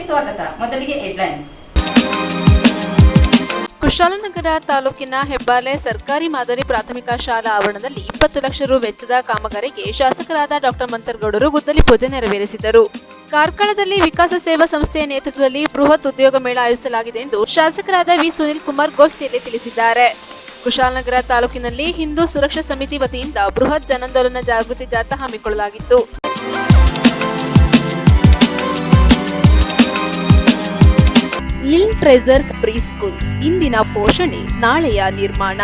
ಸ್ವಾಗತ. ಮೊದಲಿಗೆ ಹೆಡ್ಲೈನ್ಸ್. ಕುಶಾಲನಗರ ತಾಲೂಕಿನ ಹೆಬ್ಬಾಲೆ ಸರ್ಕಾರಿ ಮಾದರಿ ಪ್ರಾಥಮಿಕ ಶಾಲಾ ಆವರಣದಲ್ಲಿ 20 ಲಕ್ಷ ರು ವೆಚ್ಚದ ಕಾಮಗಾರಿಗೆ ಶಾಸಕರಾದ ಡಾಕ್ಟರ್ ಮಂತರ್ಗೌಡರು ಗುದ್ದಲಿ ಪೂಜೆ ನೆರವೇರಿಸಿದರು. ಕಾರ್ಕಳದಲ್ಲಿ ವಿಕಾಸ ಸೇವಾ ಸಂಸ್ಥೆಯ ನೇತೃತ್ವದಲ್ಲಿ ಬೃಹತ್ ಉದ್ಯೋಗ ಮೇಳ ಆಯೋಜಿಸಲಾಗಿದೆ ಎಂದು ಶಾಸಕರಾದ ವಿ ಸುನಿಲ್ ಕುಮಾರ್ ಗೋಷ್ಠಿಯಲ್ಲಿ ತಿಳಿಸಿದ್ದಾರೆ. ಕುಶಾಲನಗರ ತಾಲೂಕಿನಲ್ಲಿ ಹಿಂದೂ ಸುರಕ್ಷಾ ಸಮಿತಿ ವತಿಯಿಂದ ಬೃಹತ್ ಜನಾಂದೋಲನ ಜಾಗೃತಿ ಜಾಥಾ ಹಮ್ಮಿಕೊಳ್ಳಲಾಗಿತ್ತು. ಲಿಲ್ ಟ್ರೆಜರ್ಸ್ ಪ್ರೀ ಸ್ಕೂಲ್ ಇಂದಿನ ಪೋಷಣೆ ನಾಳೆಯ ನಿರ್ಮಾಣ.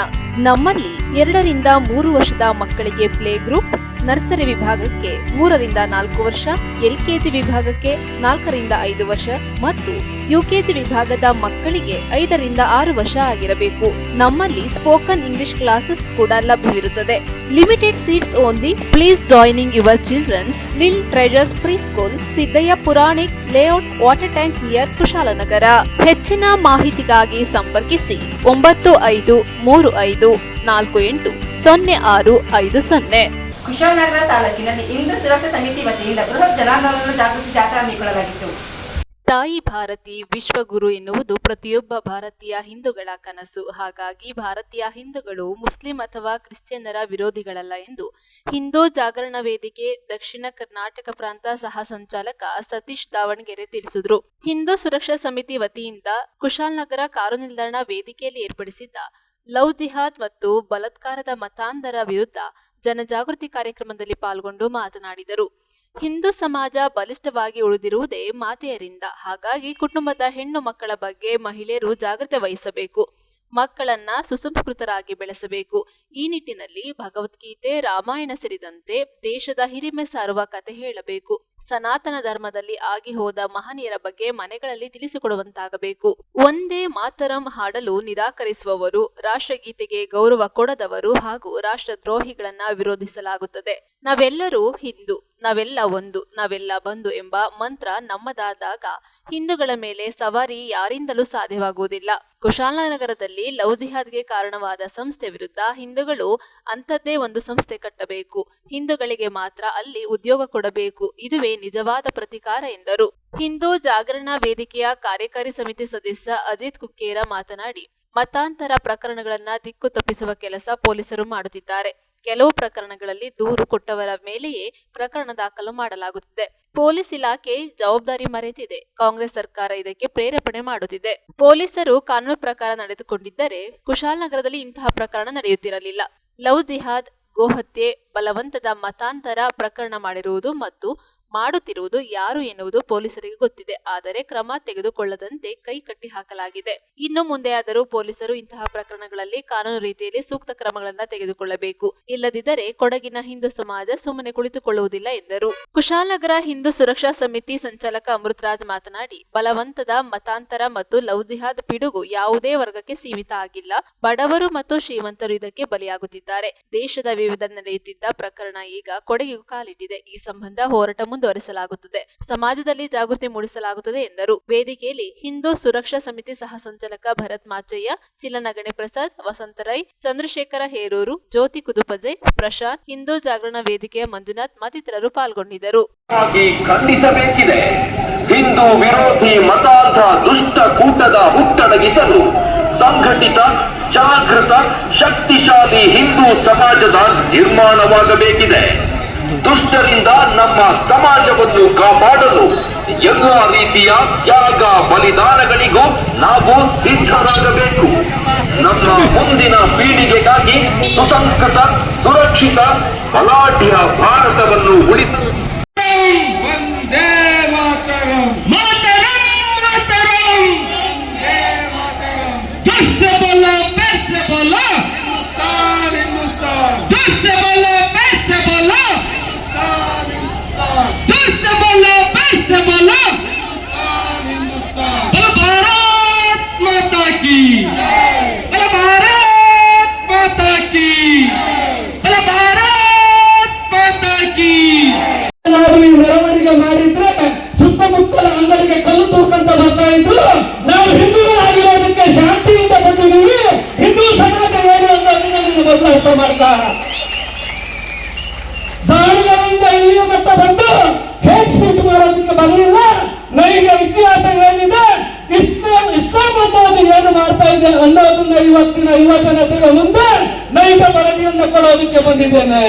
ನಮ್ಮಲ್ಲಿ 2 ರಿಂದ 3 ವರ್ಷದ ಮಕ್ಕಳಿಗೆ ಪ್ಲೇ ಗ್ರೂಪ್, ನರ್ಸರಿ ವಿಭಾಗಕ್ಕೆ 3 ರಿಂದ 4 ವರ್ಷ, ಎಲ್ಕೆಜಿ ವಿಭಾಗಕ್ಕೆ 4 ರಿಂದ 5 ವರ್ಷ ಮತ್ತು ಯುಕೆಜಿ ವಿಭಾಗದ ಮಕ್ಕಳಿಗೆ 5 ರಿಂದ 6 ವರ್ಷ ಆಗಿರಬೇಕು. ನಮ್ಮಲ್ಲಿ ಸ್ಪೋಕನ್ ಇಂಗ್ಲಿಷ್ ಕ್ಲಾಸಸ್ ಕೂಡ ಲಭ್ಯವಿರುತ್ತದೆ. Limited seats only. Please joining your childrens lil treasures pre school, Siddaiah Puranik layout, water tank near Kushalnagar. ಹೆಚ್ಚಿನ ಮಾಹಿತಿಗಾಗಿ ಸಂಪರ್ಕಿಸಿ 9535480650. ಕುಶಾಲನಗರ ತಾಲೂಕಿನಲ್ಲಿ ಹಿಂದೂ ಸುರಕ್ಷಾ ಸಮಿತಿ ವತಿಯಿಂದ ಬೃಹತ್ ಜನಾಂದೋಲನ ಜಾಗೃತಿ ಜಾಥಾ ಹಮ್ಮಿಕೊಳ್ಳಲಾಗಿತ್ತು. ತಾಯಿ ಭಾರತಿ ವಿಶ್ವಗುರು ಎನ್ನುವುದು ಪ್ರತಿಯೊಬ್ಬ ಭಾರತೀಯ ಹಿಂದೂಗಳ ಕನಸು. ಹಾಗಾಗಿ ಭಾರತೀಯ ಹಿಂದೂಗಳು ಮುಸ್ಲಿಂ ಅಥವಾ ಕ್ರಿಶ್ಚಿಯನ್ನರ ವಿರೋಧಿಗಳಲ್ಲ ಎಂದು ಹಿಂದೂ ಜಾಗರಣ ವೇದಿಕೆ ದಕ್ಷಿಣ ಕರ್ನಾಟಕ ಪ್ರಾಂತ ಸಹ ಸಂಚಾಲಕ ಸತೀಶ್ ದಾವಣಗೆರೆ ತಿಳಿಸಿದರು. ಹಿಂದೂ ಸುರಕ್ಷಾ ಸಮಿತಿ ವತಿಯಿಂದ ಕುಶಾಲನಗರ ಕಾರು ನಿಲ್ದಾಣ ವೇದಿಕೆಯಲ್ಲಿ ಏರ್ಪಡಿಸಿದ್ದ ಲವ್ ಜಿಹಾದ್ ಮತ್ತು ಬಲಾತ್ಕಾರದ ಮತಾಂಧರ ವಿರುದ್ಧ ಜನಜಾಗೃತಿ ಕಾರ್ಯಕ್ರಮದಲ್ಲಿ ಪಾಲ್ಗೊಂಡು ಮಾತನಾಡಿದರು. ಹಿಂದೂ ಸಮಾಜ ಬಲಿಷ್ಠವಾಗಿ ಉಳಿದಿರುವುದೇ ಮಾತೆಯರಿಂದ. ಹಾಗಾಗಿ ಕುಟುಂಬದ ಹೆಣ್ಣು ಮಕ್ಕಳ ಬಗ್ಗೆ ಮಹಿಳೆಯರು ಜಾಗ್ರತೆ ವಹಿಸಬೇಕು, ಮಕ್ಕಳನ್ನ ಸುಸಂಸ್ಕೃತರಾಗಿ ಬೆಳೆಸಬೇಕು. ಈ ನಿಟ್ಟಿನಲ್ಲಿ ಭಗವದ್ಗೀತೆ, ರಾಮಾಯಣ ಸೇರಿದಂತೆ ದೇಶದ ಹಿರಿಮೆ ಸಾರುವ ಕತೆ ಹೇಳಬೇಕು. ಸನಾತನ ಧರ್ಮದಲ್ಲಿ ಆಗಿ ಹೋದ ಮಹನೀಯರ ಬಗ್ಗೆ ಮನೆಗಳಲ್ಲಿ ತಿಳಿಸಿಕೊಡುವಂತಾಗಬೇಕು. ಒಂದೇ ಮಾತರಂ ಹಾಡಲು ನಿರಾಕರಿಸುವವರು, ರಾಷ್ಟ್ರಗೀತೆಗೆ ಗೌರವ ಕೊಡದವರು ಹಾಗೂ ರಾಷ್ಟ್ರದ್ರೋಹಿಗಳನ್ನ ವಿರೋಧಿಸಲಾಗುತ್ತದೆ. ನಾವೆಲ್ಲರೂ ಹಿಂದೂ, ನಾವೆಲ್ಲ ಒಂದು, ನಾವೆಲ್ಲ ಬಂಧು ಎಂಬ ಮಂತ್ರ ನಮ್ಮದಾದಾಗ ಹಿಂದೂಗಳ ಮೇಲೆ ಸವಾರಿ ಯಾರಿಂದಲೂ ಸಾಧ್ಯವಾಗುವುದಿಲ್ಲ. ಕುಶಾಲನಗರದಲ್ಲಿ ಲವ್ ಜಿಹಾದ್ಗೆ ಕಾರಣವಾದ ಸಂಸ್ಥೆ ವಿರುದ್ಧ ಹಿಂದೂಗಳು ಅಂಥದ್ದೇ ಒಂದು ಸಂಸ್ಥೆ ಕಟ್ಟಬೇಕು. ಹಿಂದೂಗಳಿಗೆ ಮಾತ್ರ ಅಲ್ಲಿ ಉದ್ಯೋಗ ಕೊಡಬೇಕು. ಇದುವೇ ನಿಜವಾದ ಪ್ರತಿಕಾರ ಎಂದರು. ಹಿಂದೂ ಜಾಗರಣ ವೇದಿಕೆಯ ಕಾರ್ಯಕಾರಿ ಸಮಿತಿ ಸದಸ್ಯ ಅಜಿತ್ ಕುಕ್ಕೇರ ಮಾತನಾಡಿ, ಮತಾಂತರ ಪ್ರಕರಣಗಳನ್ನ ದಿಕ್ಕು ತಪ್ಪಿಸುವ ಕೆಲಸ ಪೊಲೀಸರು ಮಾಡುತ್ತಿದ್ದಾರೆ. ಕೆಲವು ಪ್ರಕರಣಗಳಲ್ಲಿ ದೂರು ಕೊಟ್ಟವರ ಮೇಲೆಯೇ ಪ್ರಕರಣ ದಾಖಲು ಮಾಡಲಾಗುತ್ತಿದೆ. ಪೊಲೀಸ್ ಇಲಾಖೆ ಜವಾಬ್ದಾರಿ ಮರೆತಿದೆ. ಕಾಂಗ್ರೆಸ್ ಸರ್ಕಾರ ಇದಕ್ಕೆ ಪ್ರೇರೇಪಣೆ ಮಾಡುತ್ತಿದೆ. ಪೊಲೀಸರು ಕಾನೂನು ಪ್ರಕಾರ ನಡೆದುಕೊಂಡಿದ್ದರೆ ಕುಶಾಲನಗರದಲ್ಲಿ ಇಂತಹ ಪ್ರಕರಣ ನಡೆಯುತ್ತಿರಲಿಲ್ಲ. ಲವ್ ಜಿಹಾದ್, ಗೋಹತ್ಯೆ, ಬಲವಂತದ ಮತಾಂತರ ಪ್ರಕರಣ ಮಾಡಿರುವುದು ಮತ್ತು ಮಾಡುತ್ತಿರುವುದು ಯಾರು ಎನ್ನುವುದು ಪೊಲೀಸರಿಗೆ ಗೊತ್ತಿದೆ. ಆದರೆ ಕ್ರಮ ತೆಗೆದುಕೊಳ್ಳದಂತೆ ಕೈ ಕಟ್ಟಿ ಹಾಕಲಾಗಿದೆ. ಇನ್ನು ಮುಂದೆಯಾದರೂ ಪೊಲೀಸರು ಇಂತಹ ಪ್ರಕರಣಗಳಲ್ಲಿ ಕಾನೂನು ರೀತಿಯಲ್ಲಿ ಸೂಕ್ತ ಕ್ರಮಗಳನ್ನು ತೆಗೆದುಕೊಳ್ಳಬೇಕು. ಇಲ್ಲದಿದ್ದರೆ ಕೊಡಗಿನ ಹಿಂದೂ ಸಮಾಜ ಸುಮ್ಮನೆ ಕುಳಿತುಕೊಳ್ಳುವುದಿಲ್ಲ ಎಂದರು. ಕುಶಾಲನಗರ ಹಿಂದೂ ಸುರಕ್ಷಾ ಸಮಿತಿ ಸಂಚಾಲಕ ಅಮೃತರಾಜ್ ಮಾತನಾಡಿ, ಬಲವಂತದ ಮತಾಂತರ ಮತ್ತು ಲವ್ ಜಿಹಾದ್ ಪಿಡುಗು ಯಾವುದೇ ವರ್ಗಕ್ಕೆ ಸೀಮಿತ ಆಗಿಲ್ಲ. ಬಡವರು ಮತ್ತು ಶ್ರೀಮಂತರು ಇದಕ್ಕೆ ಬಲಿಯಾಗುತ್ತಿದ್ದಾರೆ. ದೇಶದ ವಿವಿಧ ನಡೆಯುತ್ತಿದ್ದ ಪ್ರಕರಣ ಈಗ ಕೊಡಗಿಗೂ ಕಾಲಿಟ್ಟಿದೆ. ಈ ಸಂಬಂಧ ಹೋರಾಟ ಮುಂದುವರಿಸಲಾಗುತ್ತದೆ. ಸಮಾಜದಲ್ಲಿ ಜಾಗೃತಿ ಮೂಡಿಸಲಾಗುತ್ತದೆ ಎಂದರು. ವೇದಿಕೆಯಲ್ಲಿ ಹಿಂದೂ ಸುರಕ್ಷಾ ಸಮಿತಿ ಸಹ ಸಂಚಾಲಕ ಭರತ್ ಮಾಚಯ್ಯ, ಚಿಲ್ಲನಗಣೆ ಪ್ರಸಾದ್, ವಸಂತ ರೈ, ಚಂದ್ರಶೇಖರ ಹೇರೂರು, ಜ್ಯೋತಿ ಕುದುಪಜೆ, ಪ್ರಶಾಂತ್, ಹಿಂದೂ ಜಾಗರಣ ವೇದಿಕೆಯ ಮಂಜುನಾಥ್ ಮತ್ತಿತರರು ಪಾಲ್ಗೊಂಡಿದ್ದರು. ಖಂಡಿಸಬೇಕಿದೆ. ಹಿಂದೂ ವಿರೋಧಿ ಮತಾಂಧ ದುಷ್ಟ ಕೂಟದ ಹುಟ್ಟಡಗಿಸಲು ಸಂಘಟಿತ, ಜಾಗೃತ, ಶಕ್ತಿಶಾಲಿ ಹಿಂದೂ ಸಮಾಜದ ನಿರ್ಮಾಣವಾಗಬೇಕಿದೆ. ದುಷ್ಟರಿಂದ ನಮ್ಮ ಸಮಾಜವನ್ನು ಕಾಪಾಡಲು ಎಲ್ಲ ರೀತಿಯ ತ್ಯಾಗ ಬಲಿದಾನಗಳಿಗೂ ನಾವು ಸಿದ್ಧರಾಗಬೇಕು. ನಮ್ಮ ಮುಂದಿನ ಪೀಳಿಗೆಗಾಗಿ ಸುಸಂಸ್ಕೃತ, ಸುರಕ್ಷಿತ, ಬಲಾಢ್ಯ ಭಾರತವನ್ನು ಉಳಿಸಲು ವಂದೇ ಮಾತರಂ, ಮಾತರಂ, ಮಾತರಂ, ವಂದೇ ಮಾತರಂ. ಜೋರ್ से बोलो, पैर से बोलो, हिंदुस्तान, हिंदुस्तान. जोर से बोलो, पैर से बोलो, हिंदुस्तान, हिंदुस्तान. जोर से बोलो, पैर से बोलो, हिंदुस्तान, हिंदुस्तान. बोलो भारत माता की, बोलो भारत माता की, बोलो भारत माता की. ಮೆರವಣಿಗೆ ಮಾಡಿದ್ರೆ ಸುತ್ತಮುತ್ತಲ ಅಂಗಡಿಗೆ ಕಲ್ಲು ತೂಕಂತ ಬರ್ತಾ ಇದ್ರು. ನಾವು ಹಿಂದೂಗಳಾಗಿರೋದಕ್ಕೆ ಶಾಂತಿಯಿಂದ ಬಂದಿದ್ದೀವಿ. ಹಿಂದೂ ಸಮಾಜ ಏನು ಅಂತ ಮೊದಲು ಅರ್ಥ ಮಾಡ್ತಾರ. ದಾಳಿಗಳಿಂದ ಇಳಿಯ ಮಟ್ಟ ಬಂದು ಹೇಟ್ ಸ್ಪೀಚ್ ಮಾಡೋದಕ್ಕೆ ಬರಲಿಲ್ಲ. ನೈಜ ಇತಿಹಾಸ ಏನಿದೆ, ಇಸ್ಲಾಂ ಅನ್ನೋದು ಏನು ಮಾಡ್ತಾ ಇದೆ ಅನ್ನೋದನ್ನ ಇವತ್ತಿನ ಯುವ ಜನತೆಗೆ ಮುಂದೆ ನೈಜ ವರದಿಯನ್ನು ಕೊಡೋದಕ್ಕೆ ಬಂದಿದ್ದೇನೆ.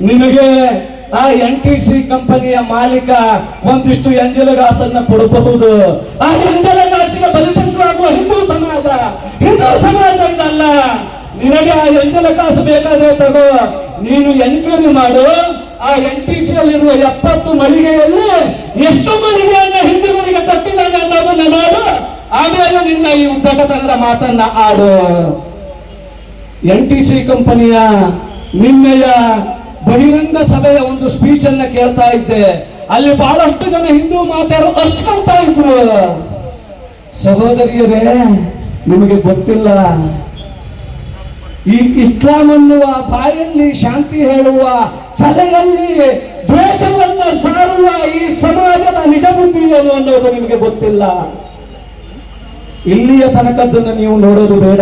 ನಿನಗೆ ಆ NTC ಕಂಪನಿಯ ಮಾಲೀಕ ಒಂದಿಷ್ಟು ಎಂಜಲಗಾಸನ್ನ ಕೊಡಬಹುದು. ಆ ಎಂಜಲಗಾಸಿಗೆ ಬಲಿಪಶುವಾಗುವ ಹಿಂದೂ ಸಮಾಜ ಇದಲ್ಲ. ನಿನಗೆ ಆ ಎಂಜಲಗಾಸು ಬೇಕಾದ್ರೆ ತಗೋ, ನೀನು ಎನ್ಕ್ವೈರಿ ಮಾಡು. ಆ NTC ಯಲ್ಲಿರುವ 70 ಮಳಿಗೆಯಲ್ಲಿ ಎಷ್ಟು ಮಳಿಗೆಯನ್ನ ಹಿಂದೂಗಳಿಗೆ ಕಟ್ಟಿದ್ದಾನೆ ಅನ್ನೋದನ್ನ ನೋಡು. ಆಮೇಲೆ ನಿನ್ನ ಈ ಉದ್ದಟತನದ ಮಾತನ್ನ ಆಡು. NTC ಕಂಪನಿಯ ನಿನ್ನೆಯ ಬಹಿರಂಗ ಸಭೆಯ ಒಂದು ಸ್ಪೀಚ್ ಅನ್ನ ಕೇಳ್ತಾ ಇದ್ದೆ. ಅಲ್ಲಿ ಬಹಳಷ್ಟು ಜನ ಹಿಂದೂ ಮಾತಾಡೋ ಅರ್ಚ್ಕೊಳ್ತಾ ಇದ್ರು. ಸಹೋದರಿಯರೇ, ನಿಮಗೆ ಗೊತ್ತಿಲ್ಲ, ಈ ಇಸ್ಲಾಂ ಅನ್ನುವ ಬಾಯಲ್ಲಿ ಶಾಂತಿ ಹೇಳುವ, ತಲೆಯಲ್ಲಿ ದ್ವೇಷವನ್ನ ಸಾರುವ ಈ ಸಮಾಜದ ನಿಜ ಬುದ್ಧಿ ಏನು ಅನ್ನೋದು ನಿಮಗೆ ಗೊತ್ತಿಲ್ಲ. ಇಲ್ಲಿಯ ತನಕದ್ದನ್ನು ನೀವು ನೋಡೋದು ಬೇಡ.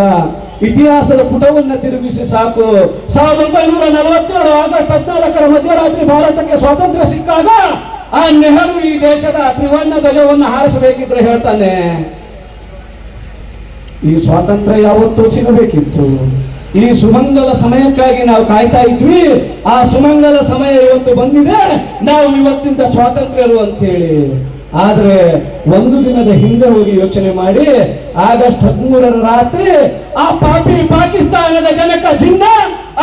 ಇತಿಹಾಸದ ಪುಟವನ್ನು ತಿರುಗಿಸಿ ಸಾಕು. 1947 ಆಗಸ್ಟ್ 14 ಮಧ್ಯರಾತ್ರಿ ಭಾರತಕ್ಕೆ ಸ್ವಾತಂತ್ರ್ಯ ಸಿಕ್ಕಾಗ ಆ ನೆಹರು ಈ ದೇಶದ ತ್ರಿವರ್ಣ ಧ್ವಜವನ್ನು ಹಾರಿಸಬೇಕಿದ್ರೆ ಹೇಳ್ತಾನೆ, ಈ ಸ್ವಾತಂತ್ರ್ಯ ಯಾವತ್ತೂ ಸಿಗಬೇಕಿತ್ತು. ಈ ಸುಮಂಗಲ ಸಮಯಕ್ಕಾಗಿ ನಾವು ಕಾಯ್ತಾ ಇದ್ವಿ. ಆ ಸುಮಂಗಲ ಸಮಯ ಇವತ್ತು ಬಂದಿದೆ. ನಾವು ಇವತ್ತಿಂದ ಸ್ವಾತಂತ್ರ್ಯರು ಅಂತೇಳಿ. ಆದ್ರೆ ಒಂದು ದಿನದ ಹಿಂದೆ ಹೋಗಿ ಯೋಚನೆ ಮಾಡಿ, ಆಗಸ್ಟ್ 13 ರಾತ್ರಿ ಆ ಪಾಪಿ ಪಾಕಿಸ್ತಾನದ ಜನಕ ಜಿನ್ನ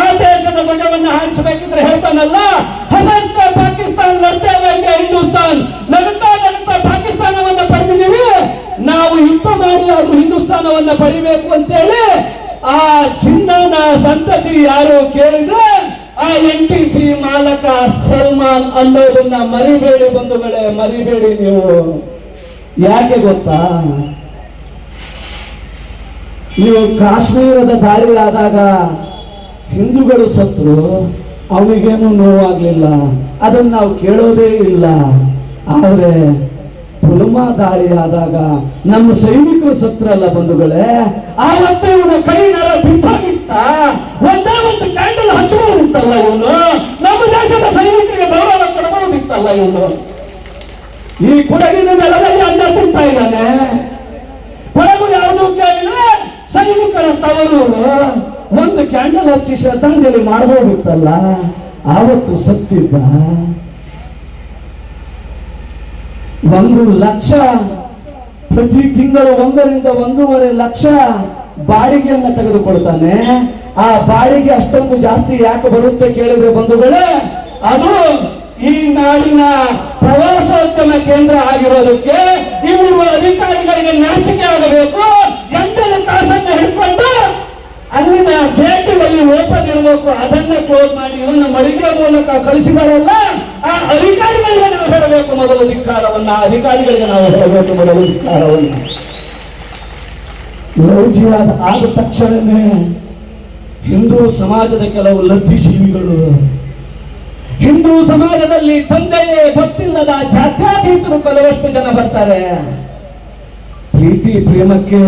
ಆ ದೇಶದ ಧ್ವಜವನ್ನು ಹಾರಿಸಬೇಕಿದ್ರೆ ಹೇಳ್ತಾನಲ್ಲ, ಹಸನ್ತ ಪಾಕಿಸ್ತಾನ ಲಡ್ತಾ ಇದ್ದಂಗೆ ಹಿಂದೂಸ್ತಾನ್, ನಗುತ್ತಾ ನಗುತ್ತಾ ಪಾಕಿಸ್ತಾನವನ್ನ ಪಡೆದಿದ್ದೀವಿ, ನಾವು ಯುದ್ಧ ಮಾಡಿ ಅದು ಹಿಂದೂಸ್ತಾನವನ್ನ ಪಡಿಬೇಕು ಅಂತೇಳಿ ಆ ಜಿನ್ನನ ಸಂತತಿ ಯಾರು ಕೇಳಿದ್ರೆ ಆ NTC ಮಾಲಕ ಸಲ್ಮಾನ್ ಅನ್ನೋದನ್ನ ಮರಿಬೇಡಿ ಬಂಧುಗಳೇ, ಮರಿಬೇಡಿ ನೀವು. ಯಾಕೆ ಗೊತ್ತಾ, ನೀವು ಕಾಶ್ಮೀರದ ದಾಳಿ ಆದಾಗ ಹಿಂದೂಗಳು ಸತ್ರು, ಅವನಿಗೇನು ನೋವಾಗ್ಲಿಲ್ಲ, ಅದನ್ನ ನಾವು ಕೇಳೋದೇ ಇಲ್ಲ. ಆದ್ರೆ ಪುಲ್ವಾಮಾ ದಾಳಿ ಆದಾಗ ನಮ್ಮ ಸೈನಿಕರು ಸತ್ರಲ್ಲ ಬಂಧುಗಳೇ, ಆವತ್ತು ಇವನ ಕೈ ನರ ಬಿಟ್ಟೋಗಿತ್ತ, ಒಂದೇ ಒಂದು ಕ್ಯಾಂಡಲ್ ಹಚ್ಚುವುದಿತ್ತಲ್ಲ ಇವನು, ನಮ್ಮ ದೇಶದ ಸೈನಿಕರಿಗೆ ಗೌರವ ಕೊಡಬಹುದಿತ್ತಲ್ಲ ಇವನು. ಈ ಕೊಡಗಿನ ನೆಲದಲ್ಲಿ ಅನ್ನ ತಿಂತಾ ಇದ್ದಾನೆ. ಕೊಡಗು ಯಾವುದು ಕೇಳಿದ್ರೆ ಸೈನಿಕರ ತವರೂರು, ಒಂದು ಕ್ಯಾಂಡಲ್ ಹಚ್ಚಿ ಶ್ರದ್ಧಾಂಜಲಿ ಮಾಡಬಹುದಿತ್ತಲ್ಲ, ಆವತ್ತು ಸತ್ತಿದ್ದ. 1 ಲಕ್ಷ ಪ್ರತಿ ತಿಂಗಳು 1 ರಿಂದ 1.5 ಲಕ್ಷ ಬಾಡಿಗೆಯನ್ನ ತೆಗೆದುಕೊಳ್ತಾನೆ. ಆ ಬಾಡಿಗೆ ಅಷ್ಟೊಂದು ಜಾಸ್ತಿ ಯಾಕೆ ಬರುತ್ತೆ ಕೇಳಿದ್ರೆ ಬಂಧುಗಳೇ, ಅದು ಈ ನಾಡಿನ ಪ್ರವಾಸೋದ್ಯಮ ಕೇಂದ್ರ ಆಗಿರೋದಕ್ಕೆ ಇಲ್ಲಿರುವ ಅಧಿಕಾರಿಗಳಿಗೆ ನಾಚಿಕೆ ಆಗಬೇಕು. ಎಂಟನ ಕಾಸನ್ನ ಹಿಡ್ಕೊಂಡು ಅಲ್ಲಿನ ಗೇಟ್ಗಳಲ್ಲಿ ಓಪನ್ ಇರಬೇಕು, ಅದನ್ನ ಕ್ಲೋಸ್ ಮಾಡಿ ಇವನ್ನ ಮಳಿಗೆ ಮೂಲಕ ಕಳಿಸಿದಾರಲ್ಲ, ಆ ಅಧಿಕಾರಿಗಳಿಗೆ ನಾವು ಹೇಳಬೇಕು ಮೊದಲು ಧಿಕ್ಕಾರವನ್ನ, ಅಧಿಕಾರಿಗಳಿಗೆ ನಾವು ಹೇಳಬೇಕು ಮೊದಲು ಧಿಕ್ಕಾರವನ್ನ. ಲೌಜಿವಾದ ಆದ ತಕ್ಷಣವೇ ಹಿಂದೂ ಸಮಾಜದ ಕೆಲವು ಲದ್ದಿ ಜೀವಿಗಳು, ಹಿಂದೂ ಸಮಾಜದಲ್ಲಿ ತಂದೆಯೇ ಗೊತ್ತಿಲ್ಲದ ಜಾತ್ಯಾತೀತರು ಕೆಲವಷ್ಟು ಜನ ಬರ್ತಾರೆ. ಪ್ರೀತಿ ಪ್ರೇಮಕ್ಕೆ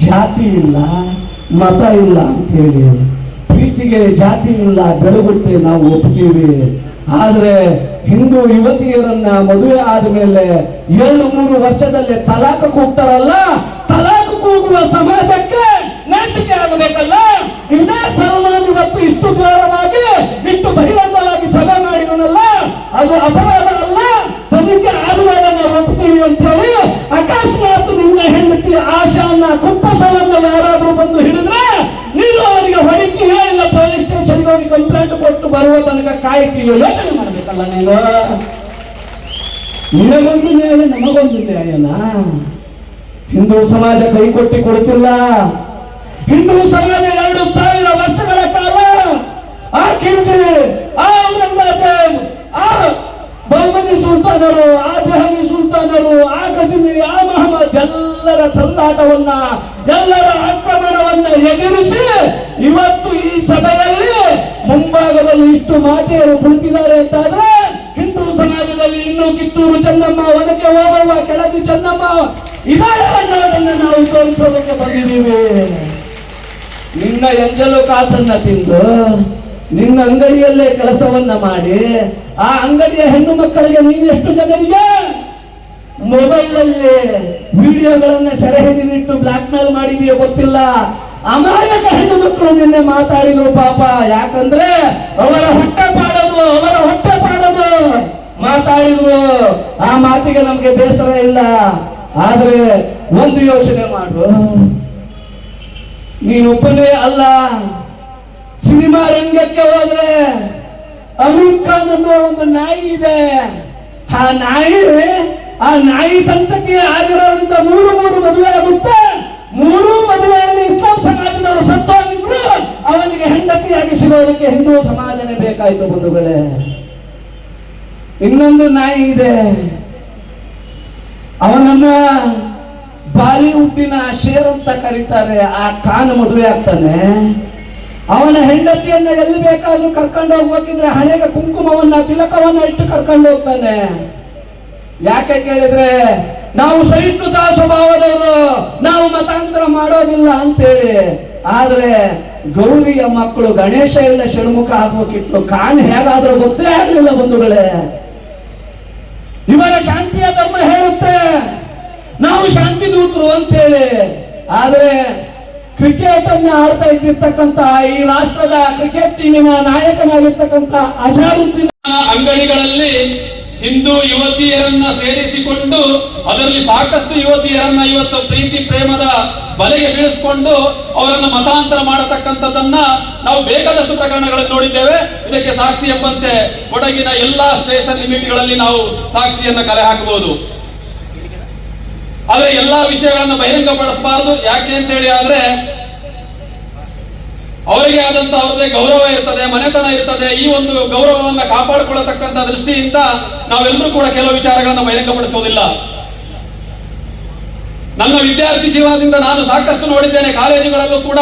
ಜಾತಿ ಇಲ್ಲ, ಮತ ಇಲ್ಲ ಅಂತೇಳಿ, ಪ್ರೀತಿಗೆ ಜಾತಿ ಇಲ್ಲ, ಬೆಳಗುತ್ತೆ, ನಾವು ಒಪ್ತೀವಿ. ಆದ್ರೆ ಹಿಂದೂ ಯುವತಿಯರನ್ನ ಮದುವೆ ಆದ್ಮೇಲೆ 2-3 ವರ್ಷದಲ್ಲೇ ತಲಾಖ್ ಕೂಗ್ತಾರಲ್ಲ, ತಲಾಖ್ ಕೂಗುವ ಸಮಾಜಕ್ಕೆ ನಾಚಿಕೆ ಆಗಬೇಕಲ್ಲ. ಇದೇ ಸಲ್ಮಾನ್ ಇವತ್ತು ಇಷ್ಟು ದ್ವಾರವಾಗಿ ಇಷ್ಟು ಬಹಿರಂಗವಾಗಿ ಸಭೆ ಮಾಡಿದನಲ್ಲ, ಅದು ಅಪರಾಧ ಅಲ್ಲ, ತನಿಖೆ ಆದ್ಮೇಲೆ ನಾವು ಒಪ್ತೀವಿ ಅಂತ ಹೇಳಿ ಅಕಸ್ಮಾತ್ ನಿನ್ನ ಹೆಂಡತಿ ಆಶಾನ್ನ ಕುಪ್ಪಸವನ್ನ ಯಾರಾದ್ರೂ ಬಂದು ಹಿಡಿದ್ರೆ ನೀನು ಅವರಿಗೆ ಹೊಡಿತೀಯೋ ಇಲ್ಲ ಪೊಲೀಸ್ ಸ್ಟೇಷನ್ಗೆ ಹೋಗಿ ಕಂಪ್ಲೇಂಟ್ ಕೊಟ್ಟು ಬರುವ ತನಕ ಕಾಯ್ತೀಯೋ? ಯೋಚನೆ ಮಾಡ್ಬೇಕಲ್ಲ ನೀನು. ನಿನಗೊಂದು ನ್ಯಾಯ, ನಮಗೊಂದು ನ್ಯಾಯನ? ಹಿಂದೂ ಸಮಾಜ ಕೈ ಕೊಟ್ಟಿ ಕೊಡುತ್ತಿಲ್ಲ. ಹಿಂದೂ ಸಮಾಜ 2000 ವರ್ಷಗಳ ಕಾಲ ಆ ಕಿಂಜಿ, ಆ ಔರಂಗಜೇಬ್, ಆ ಬಹುಮನಿ ಸುಲ್ತಾನರು, ಆ ದೆಹಲಿ ಸುಲ್ತಾನರು, ಆ ಗಜನಿ, ಆ ಮಹಮ್ಮದ್ ಎಲ್ಲರ ತಲ್ಲಾಟವನ್ನ, ಎಲ್ಲರ ಆಕ್ರಮಣವನ್ನ ಎದುರಿಸಿ ಇವತ್ತು ಈ ಸಭೆಯಲ್ಲಿ ಮುಂಭಾಗದಲ್ಲಿ ಇಷ್ಟು ಮಾತೆಯರು ಕುಳಿತಿದ್ದಾರೆ ಅಂತಾದ್ರೆ, ಹಿಂದೂ ಸಮಾಜದಲ್ಲಿ ಇನ್ನೂ ಕಿತ್ತೂರು ಚೆನ್ನಮ್ಮ, ಒನಕೆ ಓಬವ್ವ, ಕೆಳದಿ ಚೆನ್ನಮ್ಮ ಇದಾರೆ ಅನ್ನೋದನ್ನ ನಾವು ತೋರಿಸೋದಕ್ಕೆ ಬಂದಿದ್ದೀವಿ. ನಿನ್ನ ಎಂಜಲು ಕಾಸನ್ನ ತಿಂದು ನಿನ್ನ ಅಂಗಡಿಯಲ್ಲೇ ಕೆಲಸವನ್ನ ಮಾಡಿ ಆ ಅಂಗಡಿಯ ಹೆಣ್ಣು ಮಕ್ಕಳಿಗೆ ನೀನೆಷ್ಟು ಜನರಿಗೆ ಮೊಬೈಲ್ ಅಲ್ಲಿ ವಿಡಿಯೋಗಳನ್ನ ಸೆರೆ ಹಿಡಿದಿಟ್ಟು ಬ್ಲಾಕ್ ಮೇಲ್ ಮಾಡಿದೆಯೋ ಗೊತ್ತಿಲ್ಲ. ಅಮಾಯಕ ಹೆಣ್ಣು ಮಕ್ಕಳು ನಿನ್ನೆ ಮಾತಾಡಿದ್ರು ಪಾಪ. ಯಾಕಂದ್ರೆ ಅವರ ಹೊಟ್ಟೆ ಪಾಡೋದು ಮಾತಾಡಿದ್ರು. ಆ ಮಾತಿಗೆ ನಮ್ಗೆ ಬೇಸರ ಇಲ್ಲ. ಆದ್ರೆ ಒಂದು ಯೋಚನೆ ಮಾಡು, ನೀನೊಬ್ಬನೇ ಅಲ್ಲ, ಸಿನಿಮಾ ರಂಗಕ್ಕೆ ಹೋದ್ರೆ ಅಮೀರ್ ಖಾನ್ ಅನ್ನುವ ಒಂದು ನಾಯಿ ಇದೆ. ಆ ನಾಯಿ ಸಂತತಿ ಆಗಿರೋದ್ರಿಂದ ಮೂರು ಮದುವೆ ಆಗುತ್ತೆ. 3 ಮದುವೆಯಲ್ಲಿ ಇಸ್ಲಾಂ ಸಮಾಜದವರು ಸತ್ತೋಗಿದ್ರು ಅವನಿಗೆ ಹೆಂಡತಿಯಾಗಿ ಸಿಗೋದಕ್ಕೆ ಹಿಂದೂ ಸಮಾಜನೇ ಬೇಕಾಯ್ತು ಬಂಧುಗಳೇ. ಇನ್ನೊಂದು ನಾಯಿ ಇದೆ, ಅವನನ್ನ ಬಾಲಿವುಡ್ಡಿನ ಶೇರ್ ಅಂತ ಕರೀತಾರೆ. ಆ ಖಾನ್ ಮದುವೆ ಆಗ್ತಾನೆ. ಅವನ ಹೆಂಡತಿಯನ್ನ ಎಲ್ಲಿ ಬೇಕಾದ್ರೂ ಕರ್ಕೊಂಡು ಹೋಗ್ಬೇಕಿದ್ರೆ ಹಣೆಗೆ ಕುಂಕುಮವನ್ನ ತಿಲಕವನ್ನ ಇಟ್ಟು ಕರ್ಕೊಂಡು ಹೋಗ್ತಾನೆ. ಯಾಕೆ ಕೇಳಿದ್ರೆ ನಾವು ಸಹಿಷ್ಣುತಾ ಸ್ವಭಾವದವರು, ನಾವು ಮತಾಂತರ ಮಾಡೋದಿಲ್ಲ ಅಂತೇಳಿ. ಆದ್ರೆ ಗೌರಿಯ ಮಕ್ಕಳು ಗಣೇಶ ಎಲ್ಲ ಷಣ್ಮುಖ ಆಗ್ಬೇಕಿತ್ತು. ಖಾನ್ ಹೇಗಾದ್ರೂ ಗೊತ್ತೇ ಆಗಲಿಲ್ಲ ಬಂಧುಗಳೇ. ಇವರ ಶಾಂತಿಯ ಧರ್ಮ ಹೇಳುತ್ತೆ ನಾವು ಶಾಂತಿ ದೂತರು ಅಂತೇಳಿ. ಆದ್ರೆ ಕ್ರಿಕೆಟ್ ಅನ್ನ ಆಡ್ತಾ ಇದ್ದಿರ್ತಕ್ಕಂತ ಈ ರಾಷ್ಟ್ರದ ಕ್ರಿಕೆಟ್ ಟೀಮಿನ ನಾಯಕನಾಗಿರ್ತಕ್ಕಂಥ ಅಜರುದ್ದೀನ್ ಅಂಗಡಿಗಳಲ್ಲಿ ಹಿಂದೂ ಯುವತಿಯರನ್ನ ಸೇರಿಸಿಕೊಂಡು ಅದರಲ್ಲಿ ಸಾಕಷ್ಟು ಯುವತಿಯರನ್ನ ಇವತ್ತು ಪ್ರೀತಿ ಪ್ರೇಮದ ಬಲೆಗೆ ಬೀಳಿಸಿಕೊಂಡು ಅವರನ್ನು ಮತಾಂತರ ಮಾಡತಕ್ಕಂಥದ್ದನ್ನ ನಾವು ಬೇಕಾದಷ್ಟು ಪ್ರಕರಣಗಳನ್ನು ನೋಡಿದ್ದೇವೆ. ಇದಕ್ಕೆ ಸಾಕ್ಷಿ ಎಂಬಂತೆ ಕೊಡಗಿನ ಎಲ್ಲಾ ಸ್ಟೇಷನ್ ಲಿಮಿಟ್ಗಳಲ್ಲಿ ನಾವು ಸಾಕ್ಷಿಯನ್ನ ಕಲೆ ಹಾಕಬಹುದು. ಆದ್ರೆ ಎಲ್ಲಾ ವಿಷಯಗಳನ್ನು ಬಹಿರಂಗಪಡಿಸಬಾರದು. ಯಾಕೆ ಅಂತ ಹೇಳಿ ಆದ್ರೆ ಅವರಿಗೆ ಆದಂತ ಅವರದೇ ಗೌರವ ಇರ್ತದೆ, ಮನೆತನ ಇರ್ತದೆ. ಈ ಒಂದು ಗೌರವವನ್ನ ಕಾಪಾಡಿಕೊಳ್ಳತಕ್ಕಂತ ದೃಷ್ಟಿಯಿಂದ ನಾವೆಲ್ಲರೂ ಕೂಡ ಕೆಲವು ವಿಚಾರಗಳನ್ನು ಬಹಿರಂಗಪಡಿಸುವುದಿಲ್ಲ. ನನ್ನ ವಿದ್ಯಾರ್ಥಿ ಜೀವನದಿಂದ ನಾನು ಸಾಕಷ್ಟು ನೋಡಿದ್ದೇನೆ. ಕಾಲೇಜುಗಳಲ್ಲೂ ಕೂಡ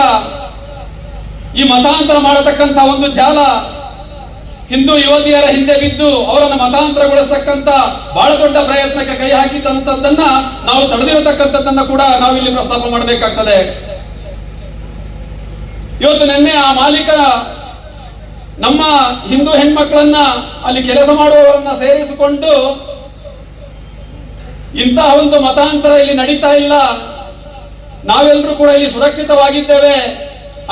ಈ ಮತಾಂತರ ಮಾಡತಕ್ಕಂತ ಒಂದು ಜಾಲ ಹಿಂದೂ ಯುವತಿಯರ ಹಿಂದೆ ಬಿದ್ದು ಅವರನ್ನು ಮತಾಂತರಗೊಳಿಸತಕ್ಕಂತ ಬಹಳ ದೊಡ್ಡ ಪ್ರಯತ್ನಕ್ಕೆ ಕೈ ಹಾಕಿದಂತದ್ದನ್ನ ನಾವು ತಡೆದಿರತಕ್ಕಂಥದ್ದನ್ನ ಕೂಡ ನಾವಿಲ್ಲಿ ಪ್ರಸ್ತಾಪ ಮಾಡಬೇಕಾಗ್ತದೆ. ಇವತ್ತು ನಿನ್ನೆ ಆ ಮಾಲೀಕ ನಮ್ಮ ಹಿಂದೂ ಹೆಣ್ಮಕ್ಳನ್ನ ಅಲ್ಲಿ ಕೆಲಸ ಮಾಡುವವರನ್ನ ಸೇರಿಸಿಕೊಂಡು ಇಂತಹ ಒಂದು ಮತಾಂತರ ಇಲ್ಲಿ ನಡೀತಾ ಇಲ್ಲ, ನಾವೆಲ್ಲರೂ ಕೂಡ ಇಲ್ಲಿ ಸುರಕ್ಷಿತವಾಗಿದ್ದೇವೆ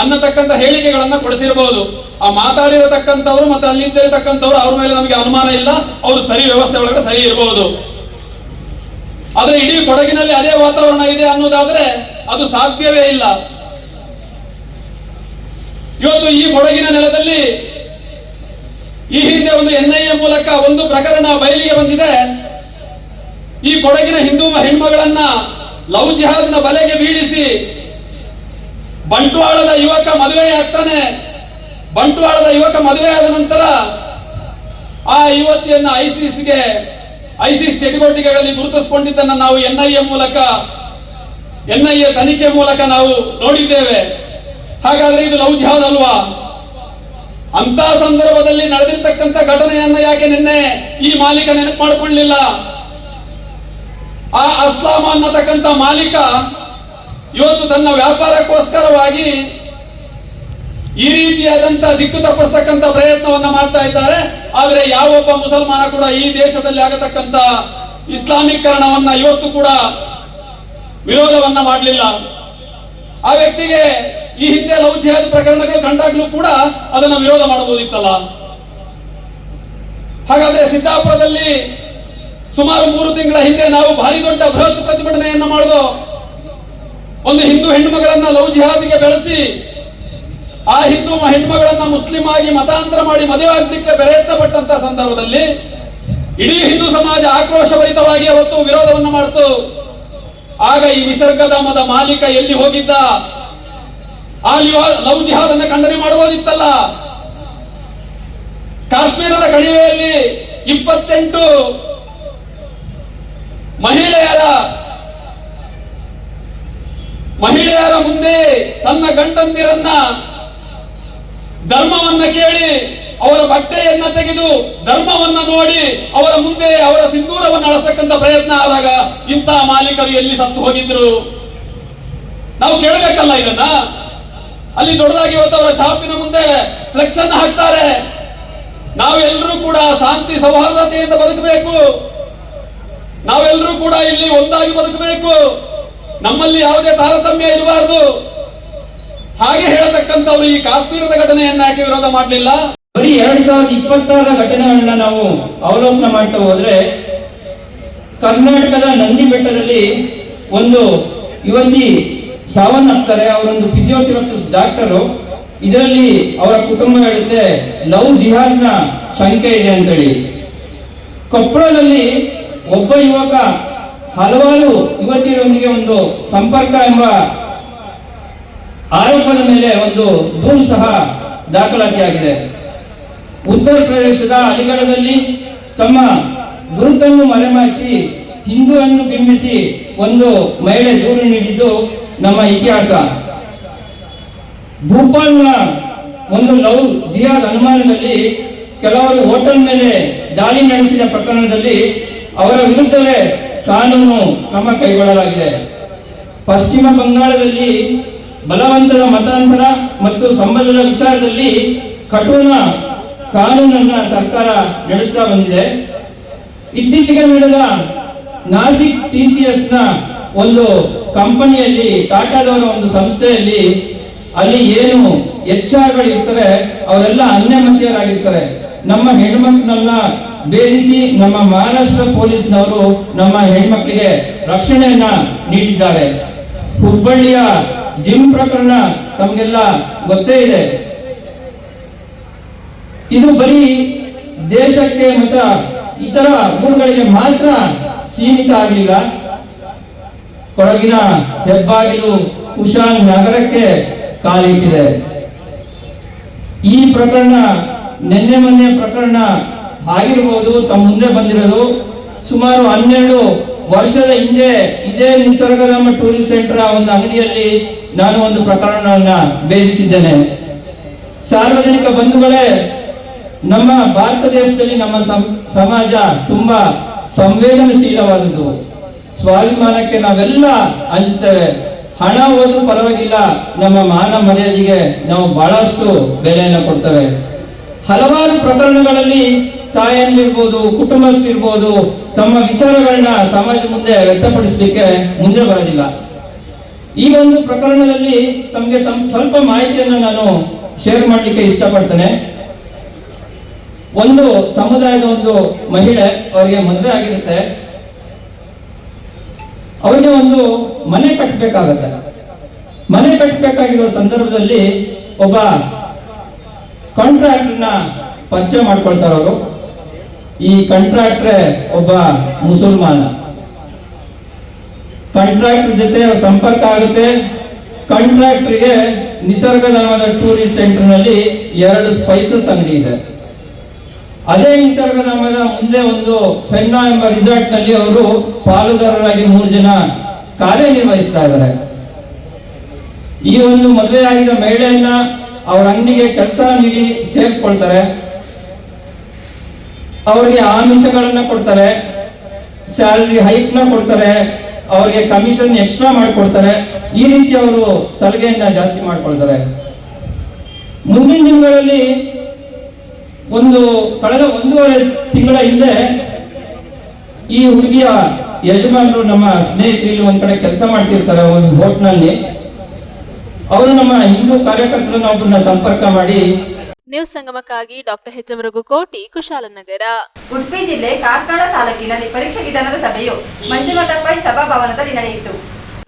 ಅನ್ನತಕ್ಕಂಥ ಹೇಳಿಕೆಗಳನ್ನ ಕೊಡಿಸಿರಬಹುದು. ಆ ಮಾತಾಡಿರತಕ್ಕಂಥವ್ರು ಮತ್ತೆ ಅಲ್ಲಿದ್ದಿರತಕ್ಕಂಥವ್ರು ಅವ್ರ ಮೇಲೆ ನಮಗೆ ಅನುಮಾನ ಇಲ್ಲ, ಅವರು ಸರಿ ವ್ಯವಸ್ಥೆ ಒಳಗಡೆ ಸರಿ ಇರಬಹುದು. ಆದ್ರೆ ಇಡೀ ಕೊಡಗಿನಲ್ಲಿ ಅದೇ ವಾತಾವರಣ ಇದೆ ಅನ್ನೋದಾದ್ರೆ ಅದು ಸಾಧ್ಯವೇ ಇಲ್ಲ. ಇವತ್ತು ಈ ಕೊಡಗಿನ ನೆಲದಲ್ಲಿ ಈ ಹಿಂದೆ ಒಂದು NIA ಮೂಲಕ ಒಂದು ಪ್ರಕರಣ ಬಯಲಿಗೆ ಬಂದಿದೆ. ಈ ಕೊಡಗಿನ ಹಿಂದೂ ಹೆಣ್ಮಗಳನ್ನ ಲವ್ ಜಿಹಾದ್ನ ಬಲೆಗೆ ಬೀಳಿಸಿ ಬಂಟ್ವಾಳದ ಯುವಕ ಮದುವೆ ಆಗ್ತಾನೆ. ಬಂಟ್ವಾಳದ ಯುವಕ ಮದುವೆ ಆದ ನಂತರ ಆ ಯುವತಿಯನ್ನ ಐಸಿಸ್ ಚಟುವಟಿಕೆಗಳಲ್ಲಿ ಗುರುತಿಸಿಕೊಂಡಿದ್ದನ್ನು ನಾವು NIA ತನಿಖೆ ಮೂಲಕ ನಾವು ನೋಡಿದ್ದೇವೆ. ಹಾಗಾದ್ರೆ ಇದು ಲವ್ ಜಿಹಾದ್ ಅಲ್ವಾ? ಅಂತ ಸಂದರ್ಭದಲ್ಲಿ ನಡೆದಿರ್ತಕ್ಕಂಥ ಘಟನೆಯನ್ನ ಯಾಕೆ ನಿನ್ನೆ ಈ ಮಾಲೀಕ ನೆನಪು ಮಾಡಿಕೊಳ್ಳಲಿಲ್ಲ? ಆ ಅಸ್ಲಾಂ ಅನ್ನತಕ್ಕಂಥ ಮಾಲೀಕ ಇವತ್ತು ತನ್ನ ವ್ಯಾಪಾರಕ್ಕೋಸ್ಕರವಾಗಿ ಈ ರೀತಿಯಾದಂತ ದಿಕ್ಕು ತಪ್ಪಿಸ್ತಕ್ಕಂಥ ಪ್ರಯತ್ನವನ್ನ ಮಾಡ್ತಾ ಇದ್ದಾರೆ. ಆದ್ರೆ ಯಾವೊಬ್ಬ ಮುಸಲ್ಮಾನ ಕೂಡ ಈ ದೇಶದಲ್ಲಿ ಆಗತಕ್ಕಂಥ ಇಸ್ಲಾಮೀಕರಣವನ್ನ ಇವತ್ತು ಕೂಡ ವಿರೋಧವನ್ನ ಮಾಡಲಿಲ್ಲ. ಆ ವ್ಯಕ್ತಿಗೆ ಈ ಹಿಂದೆ ಲವ್ ಜಿಹಾದ್ ಪ್ರಕರಣಗಳು ಕಂಡಾಗ್ಲೂ ಕೂಡ ಅದನ್ನ ವಿರೋಧ ಮಾಡಬಹುದಿತ್ತಲ್ಲ. ಹಾಗಾದ್ರೆ ಸಿದ್ದಾಪುರದಲ್ಲಿ ಸುಮಾರು 3 ತಿಂಗಳ ಹಿಂದೆ ನಾವು ಭಾರಿ ದೊಡ್ಡ ಬೃಹತ್ ಪ್ರತಿಭಟನೆಯನ್ನ ಮಾಡಿದೋ. ಒಂದು ಹಿಂದೂ ಹೆಣ್ಣುಮಗಳನ್ನ ಲವ್ ಜಿಹಾದಿಗೆ ಬೆಳೆಸಿ ಆ ಹಿಂದೂ ಹೆಣ್ಮಗಳನ್ನ ಮುಸ್ಲಿಂ ಆಗಿ ಮತಾಂತರ ಮಾಡಿ ಮದುವೆ ಆಗಲಿಕ್ಕೆ ಪ್ರಯತ್ನ ಪಟ್ಟಂತ ಸಂದರ್ಭದಲ್ಲಿ ಇಡೀ ಹಿಂದೂ ಸಮಾಜ ಆಕ್ರೋಶಭರಿತವಾಗಿ ಅವತ್ತು ವಿರೋಧವನ್ನ ಮಾಡಿತು. ಆಗ ಈ ನಿಸರ್ಗಧಾಮದ ಮಾಲೀಕ ಎಲ್ಲಿ ಹೋಗಿದ್ದ? ಆ ಲವ್ ಜಿಹಾದ್ ಅನ್ನ ಖಂಡನೆ ಮಾಡಬಹುದಿತ್ತಲ್ಲ. ಕಾಶ್ಮೀರದ ಕಣಿವೆಯಲ್ಲಿ 28 ಮಹಿಳೆಯರ ಮುಂದೆ ತನ್ನ ಗಂಡಂದಿರನ್ನ ಧರ್ಮವನ್ನ ಕೇಳಿ ಅವರ ಬಟ್ಟೆಯನ್ನ ತೆಗೆದು ಧರ್ಮವನ್ನ ನೋಡಿ ಅವರ ಮುಂದೆ ಅವರ ಸಿಂಧೂರವನ್ನು ಅಳಸ್ತಕ್ಕಂಥ ಪ್ರಯತ್ನ ಆದಾಗ ಇಂತಹ ಮಾಲೀಕರು ಎಲ್ಲಿ ಸತ್ತು ಹೋಗಿದ್ರು? ನಾವು ಕೇಳಬೇಕಲ್ಲ ಇದನ್ನ. ಅಲ್ಲಿ ದೊಡ್ಡದಾಗಿ ಇವತ್ತು ಅವರ ಶಾಪಿನ ಮುಂದೆ ಫ್ಲೆಕ್ಸ್ ಅನ್ನು ಹಾಕ್ತಾರೆ. ನಾವೆಲ್ಲರೂ ಕೂಡ ಶಾಂತಿ ಸೌಹಾರ್ದತೆಯಿಂದ ಬದುಕಬೇಕು, ನಾವೆಲ್ಲರೂ ಕೂಡ ಇಲ್ಲಿ ಒಂದಾಗಿ ಬದುಕಬೇಕು, ನಮ್ಮಲ್ಲಿ ಯಾವುದೇ ತಾರತಮ್ಯ ಇರಬಾರದು. ಹಾಗೆ ಹೇಳತಕ್ಕಂಥವ್ರು ಈ ಕಾಶ್ಮೀರದ ಘಟನೆಯನ್ನ ಯಾಕೆ ವಿರೋಧ ಮಾಡಲಿಲ್ಲ? ಬರೀ 2026 ಘಟನೆಗಳನ್ನ ನಾವು ಅವಲೋಕನ ಮಾಡ್ತಾ ಹೋದ್ರೆ, ಕರ್ನಾಟಕದ ನಂದಿ ಬೆಟ್ಟದಲ್ಲಿ ಒಂದು ಯುವತಿ ಸಾವನ್ನಪ್ತಾರೆ. ಅವರೊಂದು ಫಿಸಿಯೋಥೆರಪಿಸ್ಟ್ ಡಾಕ್ಟರು. ಇದರಲ್ಲಿ ಅವರ ಕುಟುಂಬ ಹೇಳುತ್ತೆ ಲವ್ ಜಿಹಾದ್ನ ಶಂಕೆ ಇದೆ ಅಂತೇಳಿ. ಕೊಪ್ಪಳದಲ್ಲಿ ಒಬ್ಬ ಯುವಕ ಹಲವಾರು ಯುವತಿಯರೊಂದಿಗೆ ಒಂದು ಸಂಪರ್ಕ ಎಂಬ ಆರೋಪದ ಮೇಲೆ ಒಂದು ದೂರು ಸಹ ದಾಖಲಾತಿಯಾಗಿದೆ. ಉತ್ತರ ಪ್ರದೇಶದ ಅಲಿಗಢದಲ್ಲಿ ತಮ್ಮ ಗುರುತನ್ನು ಮರೆಮಾಚಿ ಹಿಂದೂವನ್ನು ಬಿಂಬಿಸಿ ಒಂದು ಮಹಿಳೆ ದೂರು ನೀಡಿದ್ದು ನಮ್ಮ ಇತಿಹಾಸ. ಭೂಪಾಲ್ನ ಒಂದು ಲವ್ ಜಿಹಾದ್ ಅನುಮಾನದಲ್ಲಿ ಕೆಲವರು ಹೋಟೆಲ್ ಮೇಲೆ ದಾಳಿ ನಡೆಸಿದ ಪ್ರಕರಣದಲ್ಲಿ ಅವರ ವಿರುದ್ಧವೇ ಕಾನೂನು ಕ್ರಮ ಕೈಗೊಳ್ಳಲಾಗಿದೆ. ಪಶ್ಚಿಮ ಬಂಗಾಳದಲ್ಲಿ ಬಲವಂತದ ಮತಾಂತರ ಮತ್ತು ಸಂಬಂಧದ ವಿಚಾರದಲ್ಲಿ ಕಠಿಣ ಕಾನೂನನ್ನ ಸರ್ಕಾರ ನಡೆಸ್ತಾ ಬಂದಿದೆ. ಇತ್ತೀಚೆಗೆ ನಡೆದ ನಾಸಿಕ್ TCS ನ ಒಂದು ಕಂಪನಿಯಲ್ಲಿ, ಟಾಟಾದವರ ಒಂದು ಸಂಸ್ಥೆಯಲ್ಲಿ, ಅಲ್ಲಿ ಏನು HR ಇರ್ತಾರೆ ಅವರೆಲ್ಲ ಅನ್ಯಮತೀಯರಾಗಿರ್ತಾರೆ. ನಮ್ಮ ಹೆಣ್ಮಕ್ಳನ್ನ ಬೇರಿಸಿ ನಮ್ಮ ಮಹಾರಾಷ್ಟ್ರ ಪೊಲೀಸ್ನವರು ನಮ್ಮ ಹೆಣ್ಮಕ್ಳಿಗೆ ರಕ್ಷಣೆಯನ್ನ ನೀಡಿದ್ದಾರೆ. ಹುಬ್ಬಳ್ಳಿಯ ಜಿಮ್ ಪ್ರಕರಣ ತಮಗೆಲ್ಲ ಗೊತ್ತೇ ಇದೆ. ಇದು ಬರೀ ದೇಶಕ್ಕೆ ಮತ್ತು ಇತರ ಊರುಗಳಿಗೆ ಮಾತ್ರ ಸೀಮಿತ ಆಗಲಿಲ್ಲ. ಕೊಡಗಿನ ಹೆಬ್ಬಾಗಿಲು ಕುಶಾಲ್ ನಗರಕ್ಕೆ ಕಾಲಿಟ್ಟಿದೆ. ಈ ಪ್ರಕರಣ ನಿನ್ನೆ ಮೊನ್ನೆ ಪ್ರಕರಣ ಆಗಿರಬಹುದು, ತಮ್ಮ ಮುಂದೆ ಬಂದಿರೋದು. ಸುಮಾರು 12 ವರ್ಷದ ಹಿಂದೆ ಇದೇ ನಿಸರ್ಗಧಾಮ ಟೂರಿಸ್ಟ್ ಸೆಂಟರ್ ಒಂದು ಅಂಗಡಿಯಲ್ಲಿ ನಾನು ಒಂದು ಪ್ರಕರಣವನ್ನ ಭೇದಿಸಿದ್ದೇನೆ. ಸಾರ್ವಜನಿಕ ಬಂಧುಗಳೇ, ನಮ್ಮ ಭಾರತ ದೇಶದಲ್ಲಿ ನಮ್ಮ ಸಮಾಜ ತುಂಬಾ ಸಂವೇದನಶೀಲವಾದದ್ದು. ಸ್ವಾಭಿಮಾನಕ್ಕೆ ನಾವೆಲ್ಲ ಹಂಚುತ್ತೇವೆ. ಹಣ ಹೋದ್ರೂ ಪರವಾಗಿಲ್ಲ, ನಮ್ಮ ಮಾನ ಮರ್ಯಾದೆಗೆ ನಾವು ಬಹಳಷ್ಟು ಬೆಲೆಯನ್ನು ಕೊಡ್ತೇವೆ. ಹಲವಾರು ಪ್ರಕರಣಗಳಲ್ಲಿ ತಾಯಂದಿರ್ಬೋದು, ಕುಟುಂಬಸ್ಥರಿರ್ಬೋದು, ತಮ್ಮ ವಿಚಾರಗಳನ್ನ ಸಮಾಜ ಮುಂದೆ ವ್ಯಕ್ತಪಡಿಸಲಿಕ್ಕೆ ಮುಂದೆ ಬರೋದಿಲ್ಲ. ಈ ಒಂದು ಪ್ರಕರಣದಲ್ಲಿ ತಮಗೆ ಸ್ವಲ್ಪ ಮಾಹಿತಿಯನ್ನು ನಾನು ಶೇರ್ ಮಾಡಲಿಕ್ಕೆ ಇಷ್ಟಪಡ್ತೇನೆ. ಒಂದು ಸಮುದಾಯದ ಒಂದು ಮಹಿಳೆ, ಅವರಿಗೆ ಮದುವೆ ಆಗಿರುತ್ತೆ, ಅವರಿಗೆ ಒಂದು ಮನೆ ಕಟ್ಟಬೇಕಾಗತ್ತೆ. ಮನೆ ಕಟ್ಟಬೇಕಾಗಿರೋ ಸಂದರ್ಭದಲ್ಲಿ ಒಬ್ಬ ಕಾಂಟ್ರಾಕ್ಟರ್ನ ಪರಿಚಯ ಮಾಡ್ಕೊಳ್ತಾರೆ ಅವರು. ಈ ಕಾಂಟ್ರಾಕ್ಟ್ರೆ ಒಬ್ಬ ಮುಸಲ್ಮಾನ. ಕಾಂಟ್ರಾಕ್ಟರ್ ಜೊತೆ ಸಂಪರ್ಕ ಆಗುತ್ತೆ. ಕಾಂಟ್ರಾಕ್ಟರ್ಗೆ ನಿಸರ್ಗಧಾಮದ ಟೂರಿಸ್ಟ್ ಸೆಂಟರ್ ನಲ್ಲಿ 2 ಸ್ಪೈಸಸ್ ಅಂಗಡಿ ಇದೆ. ಅದೇ ನಿಸರ್ಗಧಾಮದ ಮುಂದೆ ಒಂದು ಫೆನ್ನಾ ಎಂಬ ರಿಸಾರ್ಟ್ ನಲ್ಲಿ ಅವರು ಪಾಲುದಾರರಾಗಿ 3 ಜನ ಕಾರ್ಯನಿರ್ವಹಿಸ್ತಾ ಇದ್ದಾರೆ. ಈ ಒಂದು ಮದುವೆ ಆಗಿದ ಮಹಿಳೆಯನ್ನ ಅವ್ರ ಅಂಗಡಿಗೆ ಕೆಲಸ ನೀಡಿ ಸೇರಿಸ್ಕೊಳ್ತಾರೆ. ಅವರಿಗೆ ಆಮಿಷಗಳನ್ನ ಕೊಡ್ತಾರೆ, ಸ್ಯಾಲರಿ ಹೈಕ್ ನ ಕೊಡ್ತಾರೆ, ಅವರಿಗೆ ಕಮಿಷನ್ ಎಕ್ಸ್ಟ್ರಾ ಮಾಡಿಕೊಡ್ತಾರೆ. ಈ ರೀತಿ ಅವರು ಸಲಿಗೆಯನ್ನ ಜಾಸ್ತಿ ಮಾಡ್ಕೊಳ್ತಾರೆ. ಮುಂದಿನ ದಿನಗಳಲ್ಲಿ ಕಳೆದ 1.5 ತಿಂಗಳ ಹಿಂದೆ ಈ ಹುಡುಗಿಯ ಯಜಮಾನರು ನಮ್ಮ ಸ್ನೇಹಿತರು ಒಂದ್ ಕಡೆ ಕೆಲಸ ಮಾಡ್ತಿರ್ತಾರೆ ಒಂದು ಹೋಟ್ನಲ್ಲಿ. ಅವರು ನಮ್ಮ ಹಿಂದೂ ಕಾರ್ಯಕರ್ತರನ್ನ ಒಬ್ಬರನ್ನ ಸಂಪರ್ಕ ಮಾಡಿ ನ್ಯೂಸ್ ಸಂಗಮಕ್ಕಾಗಿ ಡಾಕ್ಟರ್ ಎಚ್ ಮೃಗುಕೋಟಿ, ಕುಶಾಲನಗರ. ಉಡುಪಿ ಜಿಲ್ಲೆ ಕಾರ್ಕಳ ತಾಲೂಕಿನಲ್ಲಿ ಪರೀಕ್ಷಾ ವಿಧಾನದ ಸಭೆಯು ಮಂಜುನಾಥ ಪೈ ಸಭಾಭವನದಲ್ಲಿ ನಡೆಯಿತು.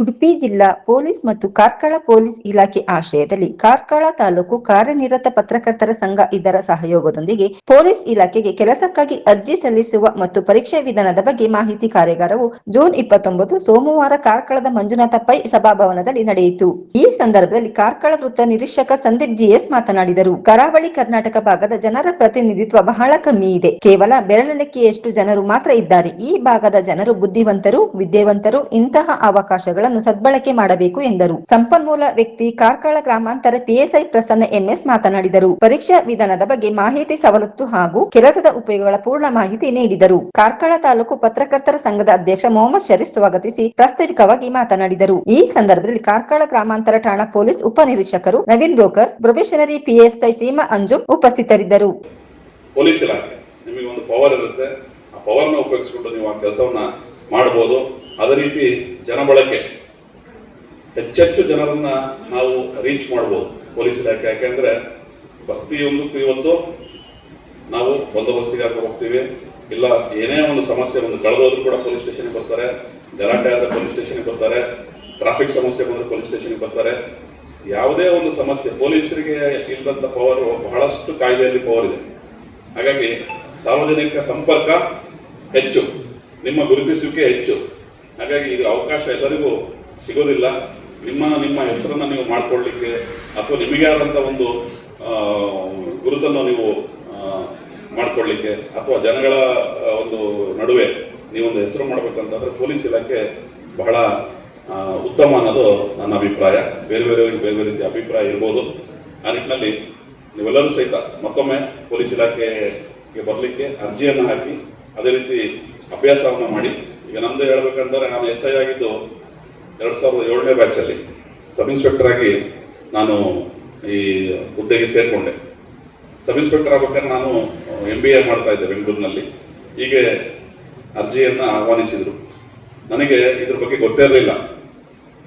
ಉಡುಪಿ ಜಿಲ್ಲಾ ಪೊಲೀಸ್ ಮತ್ತು ಕಾರ್ಕಳ ಪೊಲೀಸ್ ಇಲಾಖೆ ಆಶ್ರಯದಲ್ಲಿ ಕಾರ್ಕಳ ತಾಲೂಕು ಕಾರ್ಯನಿರತ ಪತ್ರಕರ್ತರ ಸಂಘ ಇದರ ಸಹಯೋಗದೊಂದಿಗೆ ಪೊಲೀಸ್ ಇಲಾಖೆಗೆ ಕೆಲಸಕ್ಕಾಗಿ ಅರ್ಜಿ ಸಲ್ಲಿಸುವ ಮತ್ತು ಪರೀಕ್ಷಾ ವಿಧಾನದ ಬಗ್ಗೆ ಮಾಹಿತಿ ಕಾರ್ಯಾಗಾರವು ಜೂನ್ 29 ಸೋಮವಾರ ಕಾರ್ಕಳದ ಮಂಜುನಾಥ ಪೈ ಸಭಾಭವನದಲ್ಲಿ ನಡೆಯಿತು. ಈ ಸಂದರ್ಭದಲ್ಲಿ ಕಾರ್ಕಳ ವೃತ್ತ ನಿರೀಕ್ಷಕ ಸಂದೀಪ್ GS ಮಾತನಾಡಿದರು. ಕರಾವಳಿ ಕರ್ನಾಟಕ ಭಾಗದ ಜನರ ಪ್ರತಿನಿಧಿತ್ವ ಬಹಳ ಕಮ್ಮಿ ಇದೆ. ಕೇವಲ ಬೆರಳೆಣಿಕೆಯಷ್ಟು ಜನರು ಮಾತ್ರ ಇದ್ದಾರೆ. ಈ ಭಾಗದ ಜನರು ಬುದ್ಧಿವಂತರು, ವಿದ್ಯಾವಂತರು. ಇಂತಹ ಅವಕಾಶಗಳನ್ನು ಸದ್ಬಳಕೆ ಮಾಡಬೇಕು ಎಂದರು. ಸಂಪನ್ಮೂಲ ವ್ಯಕ್ತಿ ಕಾರ್ಕಳ ಗ್ರಾಮಾಂತರ PSI ಪ್ರಸನ್ನ MS ಮಾತನಾಡಿದರು. ಪರೀಕ್ಷಾ ವಿಧಾನದ ಬಗ್ಗೆ ಮಾಹಿತಿ, ಸವಲತ್ತು ಹಾಗೂ ಕೆಲಸದ ಉಪಯೋಗಗಳ ಪೂರ್ಣ ಮಾಹಿತಿ ನೀಡಿದರು. ಕಾರ್ಕಳ ತಾಲೂಕು ಪತ್ರಕರ್ತರ ಸಂಘದ ಅಧ್ಯಕ್ಷ ಮೊಹಮ್ಮದ್ ಶರೀಫ್ ಸ್ವಾಗತಿಸಿ ಪ್ರಾಸ್ತಾವಿಕವಾಗಿ ಮಾತನಾಡಿದರು. ಈ ಸಂದರ್ಭದಲ್ಲಿ ಕಾರ್ಕಳ ಗ್ರಾಮಾಂತರ ಠಾಣಾ ಪೊಲೀಸ್ ಉಪನಿರೀಕ್ಷಕರು Naveen broker, probationary PSI Seema Anjum ಉಪಸ್ಥಿತರಿದ್ದರು. ಪೊಲೀಸ್ ಇಲಾಖೆ ನಿಮಗೆ ಒಂದು ಪವರ್ ಇರುತ್ತೆ. ಆ ಪವರ್ ನ ಉಪಯೋಗಿಸಿಕೊಂಡು ನೀವು ಆ ಕೆಲಸವನ್ನ ಮಾಡ್ಬೋದು. ಅದೇ ರೀತಿ ಜನಬಳಕೆ ಹೆಚ್ಚೆಚ್ಚು ಜನರನ್ನ ನಾವು ರೀಚ್ ಮಾಡ್ಬೋದು ಪೊಲೀಸ್ ಇಲಾಖೆ. ಯಾಕೆಂದ್ರೆ ಪ್ರತಿಯೊಂದಕ್ಕೂ ಇವತ್ತು ನಾವು ಬಂದೋಬಸ್ತಿಗೆ ಹೋಗ್ತೀವಿ, ಇಲ್ಲ ಏನೇ ಒಂದು ಸಮಸ್ಯೆ ಒಂದು ಕಳೆದೋದ್ರು ಕೂಡ ಪೊಲೀಸ್ ಸ್ಟೇಷನ್ಗೆ ಬರ್ತಾರೆ, ಗಲಾಟೆ ಆದ ಪೊಲೀಸ್ ಸ್ಟೇಷನ್ಗೆ ಬರ್ತಾರೆ, ಟ್ರಾಫಿಕ್ ಸಮಸ್ಯೆ ಬಂದ್ರೆ ಪೊಲೀಸ್ ಸ್ಟೇಷನ್ಗೆ ಬರ್ತಾರೆ. ಯಾವುದೇ ಒಂದು ಸಮಸ್ಯೆ ಪೊಲೀಸರಿಗೆ ಇಲ್ಲದಂತ ಪವರ್ ಬಹಳಷ್ಟು ಕಾಯ್ದೆಯಲ್ಲಿ ಪವರ್ ಇದೆ. ಹಾಗಾಗಿ ಸಾರ್ವಜನಿಕ ಸಂಪರ್ಕ ಹೆಚ್ಚು, ನಿಮ್ಮ ಗುರುತಿಸುವಿಕೆ ಹೆಚ್ಚು. ಹಾಗಾಗಿ ಇದು ಅವಕಾಶ ಎಲ್ಲರಿಗೂ ಸಿಗೋದಿಲ್ಲ. ನಿಮ್ಮ ಹೆಸರನ್ನ ನೀವು ಮಾಡ್ಕೊಳ್ಳಿಕ್ಕೆ ಅಥವಾ ನಿಮಗೆ ಆದಂತ ಒಂದು ಗುರುತನ್ನು ನೀವು ಮಾಡ್ಕೊಳ್ಳಿಕ್ಕೆ ಅಥವಾ ಜನಗಳ ಒಂದು ನಡುವೆ ನೀವೊಂದು ಹೆಸರು ಮಾಡ್ಬೇಕಂತಂದ್ರೆ ಪೊಲೀಸ್ ಇಲಾಖೆ ಬಹಳ ಉತ್ತಮ ಅನ್ನೋದು ನನ್ನ ಅಭಿಪ್ರಾಯ. ಬೇರೆ ಬೇರೆ ರೀತಿಯ ಅಭಿಪ್ರಾಯ ಇರ್ಬೋದು. ಆ ನಿಟ್ಟಿನಲ್ಲಿ ನೀವೆಲ್ಲರೂ ಸಹಿತ ಮತ್ತೊಮ್ಮೆ ಪೊಲೀಸ್ ಇಲಾಖೆಗೆ ಬರಲಿಕ್ಕೆ ಅರ್ಜಿಯನ್ನು ಹಾಕಿ ಅದೇ ರೀತಿ ಅಭ್ಯಾಸವನ್ನು ಮಾಡಿ. ಈಗ ನಮ್ದು ಹೇಳ್ಬೇಕಂದ್ರೆ ನಾನು SI ಆಗಿದ್ದು 2007ನೇ ಬ್ಯಾಚಲ್ಲಿ ಸಬ್ ಇನ್ಸ್ಪೆಕ್ಟರ್ ಆಗಿ ನಾನು ಈ ಹುದ್ದೆಗೆ ಸೇರ್ಕೊಂಡೆ. ಸಬ್ ಇನ್ಸ್ಪೆಕ್ಟರ್ ಆಗ್ಬೇಕಾದ್ರೆ ನಾನು MBA ಮಾಡ್ತಾ ಇದ್ದೆ ಬೆಂಗಳೂರಿನಲ್ಲಿ. ಹೀಗೆ ಅರ್ಜಿಯನ್ನ ಆಹ್ವಾನಿಸಿದ್ರು. ನನಗೆ ಇದ್ರ ಬಗ್ಗೆ ಗೊತ್ತೇ ಇರಲಿಲ್ಲ.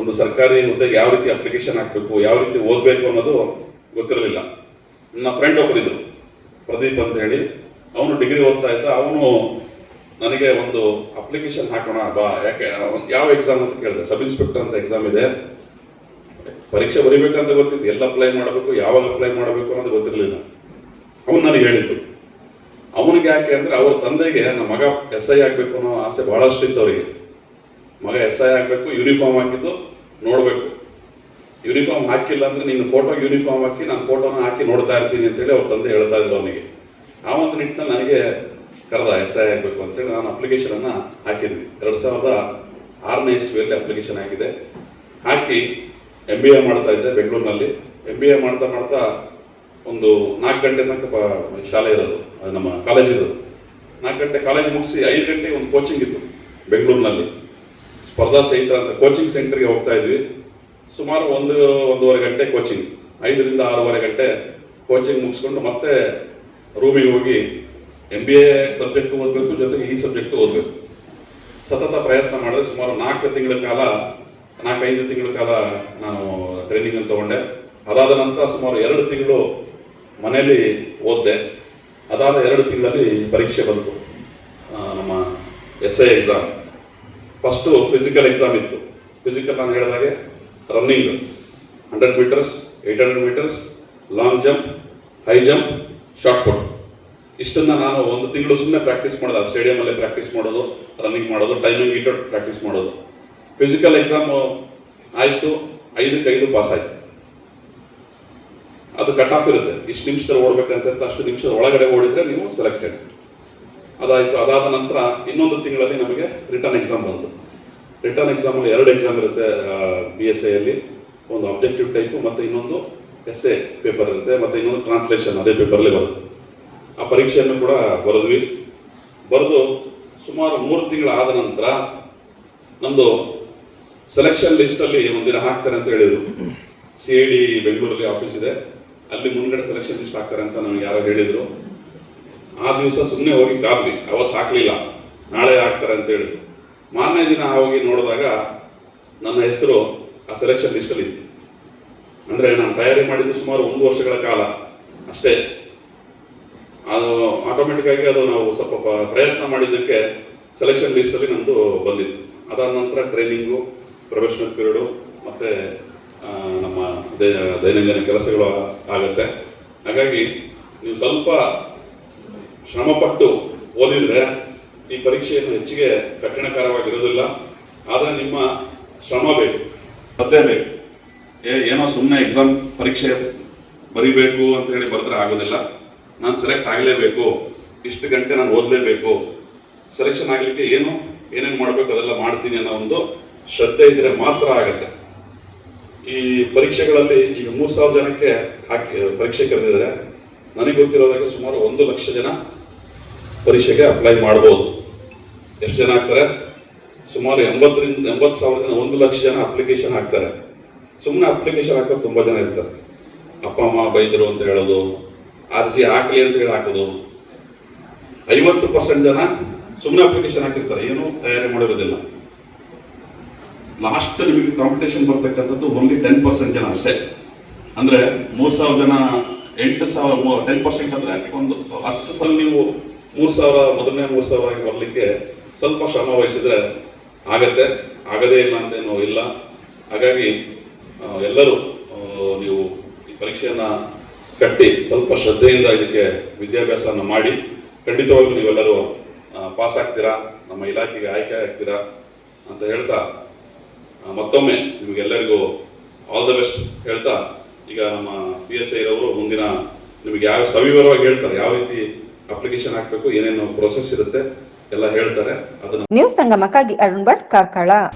ಒಂದು ಸರ್ಕಾರಿ ಹುದ್ದೆಗೆ ಯಾವ ರೀತಿ ಅಪ್ಲಿಕೇಶನ್ ಹಾಕಬೇಕು, ಯಾವ ರೀತಿ ಓದಬೇಕು ಅನ್ನೋದು ಗೊತ್ತಿರಲಿಲ್ಲ. ನನ್ನ ಫ್ರೆಂಡ್ ಒಬ್ಬರಿದ್ರು, ಪ್ರದೀಪ್ ಅಂತ ಹೇಳಿ. ಅವನು ಡಿಗ್ರಿ ಓದ್ತಾ ಇದ್ದ. ಅವನು ನನಗೆ ಒಂದು ಅಪ್ಲಿಕೇಶನ್ ಹಾಕೋಣ ಬಾ, ಯಾಕೆ ಯಾವ ಎಕ್ಸಾಮ್ ಅಂತ ಕೇಳಿದೆ. ಸಬ್ ಇನ್ಸ್ಪೆಕ್ಟರ್ ಅಂತ ಎಕ್ಸಾಮ್ ಇದೆ, ಪರೀಕ್ಷೆ ಬರೀಬೇಕಂತ ಗೊತ್ತಿತ್ತು, ಎಲ್ಲ ಅಪ್ಲೈ ಮಾಡಬೇಕು, ಯಾವಾಗ ಅಪ್ಲೈ ಮಾಡಬೇಕು ಅನ್ನೋದು ಗೊತ್ತಿರಲಿಲ್ಲ. ಅವನು ನನಗೆ ಹೇಳಿದ್ದು. ಅವನಿಗೆ ಯಾಕೆ ಅಂದ್ರೆ ಅವ್ರ ತಂದೆಗೆ ನಮ್ಮ ಮಗ SI ಆಗ್ಬೇಕು ಅನ್ನೋ ಆಸೆ ಬಹಳಷ್ಟು ಇತ್ತು ಅವರಿಗೆ. ಮಗ SI ಆಗ್ಬೇಕು, ಯೂನಿಫಾರ್ಮ್ ಹಾಕಿದ್ದು ನೋಡ್ಬೇಕು, ಯೂನಿಫಾರ್ಮ್ ಹಾಕಿಲ್ಲ ಅಂದ್ರೆ ನಿನ್ನ ಫೋಟೋ ಯೂನಿಫಾರ್ಮ್ ಹಾಕಿ ನಾನು ಫೋಟೋನ ಹಾಕಿ ನೋಡ್ತಾ ಇರ್ತೀನಿ ಅಂತೇಳಿ ಅವ್ರ ತಂದೆ ಹೇಳ್ತಾ ಇದ್ರು ಅವನಿಗೆ. ಆ ಒಂದು ನಿಟ್ಟಿನಲ್ಲಿ ನನಗೆ ಕರೆದ SI ಆಗ್ಬೇಕು ಅಂತೇಳಿ ನಾನು ಅಪ್ಲಿಕೇಶನ್ ಅನ್ನ ಹಾಕಿದ್ವಿ. 2006ನೇ ಇಸ್ವಿಯಲ್ಲಿ ಅಪ್ಲಿಕೇಶನ್ ಹಾಕಿದೆ. ಹಾಕಿ MBA ಮಾಡ್ತಾ ಇದ್ದೆ ಬೆಂಗಳೂರಿನಲ್ಲಿ. MBA ಮಾಡ್ತಾ ಮಾಡ್ತಾ ಒಂದು 4 ಗಂಟೆ ತನಕ ಶಾಲೆ ಇರೋದು, ನಮ್ಮ ಕಾಲೇಜ್ ಇರೋದು. 4 ಗಂಟೆ ಕಾಲೇಜ್ ಮುಗಿಸಿ 5 ಗಂಟೆಗೆ ಒಂದು ಕೋಚಿಂಗ್ ಇತ್ತು ಬೆಂಗಳೂರಿನಲ್ಲಿ, ಸ್ಪರ್ಧಾ ಚೈತ್ರ ಅಂತ ಕೋಚಿಂಗ್ ಸೆಂಟರ್ಗೆ ಹೋಗ್ತಾ ಇದ್ವಿ. ಸುಮಾರು 1-1.5 ಗಂಟೆ ಕೋಚಿಂಗ್, 5ರಿಂದ 6:30 ಗಂಟೆ ಕೋಚಿಂಗ್ ಮುಗಿಸ್ಕೊಂಡು ಮತ್ತೆ ರೂಮಿಗೆ ಹೋಗಿ MBA ಸಬ್ಜೆಕ್ಟ್ ಓದಬೇಕು, ಜೊತೆಗೆ ಈ ಸಬ್ಜೆಕ್ಟ್ ಓದಬೇಕು. ಸತತ ಪ್ರಯತ್ನ ಮಾಡಿದ್ರೆ ಸುಮಾರು 4-5 ತಿಂಗಳ ಕಾಲ ನಾನು ಟ್ರೈನಿಂಗ್ ಅನ್ನು ತಗೊಂಡೆ. ಅದಾದ ನಂತರ ಸುಮಾರು 2 ತಿಂಗಳು ಮನೆಯಲ್ಲಿ ಓದಿದೆ. ಅದಾದ 2 ತಿಂಗಳಲ್ಲಿ ಪರೀಕ್ಷೆ ಬಂತು, ನಮ್ಮ SI exam. First physical exam ಇತ್ತು. ಫಿಸಿಕಲ್ ನಾನು ಹೇಳಿದಾಗೆ running 100 metres, 800 metres, long jump, high jump, short put. ಇಷ್ಟನ್ನ ನಾನು 1 ತಿಂಗಳು ಸುಮ್ಮನೆ ಪ್ರಾಕ್ಟೀಸ್ ಮಾಡೋದು. ಸ್ಟೇಡಿಯಮಲ್ಲೇ ಪ್ರಾಕ್ಟೀಸ್ ಮಾಡೋದು, ರನ್ನಿಂಗ್ ಮಾಡೋದು, ಟೈಮಿಂಗ್ ಇಟ್ಟು ಪ್ರಾಕ್ಟೀಸ್ ಮಾಡೋದು. ಫಿಸಿಕಲ್ ಎಕ್ಸಾಮ್ ಆಯಿತು, 5ಕ್ಕೆ 5 ಪಾಸ್ ಆಯ್ತು. ಅದು ಕಟ್ ಆಫ್ ಇರುತ್ತೆ, ಇಷ್ಟು ನಿಮಿಷದಲ್ಲಿ ಓಡ್ಬೇಕಂತ ಇರುತ್ತೆ, ಅಷ್ಟು ನಿಮಿಷದ ಒಳಗಡೆ ಓಡಿದ್ರೆ ನೀವು ಸೆಲೆಕ್ಟೆಡ್. ಅದಾಯ್ತು. ಅದಾದ ನಂತರ ಇನ್ನೊಂದು ತಿಂಗಳಲ್ಲಿ ನಮಗೆ ರಿಟರ್ನ್ ಎಕ್ಸಾಮ್ ಬಂತು. ರಿಟರ್ನ್ ಎಕ್ಸಾಮಲ್ಲಿ 2 ಎಕ್ಸಾಮ್ ಇರುತ್ತೆ BSA ಅಲ್ಲಿ. ಒಂದು ಆಬ್ಜೆಕ್ಟಿವ್ ಟೈಪು ಮತ್ತು ಇನ್ನೊಂದು essay ಪೇಪರ್ ಇರುತ್ತೆ, ಮತ್ತು ಇನ್ನೊಂದು ಟ್ರಾನ್ಸ್ಲೇಷನ್ ಅದೇ ಪೇಪರ್ಲಿ ಬರುತ್ತೆ. ಆ ಪರೀಕ್ಷೆಯನ್ನು ಕೂಡ ಬರೆದು ಸುಮಾರು 3 ತಿಂಗಳಾದ ನಂತರ ನಮ್ಮದು ಸೆಲೆಕ್ಷನ್ ಲಿಸ್ಟಲ್ಲಿ ಒಂದಿನ ಹಾಕ್ತಾರೆ ಅಂತ ಹೇಳಿದರು. CID ಬೆಂಗಳೂರಲ್ಲಿ ಆಫೀಸ್ ಇದೆ, ಅಲ್ಲಿ ಮುಂದ್ಗಡೆ ಸೆಲೆಕ್ಷನ್ ಲಿಸ್ಟ್ ಹಾಕ್ತಾರೆ ಅಂತ ನಮ್ಗೆ ಯಾರೋ ಹೇಳಿದ್ರು. ಆ ದಿವಸ ಸುಮ್ಮನೆ ಹೋಗಿ ಕಾದ್ವಿ. ಅವತ್ತು ಹಾಕ್ಲಿಲ್ಲ, ನಾಳೆ ಹಾಕ್ತಾರೆ ಅಂತ ಹೇಳಿದ್ರು. ಮಾರನೇ ದಿನ ಹೋಗಿ ನೋಡಿದಾಗ ನನ್ನ ಹೆಸರು ಆ ಸೆಲೆಕ್ಷನ್ ಲಿಸ್ಟಲ್ಲಿ ಇತ್ತು. ಅಂದ್ರೆ ನಾನು ತಯಾರಿ ಮಾಡಿದ್ದು ಸುಮಾರು 1 ವರ್ಷಗಳ ಕಾಲ ಅಷ್ಟೇ. ಅದು ಆಟೋಮೆಟಿಕ್ ಆಗಿ ಅದು ನಾವು ಸ್ವಲ್ಪ ಪ್ರಯತ್ನ ಮಾಡಿದ್ದಕ್ಕೆ ಸೆಲೆಕ್ಷನ್ ಲಿಸ್ಟಲ್ಲಿ ನಂದು ಬಂದಿತ್ತು. ಅದಾದ ನಂತರ ಟ್ರೈನಿಂಗು, ಪ್ರೊಫೆಷನಲ್ ಪೀರಿಯಡು, ಮತ್ತೆ ನಮ್ಮ ದೈನಂದಿನ ಕೆಲಸಗಳು ಆಗುತ್ತೆ. ಹಾಗಾಗಿ ನೀವು ಸ್ವಲ್ಪ ಶ್ರಮಪಟ್ಟು ಓದಿದ್ರೆ ಈ ಪರೀಕ್ಷೆಯನ್ನು ಹೆಚ್ಚಿಗೆ ಕಠಿಣಕರವಾಗಿರೋದಿಲ್ಲ. ಆದರೆ ನಿಮ್ಮ ಶ್ರಮ ಬೇಕು, ಶ್ರದ್ಧೆ ಬೇಕು. ಏನೋ ಸುಮ್ಮನೆ ಎಕ್ಸಾಮ್ ಪರೀಕ್ಷೆ ಬರಿಬೇಕು ಅಂತ ಹೇಳಿ ಬರೆದ್ರೆ ಆಗೋದಿಲ್ಲ. ನಾನು ಸೆಲೆಕ್ಟ್ ಆಗಲೇಬೇಕು, ಇಷ್ಟು ಗಂಟೆ ನಾನು ಓದಲೇಬೇಕು, ಸೆಲೆಕ್ಷನ್ ಆಗಲಿಕ್ಕೆ ಏನೇನು ಮಾಡಬೇಕು ಅದೆಲ್ಲ ಮಾಡ್ತೀನಿ ಅನ್ನೋ ಒಂದು ಶ್ರದ್ಧೆ ಇದ್ರೆ ಮಾತ್ರ ಆಗತ್ತೆ. ಈ ಪರೀಕ್ಷೆಗಳಲ್ಲಿ ಈಗ 3,000 ಜನಕ್ಕೆ ಪರೀಕ್ಷೆ ಕರೆದಿದ್ದಾರೆ. ನನಗೆ ಗೊತ್ತಿರೋದಾಗ ಸುಮಾರು 1 ಲಕ್ಷ ಜನ ಪರೀಕ್ಷೆಗೆ ಅಪ್ಲೈ ಮಾಡಬಹುದು. ಎಷ್ಟು ಜನ ಆಗ್ತಾರೆ? ಸುಮಾರು 80,000 1 ಲಕ್ಷ ಜನ ಅಪ್ಲಿಕೇಶನ್ ಹಾಕ್ತಾರೆ. ಸುಮ್ಮನೆ ಅಪ್ಲಿಕೇಶನ್ ಹಾಕೋದು ತುಂಬಾ ಜನ ಇರ್ತಾರೆ. ಅಪ್ಪ ಅಮ್ಮ ಬೈದರು ಅಂತ ಹೇಳೋದು, ಅರ್ಜಿ ಹಾಕ್ಲಿ ಅಂತ ಹೇಳಿ ಹಾಕೋದು. 50% ಜನ ಸುಮ್ಮನೆ ಅಪ್ಲಿಕೇಶನ್ ಹಾಕಿರ್ತಾರೆ, ಏನೂ ತಯಾರಿ ಮಾಡಿರೋದಿಲ್ಲ. ಲಾಸ್ಟ್ ನಿಮಗೆ ಕಾಂಪಿಟೇಷನ್ ಬರ್ತಕ್ಕಂಥದ್ದು ಓನ್ಲಿ 10% ಜನ ಅಷ್ಟೇ. ಅಂದ್ರೆ 3,000 ಜನ 8,000 10% ಅಂದ್ರೆ ಒಂದು 10 ಸಲ ನೀವು 3,000 ಮೊದಲನೇ 3,000 ಬರ್ಲಿಕ್ಕೆ ಸ್ವಲ್ಪ ಶ್ರಮ ವಹಿಸಿದ್ರೆ ಆಗತ್ತೆ, ಆಗದೇ ಇಲ್ಲ ಅಂತೇನೋ ಇಲ್ಲ. ಹಾಗಾಗಿ ಎಲ್ಲರೂ ನೀವು ಈ ಪರೀಕ್ಷೆಯನ್ನ ಕಟ್ಟಿ ಸ್ವಲ್ಪ ಶ್ರದ್ಧೆಯಿಂದ ಇದಕ್ಕೆ ವಿದ್ಯಾಭ್ಯಾಸವನ್ನು ಮಾಡಿ ಖಂಡಿತವಾಗ್ಲೂ ನೀವೆಲ್ಲರೂ ಪಾಸ್ ಆಗ್ತೀರಾ, ನಮ್ಮ ಇಲಾಖೆಗೆ ಆಯ್ಕೆ ಆಗ್ತೀರಾ ಅಂತ ಹೇಳ್ತಾ ಮತ್ತೊಮ್ಮೆ ನಿಮಗೆಲ್ಲರಿಗೂ ಆಲ್ ದ ಬೆಸ್ಟ್ ಹೇಳ್ತಾ, ಈಗ ನಮ್ಮ PSI ರವರು ಮುಂದಿನ ನಿಮಗೆ ಯಾವ ಸವಿವರವಾಗಿ ಹೇಳ್ತಾರೆ, ಯಾವ ರೀತಿ ಅಪ್ಲಿಕೇಶನ್ ಹಾಕಬೇಕು, ಏನೇನು ಪ್ರೊಸೆಸ್ ಇರುತ್ತೆ ಎಲ್ಲ ಹೇಳ್ತಾರೆ. ಅದನ್ನ ನ್ಯೂಸ್ ಸಂಗಮಕ್ಕಾಗಿ ಅರುಣ್ ಭಟ್, ಕಾರ್ಕಳ.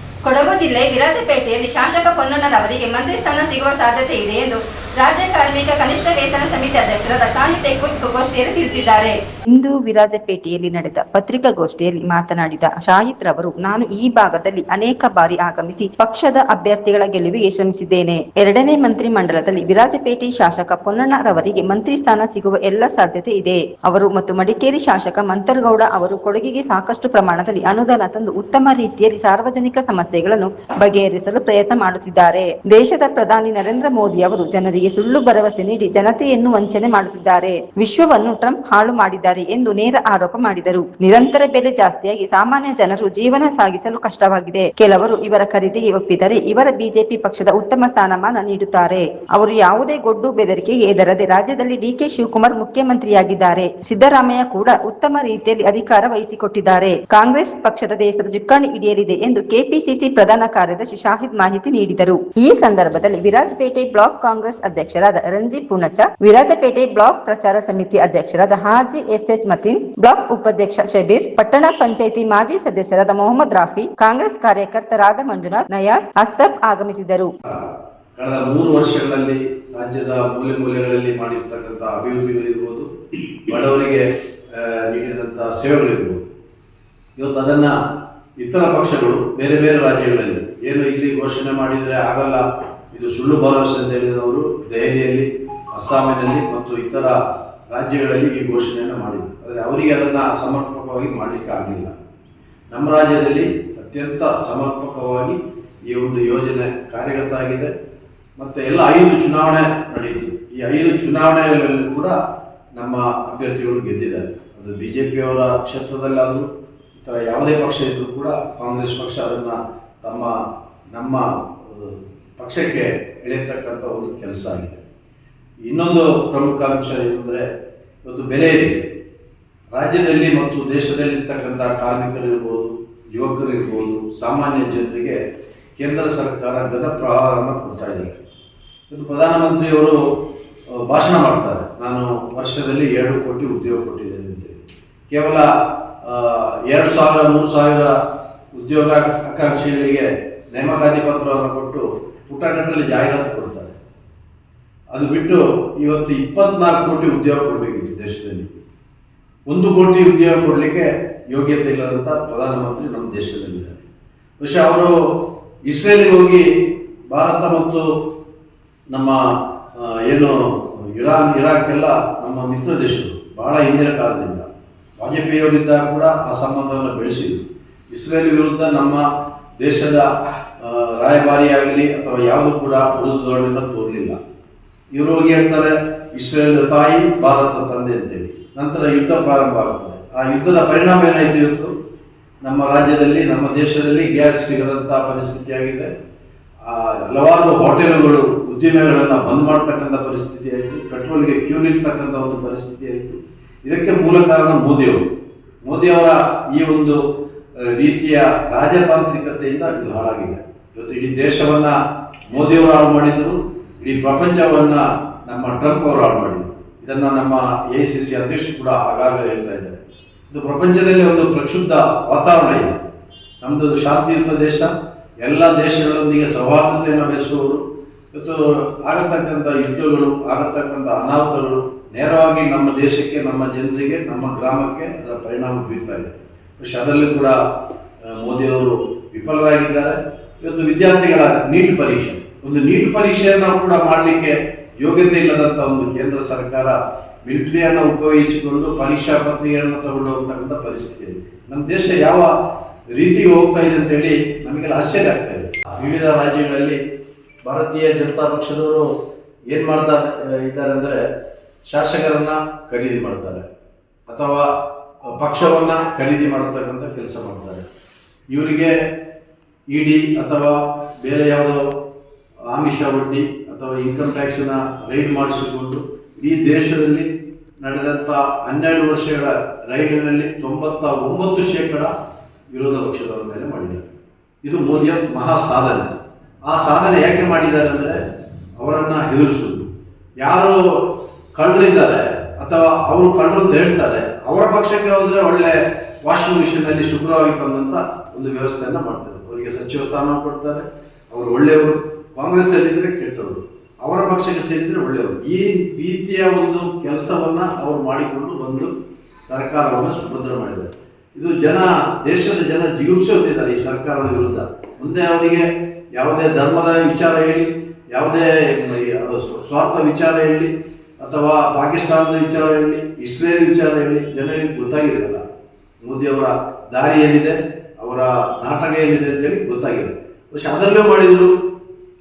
ಕೊಡಗು ಜಿಲ್ಲೆ ವಿರಾಜಪೇಟೆಯಲ್ಲಿ ಶಾಸಕ ಪೊನ್ನಣ್ಣರವರಿಗೆ ಮಂತ್ರಿ ಸ್ಥಾನ ಸಿಗುವ ಸಾಧ್ಯತೆ ಇದೆ ಎಂದು ರಾಜ್ಯ ಕಾರ್ಮಿಕ ಕನಿಷ್ಠ ವೇತನ ಸಮಿತಿ ಅಧ್ಯಕ್ಷರಾದ ಶಾಹಿದ್ ಗೋಷ್ಠಿಯಲ್ಲಿ ತಿಳಿಸಿದ್ದಾರೆ. ಇಂದು ವಿರಾಜಪೇಟೆಯಲ್ಲಿ ನಡೆದ ಪತ್ರಿಕಾಗೋಷ್ಠಿಯಲ್ಲಿ ಮಾತನಾಡಿದ ಶಾಹಿದ್ ರವರು, ನಾನು ಈ ಭಾಗದಲ್ಲಿ ಅನೇಕ ಬಾರಿ ಆಗಮಿಸಿ ಪಕ್ಷದ ಅಭ್ಯರ್ಥಿಗಳ ಗೆಲುವಿಗೆ ಶ್ರಮಿಸಿದ್ದೇನೆ. 2ನೇ ಮಂತ್ರಿ ಮಂಡಲದಲ್ಲಿ ವಿರಾಜಪೇಟೆ ಶಾಸಕ ಪೊನ್ನಣ್ಣರವರಿಗೆ ಮಂತ್ರಿ ಸ್ಥಾನ ಸಿಗುವ ಎಲ್ಲ ಸಾಧ್ಯತೆ ಇದೆ. ಅವರು ಮತ್ತು ಮಡಿಕೇರಿ ಶಾಸಕ ಮಂತರ್ಗೌಡ ಅವರು ಕೊಡಗಿಗೆ ಸಾಕಷ್ಟು ಪ್ರಮಾಣದಲ್ಲಿ ಅನುದಾನ ತಂದು ಉತ್ತಮ ರೀತಿಯಲ್ಲಿ ಸಾರ್ವಜನಿಕ ಸಮಸ್ಯೆಗಳನ್ನು ಬಗೆಹರಿಸಲು ಪ್ರಯತ್ನ ಮಾಡುತ್ತಿದ್ದಾರೆ. ದೇಶದ ಪ್ರಧಾನಿ ನರೇಂದ್ರ ಮೋದಿ ಅವರು ಜನರಿಗೆ ಸುಳ್ಳು ಭರವಸೆ ನೀಡಿ ಜನತೆಯನ್ನು ವಂಚನೆ ಮಾಡುತ್ತಿದ್ದಾರೆ. ವಿಶ್ವವನ್ನು ಟ್ರಂಪ್ ಹಾಳು ಮಾಡಿದ್ದಾರೆ ಎಂದು ನೇರ ಆರೋಪ ಮಾಡಿದರು. ನಿರಂತರ ಬೆಲೆ ಜಾಸ್ತಿಯಾಗಿ ಸಾಮಾನ್ಯ ಜನರು ಜೀವನ ಸಾಗಿಸಲು ಕಷ್ಟವಾಗಿದೆ. ಕೆಲವರು ಇವರ ಖರೀದಿಗೆ ಒಪ್ಪಿದರೆ ಇವರ ಬಿಜೆಪಿ ಪಕ್ಷದ ಉತ್ತಮ ಸ್ಥಾನಮಾನ ನೀಡುತ್ತಾರೆ. ಅವರು ಯಾವುದೇ ಗೊಡ್ಡು ಬೆದರಿಕೆಗೆ ಹೆದರದೆ ರಾಜ್ಯದಲ್ಲಿ DK ಶಿವಕುಮಾರ್ ಮುಖ್ಯಮಂತ್ರಿಯಾಗಿದ್ದಾರೆ. ಸಿದ್ದರಾಮಯ್ಯ ಕೂಡ ಉತ್ತಮ ರೀತಿಯಲ್ಲಿ ಅಧಿಕಾರ ವಹಿಸಿಕೊಟ್ಟಿದ್ದಾರೆ. ಕಾಂಗ್ರೆಸ್ ಪಕ್ಷದ ದೇಶದ ಚುಕ್ಕಾಣಿ ಹಿಡಿಯಲಿದೆ ಎಂದು ಕೆಪಿಸಿಸಿ ಪ್ರಧಾನ ಕಾರ್ಯದರ್ಶಿ ಶಾಹಿದ್ ಮಾಹಿತಿ ನೀಡಿದರು. ಈ ಸಂದರ್ಭದಲ್ಲಿ ವಿರಾಜಪೇಟೆ ಬ್ಲಾಕ್ ಕಾಂಗ್ರೆಸ್ ಅಧ್ಯಕ್ಷರಾದ ರಂಜಿ ಪೂನಚ್ಚ, ವಿರಾಜಪೇಟೆ ಬ್ಲಾಕ್ ಪ್ರಚಾರ ಸಮಿತಿ ಅಧ್ಯಕ್ಷರಾದ ಹಾಜಿ SH ಮತೀನ್, ಬ್ಲಾಕ್ ಉಪಾಧ್ಯಕ್ಷ ಶಬೀರ್, ಪಟ್ಟಣ ಪಂಚಾಯಿತಿ ಮಾಜಿ ಸದಸ್ಯರಾದ ಮೊಹಮ್ಮದ್ ರಾಫಿ, ಕಾಂಗ್ರೆಸ್ ಕಾರ್ಯಕರ್ತರಾದ ಮಂಜುನಾಥ್, ನಯಾಜ್, ಅಸ್ತಬ್ ಆಗಮಿಸಿದರು. ಕಳೆದ 3 ವರ್ಷಗಳಲ್ಲಿ ರಾಜ್ಯದ ಮೂಲೆ ಮೂಲೆಗಳಲ್ಲಿ ಮಾಡಿರ್ತಕ್ಕಂಥ ಅಭಿವೃದ್ಧಿಗಳಿರ್ಬೋದು, ಬಡವರಿಗೆ ನೀಡಿದಂಥ ಸೇವೆಗಳಿರ್ಬೋದು, ಇವತ್ತು ಅದನ್ನ ಇತರ ಪಕ್ಷಗಳು ಬೇರೆ ಬೇರೆ ರಾಜ್ಯಗಳಲ್ಲಿ ಏನು ಇಲ್ಲಿ ಘೋಷಣೆ ಮಾಡಿದರೆ ಆಗಲ್ಲ, ಇದು ಸುಳ್ಳು ಭರವಸೆ ಅಂತ ಹೇಳಿದವರು ದೆಹಲಿಯಲ್ಲಿ, ಅಸ್ಸಾಮಿನಲ್ಲಿ ಮತ್ತು ಇತರ ರಾಜ್ಯಗಳಲ್ಲಿ ಈ ಘೋಷಣೆಯನ್ನು ಮಾಡಿದರು. ಆದರೆ ಅವರಿಗೆ ಅದನ್ನು ಸಮರ್ಪಕವಾಗಿ ಮಾಡಲಿಕ್ಕೆ ಆಗಲಿಲ್ಲ. ನಮ್ಮ ರಾಜ್ಯದಲ್ಲಿ ಅತ್ಯಂತ ಸಮರ್ಪಕವಾಗಿ ಈ ಒಂದು ಯೋಜನೆ ಕಾರ್ಯಗತ ಆಗಿದೆ. ಮತ್ತು ಎಲ್ಲ 5 ಚುನಾವಣೆ ನಡೆಯಿತು. ಈ 5 ಚುನಾವಣೆಗಳಲ್ಲಿ ಕೂಡ ನಮ್ಮ ಅಭ್ಯರ್ಥಿಗಳು ಗೆದ್ದಿದ್ದಾರೆ. ಅದು BJPಯವರ ಕ್ಷೇತ್ರದಲ್ಲಾದರೂ ಇತರ ಯಾವುದೇ ಪಕ್ಷ ಇದ್ದರೂ ಕೂಡ ಕಾಂಗ್ರೆಸ್ ಪಕ್ಷ ಅದನ್ನು ನಮ್ಮ ಪಕ್ಷಕ್ಕೆ ಎಳೆಯತಕ್ಕಂಥ ಒಂದು ಕೆಲಸ ಆಗಿದೆ. ಇನ್ನೊಂದು ಪ್ರಮುಖ ಅಂಶ ಏನಂದರೆ, ಇವತ್ತು ಬೆಲೆ ಇದೆ ರಾಜ್ಯದಲ್ಲಿ ಮತ್ತು ದೇಶದಲ್ಲಿರ್ತಕ್ಕಂಥ ಕಾರ್ಮಿಕರಿರ್ಬೋದು, ಯುವಕರಿರ್ಬೋದು, ಸಾಮಾನ್ಯ ಜನರಿಗೆ ಕೇಂದ್ರ ಸರ್ಕಾರ ಗದ ಪ್ರಹಾರವನ್ನು ಕೊಡ್ತಾ ಇದ್ದಾರೆ. ಇವತ್ತು ಪ್ರಧಾನಮಂತ್ರಿಯವರು ಭಾಷಣ ಮಾಡ್ತಾರೆ, ನಾನು ವರ್ಷದಲ್ಲಿ 2 ಕೋಟಿ ಉದ್ಯೋಗ ಕೊಟ್ಟಿದ್ದೇನೆ ಅಂತೇಳಿ. ಕೇವಲ 2,000-3,000 ಉದ್ಯೋಗ ಆಕಾಂಕ್ಷಿಗಳಿಗೆ ನೇಮಕಾತಿ ಪತ್ರವನ್ನು ಕೊಟ್ಟು ಪುಟಗಟ್ಟಲೆ ಜಾಹೀರಾತು ಕೊಡ್ತಾರೆ. ಅದು ಬಿಟ್ಟು ಇವತ್ತು 24 ಕೋಟಿ ಉದ್ಯೋಗ ಕೊಡಬೇಕಿತ್ತು ದೇಶದಲ್ಲಿ. 1 ಕೋಟಿ ಉದ್ಯೋಗ ಕೊಡಲಿಕ್ಕೆ ಯೋಗ್ಯತೆ ಇಲ್ಲದಂಥ ಪ್ರಧಾನಮಂತ್ರಿ ನಮ್ಮ ದೇಶದಲ್ಲಿದ್ದಾರೆ. ಬಹುಶಃ ಅವರು ಇಸ್ರೇಲಿಗೆ ಹೋಗಿ ಭಾರತ ಮತ್ತು ನಮ್ಮ ಏನು ಇರಾನ್, ಇರಾಕ್ ಎಲ್ಲ ನಮ್ಮ ಮಿತ್ರ ದೇಶಗಳು ಬಹಳ ಹಿಂದಿನ ಕಾಲದಿಂದ ವಾಜಪೇಯಿಯವರಿದ್ದಾಗ ಕೂಡ ಆ ಸಂಬಂಧವನ್ನು ಬೆಳೆಸಿದ್ರು. ಇಸ್ರೇಲ್ ವಿರುದ್ಧ ನಮ್ಮ ದೇಶದ ರಾಯಭಾರಿಯಾಗಲಿ ಅಥವಾ ಯಾವುದು ಕೂಡ ಉಳಿದು ಧೋರಣೆಯನ್ನು ತೋರಲಿಲ್ಲ. ಇವರು ಹೋಗಿ ಹೇಳ್ತಾರೆ ಇಸ್ರೇಲ್ ತಾಯಿ ಭಾರತ ತಂದೆ ಅಂತೇಳಿ. ನಂತರ ಯುದ್ಧ ಪ್ರಾರಂಭ ಆಗ್ತದೆ. ಆ ಯುದ್ಧದ ಪರಿಣಾಮ ಏನಾಯಿತು, ಇವತ್ತು ನಮ್ಮ ರಾಜ್ಯದಲ್ಲಿ, ನಮ್ಮ ದೇಶದಲ್ಲಿ ಗ್ಯಾಸ್ ಸಿಗದಂಥ ಪರಿಸ್ಥಿತಿ ಆಗಿದೆ. ಹಲವಾರು ಹೋಟೆಲ್ಗಳು, ಉದ್ದಿಮೆಗಳನ್ನು ಬಂದ್ ಮಾಡ್ತಕ್ಕಂಥ ಪರಿಸ್ಥಿತಿ ಆಯಿತು. ಪೆಟ್ರೋಲ್ಗೆ ಕ್ಯೂ ನಿಲ್ತಕ್ಕಂಥ ಒಂದು ಪರಿಸ್ಥಿತಿ ಆಯಿತು. ಇದಕ್ಕೆ ಮೂಲ ಕಾರಣ ಮೋದಿಯವರ ಈ ಒಂದು ರೀತಿಯ ರಾಜತಾಂತ್ರಿಕತೆಯಿಂದ ಇದು ಹಾಳಾಗಿದೆ. ಇವತ್ತು ಇಡೀ ದೇಶವನ್ನ ಮೋದಿಯವರು ಹಾಳು ಮಾಡಿದರು, ಇಡೀ ಪ್ರಪಂಚವನ್ನ ನಮ್ಮ ಟ್ರಂಪ್ ಅವರು ಹಾಳು ಮಾಡಿದರು. ಇದನ್ನ ನಮ್ಮ AICC ಅಧ್ಯಕ್ಷರು ಕೂಡ ಆಗಾಗ ಹೇಳ್ತಾ ಇದ್ದಾರೆ. ಇದು ಪ್ರಪಂಚದಲ್ಲಿ ಒಂದು ಪ್ರಕ್ಷುಬ್ಧ ವಾತಾವರಣ ಇದೆ. ನಮ್ದು ಶಾಂತಿಯುತ ದೇಶ, ಎಲ್ಲ ದೇಶಗಳೊಂದಿಗೆ ಸೌಹಾರ್ದತೆಯನ್ನು ಬೆಳೆಸುವವರು. ಇವತ್ತು ಆಗತಕ್ಕಂಥ ಯುದ್ಧಗಳು, ಆಗತಕ್ಕಂಥ ಅನಾಹುತಗಳು ನೇರವಾಗಿ ನಮ್ಮ ದೇಶಕ್ಕೆ, ನಮ್ಮ ಜನರಿಗೆ, ನಮ್ಮ ಗ್ರಾಮಕ್ಕೆ ಅದರ ಪರಿಣಾಮ ಬೀರ್ತಾ ಇದೆ. പക്ഷെ ಅದರಲ್ಲೂ ಕೂಡ ಮೋದಿಯವರು ವಿಫಲರಾಗಿದ್ದಾರೆ. ಇವತ್ತು ವಿದ್ಯಾರ್ಥಿಗಳ ನೀಟ್ ಪರೀಕ್ಷೆ, ಒಂದು ನೀಟ್ ಪರೀಕ್ಷೆಯನ್ನು ಕೂಡ ಮಾಡಲಿಕ್ಕೆ ಯೋಗ್ಯತೆ ಇಲ್ಲದಂಥ ಒಂದು ಕೇಂದ್ರ ಸರ್ಕಾರ ಮಿಲಿಟರಿಯನ್ನು ಉಪಯೋಗಿಸಿಕೊಂಡು ಪರೀಕ್ಷಾ ಪತ್ರಿಕೆಯನ್ನು ತಗೊಂಡು ಹೋಗ್ತಕ್ಕಂಥ ಪರಿಸ್ಥಿತಿ ಇದೆ. ನಮ್ಮ ದೇಶ ಯಾವ ರೀತಿಗೆ ಹೋಗ್ತಾ ಇದೆ ಅಂತೇಳಿ ನಮಗೆಲ್ಲ ಆಶ್ಚರ್ಯ ಆಗ್ತಾ ಇದೆ. ವಿವಿಧ ರಾಜ್ಯಗಳಲ್ಲಿ ಭಾರತೀಯ ಜನತಾ ಪಕ್ಷದವರು ಏನು ಮಾಡ್ತಾ ಇದ್ದಾರೆ ಅಂದರೆ, ಶಾಸಕರನ್ನ ಖರೀದಿ ಮಾಡ್ತಾರೆ ಅಥವಾ ಪಕ್ಷವನ್ನ ಖರೀದಿ ಮಾಡತಕ್ಕಂಥ ಕೆಲಸ ಮಾಡ್ತಾರೆ. ಇವರಿಗೆ ಇಡಿ ಅಥವಾ ಬೇರೆ ಯಾವುದೋ ಆಮಿಷ ಒಡ್ಡಿ ಅಥವಾ ಇನ್ಕಮ್ ಟ್ಯಾಕ್ಸ್ನ ರೈಡ್ ಮಾಡಿಸಿಕೊಂಡು ಈ ದೇಶದಲ್ಲಿ ನಡೆದಂಥ 12 ವರ್ಷಗಳ ರೈಡಿನಲ್ಲಿ 99% ವಿರೋಧ ಪಕ್ಷದವರ ಮೇಲೆ ಮಾಡಿದ್ದಾರೆ. ಇದು ಮೋದಿಯ ಮಹಾ ಸಾಧನೆ. ಆ ಸಾಧನೆ ಯಾಕೆ ಮಾಡಿದ್ದಾರೆ ಅಂದರೆ, ಅವರನ್ನು ಹೆದರಿಸುವುದು. ಯಾರು ಕಳ್ಳರಿದ್ದಾರೆ ಅಥವಾ ಅವರು ಕಳ್ಳರು ಅಂತ ಹೇಳ್ತಾರೆ, ಅವರ ಪಕ್ಷಕ್ಕೆ ಹೋದರೆ ಒಳ್ಳೆ ವಾಷಿಂಗ್ ಮಿಷಿನಲ್ಲಿ ಶುಭ್ರವಾಗಿ ತಂದಂಥ ಒಂದು ವ್ಯವಸ್ಥೆಯನ್ನು ಮಾಡ್ತಾರೆ. ಅವರಿಗೆ ಸಚಿವ ಸ್ಥಾನ ಕೊಡ್ತಾರೆ, ಅವರು ಒಳ್ಳೆಯವರು. ಕಾಂಗ್ರೆಸ್ ಅಲ್ಲಿದ್ದರೆ ಕೆಟ್ಟವರು, ಅವರ ಪಕ್ಷಕ್ಕೆ ಸೇರಿದರೆ ಒಳ್ಳೆಯವರು. ಈ ರೀತಿಯ ಒಂದು ಕೆಲಸವನ್ನ ಅವರು ಮಾಡಿಕೊಂಡು ಬಂದು ಸರ್ಕಾರವನ್ನು ಸುಭದ್ರ ಮಾಡಿದ್ದಾರೆ. ಇದು ದೇಶದ ಜನ ಜಿಗುಪ್ಸೋತಿದ್ದಾರೆ ಈ ಸರ್ಕಾರದ ವಿರುದ್ಧ. ಮುಂದೆ ಅವರಿಗೆ ಯಾವುದೇ ಧರ್ಮದ ವಿಚಾರ ಹೇಳಿ, ಯಾವುದೇ ಸ್ವಾರ್ಥ ವಿಚಾರ ಹೇಳಿ, ಅಥವಾ ಪಾಕಿಸ್ತಾನದ ವಿಚಾರ ಹೇಳಿ, ಇಸ್ರೇಲ್ ವಿಚಾರ ಹೇಳಿ, ಜನರಿಗೆ ಗೊತ್ತಾಗಿರಲ್ಲ ಮೋದಿಯವರ ದಾರಿ ಏನಿದೆ, ಅವರ ನಾಟಕ ಏನಿದೆ ಅಂತೇಳಿ ಗೊತ್ತಾಗಿದೆ. പക്ഷെ ಅದರಲ್ಲೂ ಮಾಡಿದ್ರು.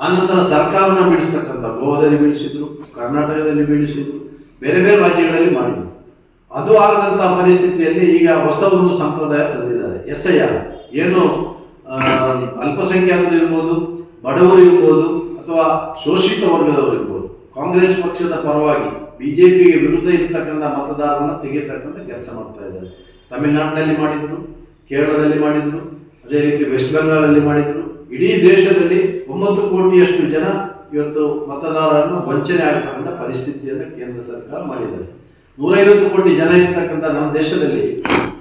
ಆನಂತರ ಸರ್ಕಾರನ ಬೀಳಿಸ್ತಕ್ಕಂಥ ಗೋವಾದಲ್ಲಿ ಬೀಳಿಸಿದ್ರು, ಕರ್ನಾಟಕದಲ್ಲಿ ಬೀಳಿಸಿದ್ರು, ಬೇರೆ ಬೇರೆ ರಾಜ್ಯಗಳಲ್ಲಿ ಮಾಡಿದ್ರು. ಅದು ಆಗದಂತಹ ಪರಿಸ್ಥಿತಿಯಲ್ಲಿ ಈಗ ಹೊಸ ಒಂದು ಸಂಪ್ರದಾಯ ತಂದಿದ್ದಾರೆ. SIR ಏನು ಅಲ್ಪಸಂಖ್ಯಾತರು ಇರ್ಬೋದು, ಬಡವರು ಇರ್ಬೋದು, ಅಥವಾ ಶೋಷಿತ ವರ್ಗದವರು ಇರ್ಬೋದು, ಕಾಂಗ್ರೆಸ್ ಪಕ್ಷದ ಪರವಾಗಿ ಬಿಜೆಪಿಗೆ ವಿರುದ್ಧ ಇರತಕ್ಕಂಥ ಮತದಾರರನ್ನ ತೆಗೆಯತಕ್ಕಂಥ ಕೆಲಸ ಮಾಡ್ತಾ ಇದ್ದಾರೆ. ತಮಿಳುನಾಡಿನಲ್ಲಿ ಮಾಡಿದ್ರು, ಕೇರಳದಲ್ಲಿ ಮಾಡಿದ್ರು, ಅದೇ ರೀತಿ ವೆಸ್ಟ್ ಬೆಂಗಾಲಲ್ಲಿ ಮಾಡಿದ್ರು. ಇಡೀ ದೇಶದಲ್ಲಿ 9 ಕೋಟಿಯಷ್ಟು ಜನ ಇವತ್ತು ಮತದಾರರನ್ನು ವಂಚನೆ ಆಗತಕ್ಕಂಥ ಪರಿಸ್ಥಿತಿಯನ್ನು ಕೇಂದ್ರ ಸರ್ಕಾರ ಮಾಡಿದ್ದಾರೆ. 150 ಕೋಟಿ ಜನ ಇರ್ತಕ್ಕಂಥ ನಮ್ಮ ದೇಶದಲ್ಲಿ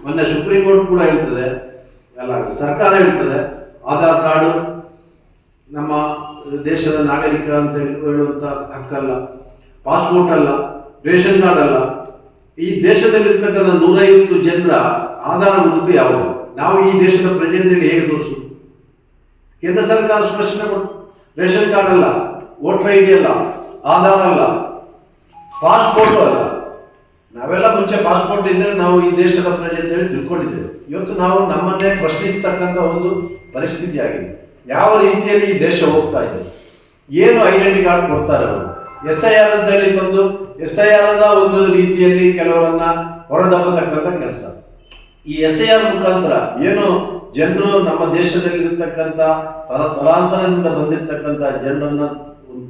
ಮೊನ್ನೆ ಸುಪ್ರೀಂ ಕೋರ್ಟ್ ಕೂಡ ಹೇಳ್ತದೆ, ಸರ್ಕಾರ ಹೇಳ್ತದೆ, ಆಧಾರ್ ಕಾರ್ಡು ನಮ್ಮ ದೇಶದ ನಾಗರಿಕ ಅಂತ ಹೇಳುವಂತ ಹಕ್ಕಲ್ಲ, ಪಾಸ್ಪೋರ್ಟ್ ಅಲ್ಲ, ರೇಷನ್ ಕಾರ್ಡ್ ಅಲ್ಲ. ಈ ದೇಶದಲ್ಲಿರ್ತಕ್ಕಂಥ 150 ಜನರ ಆಧಾರ ಗುರುತು ಯಾವುದು? ನಾವು ಈ ದೇಶದ ಪ್ರಜೆ ಅಂತೇಳಿ ಹೇಗೆ ತೋರಿಸುದು? ಕೇಂದ್ರ ಸರ್ಕಾರ ಸ್ಪಷ್ಟನೆ ಕೊಟ್ಟು, ರೇಷನ್ ಕಾರ್ಡ್ ಅಲ್ಲ, ವೋಟರ್ ID ಅಲ್ಲ, ಆಧಾರ್ ಅಲ್ಲ, ಪಾಸ್ಪೋರ್ಟ್ ಅಲ್ಲ. ನಾವೆಲ್ಲ ಮುಂಚೆ ಪಾಸ್ಪೋರ್ಟ್ ಇದ್ರೆ ನಾವು ಈ ದೇಶದ ಪ್ರಜೆ ಅಂತ ಹೇಳಿ ತಿಳ್ಕೊಂಡಿದ್ದೇವೆ. ಇವತ್ತು ನಾವು ನಮ್ಮನ್ನೇ ಪ್ರಶ್ನಿಸ್ತಕ್ಕಂಥ ಒಂದು ಪರಿಸ್ಥಿತಿ ಆಗಿದೆ. ಯಾವ ರೀತಿಯಲ್ಲಿ ಈ ದೇಶ ಹೋಗ್ತಾ ಇದೆ, ಏನು ಐಡೆಂಟಿ ಕಾರ್ಡ್ ಕೊಡ್ತಾರೆ ಅವರು? SIR ಅಂತ ಹೇಳಿ ಬಂದು SIR ಅನ್ನ ಒಂದು ರೀತಿಯಲ್ಲಿ ಕೆಲವರನ್ನ ಹೊರದಬ್ಬತಕ್ಕಂಥ ಕೆಲಸ. ಈ SIR ಮುಖಾಂತರ ಏನು ಜನರು ನಮ್ಮ ದೇಶದಲ್ಲಿರ್ತಕ್ಕಂಥ ತಲಾಂತರದಿಂದ ಬಂದಿರತಕ್ಕಂಥ ಜನರನ್ನ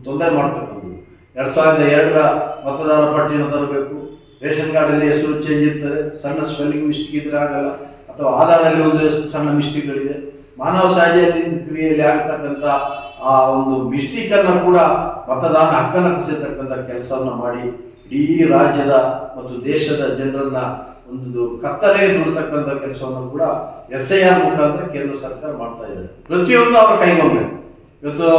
ತೊಂದರೆ ಮಾಡ್ತಕ್ಕಂಥದ್ದು. 2002ರ ಮತದಾರರ ಪಟ್ಟಿಯನ್ನು ತರಬೇಕು, ರೇಷನ್ ಕಾರ್ಡಲ್ಲಿ ಹೆಸರು ಚೇಂಜ್ ಇರ್ತದೆ, ಸಣ್ಣ ಸ್ಪೆಲ್ಲಿಂಗ್ ಮಿಸ್ಟೇಕ್ ಇದ್ರೆ ಆಗಲ್ಲ, ಅಥವಾ ಆಧಾರಲ್ಲಿ ಒಂದು ಸಣ್ಣ ಮಿಸ್ಟೇಕ್ಗಳಿದೆ. ಮಾನವ ಸಹಜ ಕ್ರಿಯೆಯಲ್ಲಿ ಆಗತಕ್ಕಂಥ ಆ ಒಂದು ಮಿಸ್ಟೇಕನ್ನು ಕೂಡ ಮತದಾನ ಹಕ್ಕನ್ನು ಕಸಿರ್ತಕ್ಕಂಥ ಕೆಲಸವನ್ನು ಮಾಡಿ ಇಡೀ ರಾಜ್ಯದ ಮತ್ತು ದೇಶದ ಜನರನ್ನ ಒಂದು ಕತ್ತಲೆ ದುಡ್ತಕ್ಕಂಥ ಕೆಲಸವನ್ನು ಕೂಡ SIR ಮುಖಾಂತರ ಕೇಂದ್ರ ಸರ್ಕಾರ ಮಾಡ್ತಾ ಇದೆ. ಪ್ರತಿಯೊಂದು ಅವರ ಕೈಗೊಂಬೆ. ಇವತ್ತು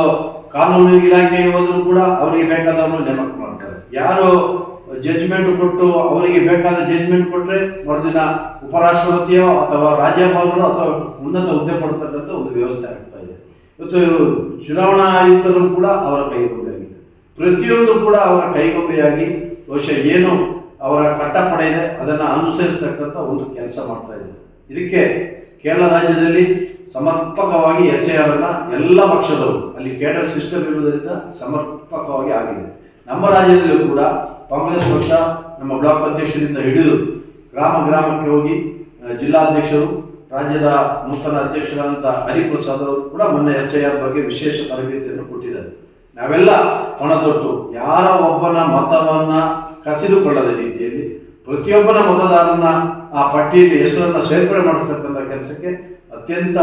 ಕಾನೂನು ಇಲಾಖೆಗೆ ಹೋದ್ರು ಕೂಡ ಅವರಿಗೆ ಬೇಕಾದವರು ನೇಮಕ ಮಾಡ್ತಾರೆ. ಯಾರು ಜಡ್ಜ್ಮೆಂಟ್ ಕೊಟ್ಟು ಅವರಿಗೆ ಬೇಕಾದ ಜಡ್ಜ್ಮೆಂಟ್ ಕೊಟ್ಟರೆ ಮರುದಿನ ಉಪರಾಷ್ಟ್ರಪತಿಯೋ ಅಥವಾ ರಾಜ್ಯಪಾಲರು ಅಥವಾ ಉನ್ನತ ಹುದ್ದೆ ಕೊಡ್ತಕ್ಕಂಥ ಒಂದು ವ್ಯವಸ್ಥೆ ಆಗ್ತಾ ಇದೆ. ಇವತ್ತು ಚುನಾವಣಾ ಆಯುಕ್ತರು ಕೂಡ ಅವರ ಕೈಗೊಂಬೆಯಾಗಿದೆ. ಪ್ರತಿಯೊಂದು ಕೂಡ ಅವರ ಕೈಗೊಂಬೆಯಾಗಿ ಬಹುಶಃ ಏನು ಅವರ ಕಟ್ಟಪಣೆ ಇದೆ ಅದನ್ನು ಅನುಸರಿಸತಕ್ಕಂಥ ಒಂದು ಕೆಲಸ ಮಾಡ್ತಾ ಇದೆ. ಇದಕ್ಕೆ ಕೇರಳ ರಾಜ್ಯದಲ್ಲಿ ಸಮರ್ಪಕವಾಗಿ SIR ಅನ್ನ ಎಲ್ಲ ಪಕ್ಷದವರು, ಅಲ್ಲಿ ಕೇಡರ್ ಸಿಸ್ಟಮ್ ಇರುವುದರಿಂದ ಸಮರ್ಪಕವಾಗಿ ಆಗಿದೆ. ನಮ್ಮ ರಾಜ್ಯದಲ್ಲೂ ಕೂಡ ಕಾಂಗ್ರೆಸ್ ಪಕ್ಷ ನಮ್ಮ ಬ್ಲಾಕ್ ಅಧ್ಯಕ್ಷರಿಂದ ಹಿಡಿದು ಗ್ರಾಮಕ್ಕೆ ಹೋಗಿ ಜಿಲ್ಲಾಧ್ಯಕ್ಷರು, ರಾಜ್ಯದ ನೂತನ ಅಧ್ಯಕ್ಷರಾದಂಥ ಹರಿಪ್ರಸಾದ್ ಅವರು ಕೂಡ ಮೊನ್ನೆ SIR ಬಗ್ಗೆ ವಿಶೇಷ ತರಬೇತಿಯನ್ನು ಕೊಟ್ಟಿದ್ದಾರೆ. ನಾವೆಲ್ಲ ಹೊಣತೊಟ್ಟು ಯಾರ ಒಬ್ಬನ ಮತವನ್ನ ಕಸಿದುಕೊಳ್ಳದ ರೀತಿಯಲ್ಲಿ ಪ್ರತಿಯೊಬ್ಬನ ಮತದಾರನ ಆ ಪಟ್ಟಿಯಲ್ಲಿ ಹೆಸರನ್ನ ಸೇರ್ಪಡೆ ಮಾಡಿಸ್ತಕ್ಕಂಥ ಕೆಲಸಕ್ಕೆ ಅತ್ಯಂತ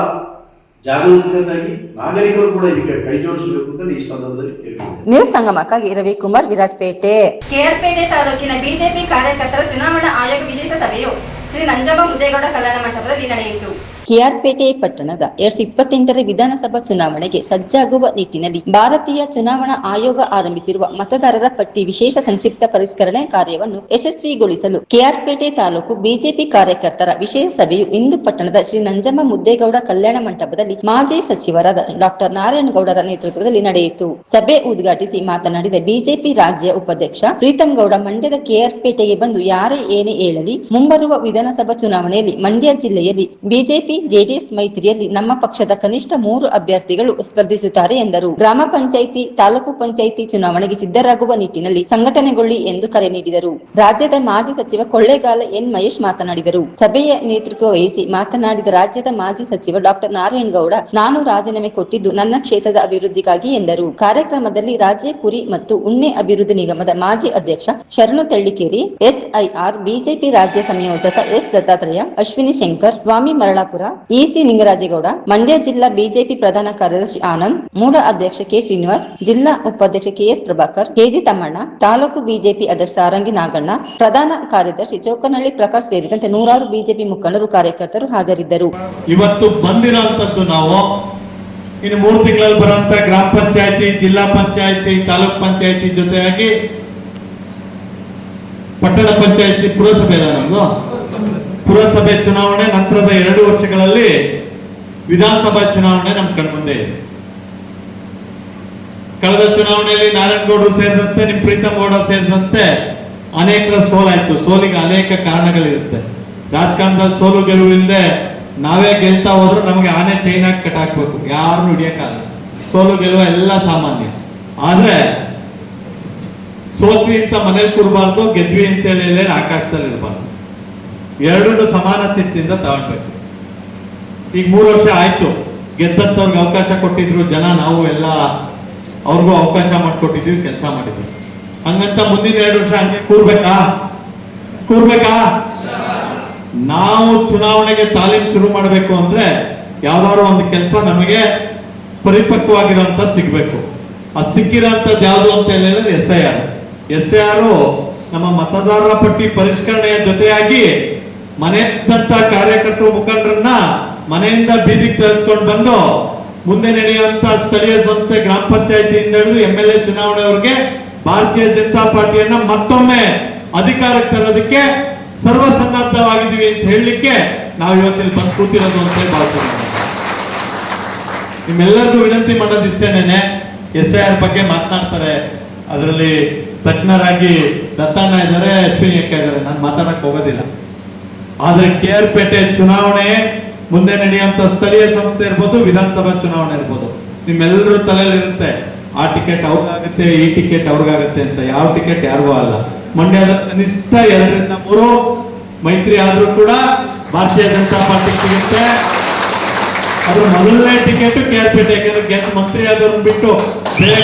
ಜಾಗರೂಕತೆಯಾಗಿ ನಾಗರಿಕರು ಕೂಡ ಇದಕ್ಕೆ ಕೈ ಜೋಡಿಸಬೇಕು ಅಂತ ಈ ಸಂದರ್ಭದಲ್ಲಿ ಕೇಳಿದ್ದೇನೆ. ನ್ಯೂಸ್ ಸಂಗಮಕ್ಕಾಗಿ ರವಿಕುಮಾರ್, ವಿರಾಜಪೇಟೆ. KR-ಪೇಟೆ ತಾಲೂಕಿನ ಬಿಜೆಪಿ ಕಾರ್ಯಕರ್ತರ ಚುನಾವಣಾ ಆಯೋಗ ವಿಶೇಷ ಸಭೆಯು ಶ್ರೀ ನಂಜಮ್ಮ ಮುದ್ದೇಗೌಡ ಕಲ್ಯಾಣ ಮಂಟಪದಲ್ಲಿ ನಡೆಯಿತು. ಕೆಆರ್ಪೇಟೆ ಪಟ್ಟಣದ 2028 ವಿಧಾನಸಭಾ ಚುನಾವಣೆಗೆ ಸಜ್ಜಾಗುವ ನಿಟ್ಟಿನಲ್ಲಿ ಭಾರತೀಯ ಚುನಾವಣಾ ಆಯೋಗ ಆರಂಭಿಸಿರುವ ಮತದಾರರ ಪಟ್ಟಿ ವಿಶೇಷ ಸಂಕ್ಷಿಪ್ತ ಪರಿಷ್ಕರಣೆ ಕಾರ್ಯವನ್ನು ಯಶಸ್ವಿಗೊಳಿಸಲು ಕೆಆರ್ಪೇಟೆ ತಾಲೂಕು ಬಿಜೆಪಿ ಕಾರ್ಯಕರ್ತರ ವಿಶೇಷ ಸಭೆಯು ಇಂದು ಪಟ್ಟಣದ ಶ್ರೀ ನಂಜಮ್ಮ ಮುದ್ದೇಗೌಡ ಕಲ್ಯಾಣ ಮಂಟಪದಲ್ಲಿ ಮಾಜಿ ಸಚಿವರಾದ ಡಾಕ್ಟರ್ ನಾರಾಯಣಗೌಡರ ನೇತೃತ್ವದಲ್ಲಿ ನಡೆಯಿತು. ಸಭೆ ಉದ್ಘಾಟಿಸಿ ಮಾತನಾಡಿದ ಬಿಜೆಪಿ ರಾಜ್ಯ ಉಪಾಧ್ಯಕ್ಷ ಪ್ರೀತಂ ಗೌಡ, ಮಂಡ್ಯದ ಕೆಆರ್ಪೇಟೆಗೆ ಬಂದು ಯಾರೇ ಏನೇ ಹೇಳಲಿ, ಮುಂಬರುವ ವಿಧಾನಸಭಾ ಚುನಾವಣೆಯಲ್ಲಿ ಮಂಡ್ಯ ಜಿಲ್ಲೆಯಲ್ಲಿ ಬಿಜೆಪಿ ಜೆಡಿಎಸ್ ಮೈತ್ರಿಯಲ್ಲಿ ನಮ್ಮ ಪಕ್ಷದ ಕನಿಷ್ಠ 3 ಅಭ್ಯರ್ಥಿಗಳು ಸ್ಪರ್ಧಿಸುತ್ತಾರೆ ಎಂದರು. ಗ್ರಾಮ ಪಂಚಾಯಿತಿ, ತಾಲೂಕು ಪಂಚಾಯಿತಿ ಚುನಾವಣೆಗೆ ಸಿದ್ಧರಾಗುವ ನಿಟ್ಟಿನಲ್ಲಿ ಸಂಘಟನೆಗೊಳ್ಳಿ ಎಂದು ಕರೆ ನೀಡಿದರು. ರಾಜ್ಯದ ಮಾಜಿ ಸಚಿವ ಕೊಳ್ಳೇಗಾಲ ಎನ್ ಮಹೇಶ್ ಮಾತನಾಡಿದರು. ಸಭೆಯ ನೇತೃತ್ವ ವಹಿಸಿ ಮಾತನಾಡಿದ ರಾಜ್ಯದ ಮಾಜಿ ಸಚಿವ ಡಾಕ್ಟರ್ ನಾರಾಯಣಗೌಡ, ನಾನು ರಾಜೀನಾಮೆ ಕೊಟ್ಟಿದ್ದು ನನ್ನ ಕ್ಷೇತ್ರದ ಅಭಿವೃದ್ಧಿಗಾಗಿ ಎಂದರು. ಕಾರ್ಯಕ್ರಮದಲ್ಲಿ ರಾಜ್ಯ ಕುರಿ ಮತ್ತು ಉಣ್ಣೆ ಅಭಿವೃದ್ಧಿ ನಿಗಮದ ಮಾಜಿ ಅಧ್ಯಕ್ಷ ಶರಣು ತಳ್ಳಿಕೇರಿ, ಎಸ್ಐಆರ್ ಬಿಜೆಪಿ ರಾಜ್ಯ ಸಂಯೋಜಕ ಎಸ್ ದತ್ತಾತ್ರೇಯ, ಅಶ್ವಿನಿ ಶಂಕರ್, ಸ್ವಾಮಿ ಮರಳಾಪುರ, ಇಸಿ ನಿಂಗರಾಜೇಗೌಡ, ಮಂಡ್ಯ ಜಿಲ್ಲಾ ಬಿಜೆಪಿ ಪ್ರಧಾನ ಕಾರ್ಯದರ್ಶಿ ಆನಂದ್, ಮೂಡ ಅಧ್ಯಕ್ಷ ಕೆ ಶ್ರೀನಿವಾಸ್, ಜಿಲ್ಲಾ ಉಪಾಧ್ಯಕ್ಷ K S Prabhakar, K G Thammanna, taluk BJP ಅಧ್ಯಕ್ಷ ಸಾರಂಗಿ ನಾಗಣ್ಣ, ಪ್ರಧಾನ ಕಾರ್ಯದರ್ಶಿ ಚೌಕನಹಳ್ಳಿ ಪ್ರಕಾಶ್ ಸೇರಿದಂತೆ ನೂರಾರು ಬಿಜೆಪಿ ಮುಖಂಡರು, ಕಾರ್ಯಕರ್ತರು ಹಾಜರಿದ್ದರು. ಇವತ್ತು ಬಂದಿರೋಂಥದ್ದು ನಾವು ಇನ್ನು 3 ತಿಂಗಳಲ್ಲಿ ಬರುವಂತ ಗ್ರಾಮ ಪಂಚಾಯತಿ, ಜಿಲ್ಲಾ ಪಂಚಾಯತಿ, ತಾಲೂಕ್ ಪಂಚಾಯತಿ ಜೊತೆಯಾಗಿ ಪಟ್ಟಣ ಪಂಚಾಯತಿ, ಪುರಸಭೆ ನಮ್ದು ಪುರಸಭೆ ಚುನಾವಣೆ ನಂತರದ 2 ವರ್ಷಗಳಲ್ಲಿ ವಿಧಾನಸಭಾ ಚುನಾವಣೆ ನಮ್ಮ ಕಣ್ಮುಂದೆ ಇದೆ. ಕಳೆದ ಚುನಾವಣೆಯಲ್ಲಿ ನಾರಾಯಣಗೌಡರು ಸೇರಿದಂತೆ, ನಿಮ್ ಪ್ರೀತಂ ಗೌಡ ಸೇರಿದಂತೆ ಅನೇಕರ ಸೋಲಾಯ್ತು. ಸೋಲಿಗೆ ಅನೇಕ ಕಾರಣಗಳಿರುತ್ತೆ. ರಾಜಕಾರಣದಲ್ಲಿ ಸೋಲು ಗೆಲುವು ಇಲ್ಲದೆ ನಾವೇ ಗೆಲ್ತಾ ಹೋದ್ರು ನಮಗೆ ಆನೆ ಚೈನ್ ಹಾಕಿ ಕಟ್ಟಾಕ್ಬೇಕು, ಯಾರನ್ನು ಹಿಡಿಯಕ್ಕಾಗಲ್ಲ. ಸೋಲು ಗೆಲುವು ಎಲ್ಲ ಸಾಮಾನ್ಯ. ಆದ್ರೆ ಸೋತ್ವಿ ಅಂತ ಮನೇಲಿ ಕೂರಬಾರ್ದು, ಗೆದ್ವಿ ಅಂತೇಳಿ ಆಕಾಶದಲ್ಲಿ ಇರಬಾರ್ದು. ಎರಡನ್ನೂ ಸಮಾನ ಸ್ಥಿತಿಯಿಂದ ತಗೊಳ್ಬೇಕು. ಈಗ 3 ವರ್ಷ ಆಯ್ತು, ಗೆದ್ದಂತವ್ರಿಗೆ ಅವಕಾಶ ಕೊಟ್ಟಿದ್ರು ಜನ, ನಾವು ಎಲ್ಲ ಅವ್ರಿಗೂ ಅವಕಾಶ ಮಾಡಿಕೊಟ್ಟಿದ್ವಿ, ಕೆಲಸ ಮಾಡಿದ್ವಿ. ಹಂಗಂತ ಮುಂದಿನ 2 ವರ್ಷ ಹಂಗೆ ಕೂರ್ಬೇಕಾ? ನಾವು ಚುನಾವಣೆಗೆ ತಾಲೀಮ್ ಶುರು ಮಾಡಬೇಕು ಅಂದ್ರೆ ಯಾವ್ದಾದ್ರು ಒಂದು ಕೆಲಸ ನಮಗೆ ಪರಿಪಕ್ವವಾಗಿರೋಂಥ ಸಿಗ್ಬೇಕು. ಅದು ಸಿಕ್ಕಿರೋಂಥದ್ದು ಯಾವುದು ಅಂತ ಹೇಳಿದ್ರೆ SIR ನಮ್ಮ ಮತದಾರರ ಪಟ್ಟಿ ಪರಿಷ್ಕರಣೆಯ ಜೊತೆಯಾಗಿ ಮನೆಯಂತ ಕಾರ್ಯಕರ್ತರು, ಮುಖಂಡರನ್ನ ಮನೆಯಿಂದ ಬೀದಿಗೆ ತೆಗೆದುಕೊಂಡು ಬಂದು ಮುಂದೆ ನಡೆಯುವಂತ ಸ್ಥಳೀಯ ಸಂಸ್ಥೆ, ಗ್ರಾಮ ಪಂಚಾಯತಿಯಿಂದ ಹಿಡಿದು MLA ಚುನಾವಣೆವರೆಗೆ ಭಾರತೀಯ ಜನತಾ ಪಾರ್ಟಿಯನ್ನ ಮತ್ತೊಮ್ಮೆ ಅಧಿಕಾರಕ್ಕೆ ತರೋದಕ್ಕೆ ಸರ್ವಸನ್ನದ್ಧವಾಗಿದ್ದೀವಿ ಅಂತ ಹೇಳಲಿಕ್ಕೆ ನಾವು ಇವತ್ತಿಲ್ಲಿ ಬಂದು ಕೂತಿರೋದು ಅಂತ ಹೇಳಿ ಭಾವಿಸ್ತೀನಿ. ನಿಮ್ಮೆಲ್ಲರಿಗೂ ವಿನಂತಿ ಮಾಡೋದಿಷ್ಟೇನೆ, SIR ಬಗ್ಗೆ ಮಾತನಾಡ್ತಾರೆ, ಅದರಲ್ಲಿ ತಜ್ಞರಾಗಿ ದತ್ತಣ್ಣ ಇದ್ದಾರೆ, ಅಶ್ವಿನಿ ಅಕ್ಕ ಇದ್ದಾರೆ, ನಾನು ಮಾತಾಡಕ್ ಹೋಗೋದಿಲ್ಲ. ಆದ್ರೆ ಕೆಆರ್ಪೇಟೆ ಚುನಾವಣೆ, ಮುಂದೆ ನಡೆಯುವಂತ ಸ್ಥಳೀಯ ಸಂಸ್ಥೆ ಇರ್ಬೋದು, ವಿಧಾನಸಭಾ ಚುನಾವಣೆ ಇರ್ಬೋದು, ನಿಮ್ಮೆಲ್ಲರೂ ತಲೆಯಲ್ಲಿ ಇರುತ್ತೆ ಆ ಟಿಕೆಟ್ ಅವ್ರಿಗಾಗುತ್ತೆ, ಈ ಟಿಕೆಟ್ ಅವ್ರಿಗಾಗುತ್ತೆ ಅಂತ. ಯಾವ ಟಿಕೆಟ್ ಯಾರಿಗೂ ಅಲ್ಲ. ಮಂಡ್ಯದ ಕನಿಷ್ಠ 2 ರಿಂದ 3 ಮೈತ್ರಿ ಆದ್ರೂ ಕೂಡ ಭಾರತೀಯ ಜನತಾ ಪಾರ್ಟಿ ಸಿಗುತ್ತೆ. ಅದ್ರ ಮೊದಲನೇ ಟಿಕೆಟ್ ಕೆಆರ್ಪೇಟೆ, ಯಾಕಂದ್ರೆ ಗೆದ್ದು ಮಂತ್ರಿ ಆದವ್ರನ್ನ ಬಿಟ್ಟು ಬೇರೆ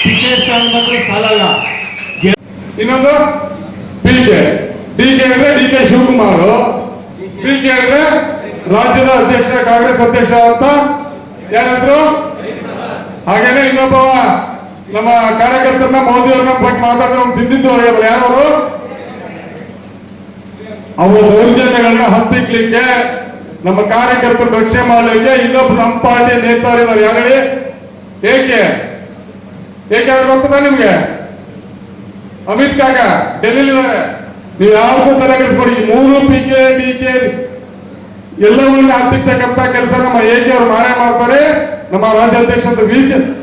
ಟಿಕೆಟ್ ಬಂದ್ರೆ ಸಾಲಲ್ಲ. ಇನ್ನೊಂದು ಡಿಕೆ ಅಂದ್ರೆ DK ಶಿವಕುಮಾರ್, ಡಿಕೆ ಅಂದ್ರೆ ರಾಜ್ಯದ ಅಧ್ಯಕ್ಷ, ಕಾಂಗ್ರೆಸ್ ಅಧ್ಯಕ್ಷ ಅಂತ ಯಾರಾದ್ರು. ಹಾಗೇನೆ ಇನ್ನೊಬ್ಬ ನಮ್ಮ ಕಾರ್ಯಕರ್ತರನ್ನ ಮೋದಿ ಅವ್ರನ್ನ ಬಗ್ಗೆ ಮಾತಾಡಿದ್ರೆ ಅವ್ನು ತಿಂದಿದ್ದು ಹೊರಗಲ್ಲ. ಯಾರು ಅವರ ದೌರ್ಜನ್ಯಗಳನ್ನ ಹತ್ತಿಕ್ಲಿಕ್ಕೆ, ನಮ್ಮ ಕಾರ್ಯಕರ್ತರು ರಕ್ಷಣೆ ಮಾಡಲಿಕ್ಕೆ ಇನ್ನೊಬ್ಬ ನಮ್ಮ ಪಾರ್ಟಿಯ ನೇತಾರಿದ್ದಾರೆ. ಯಾರು? ಏಕೆ ಗೊತ್ತದ ನಿಮ್ಗೆ? ಅಮಿತ್ ಕಾಗ ಡೆಲ್ಲಿಲಿದ್ದಾರೆ. ನೀವು ಯಾವ್ದು ತಲೆ ಕೆಡಿಸ್ಕೊಡಿ. 3 PK DK ಎಲ್ಲವನ್ನ ಹತ್ತಿರ್ತಕ್ಕಂಥ ಕೆಲಸ ನಮ್ಮ ಏಕೆ ಅವರು ಮಾಡ್ತಾರೆ. ನಮ್ಮ ರಾಜ್ಯಾಧ್ಯಕ್ಷ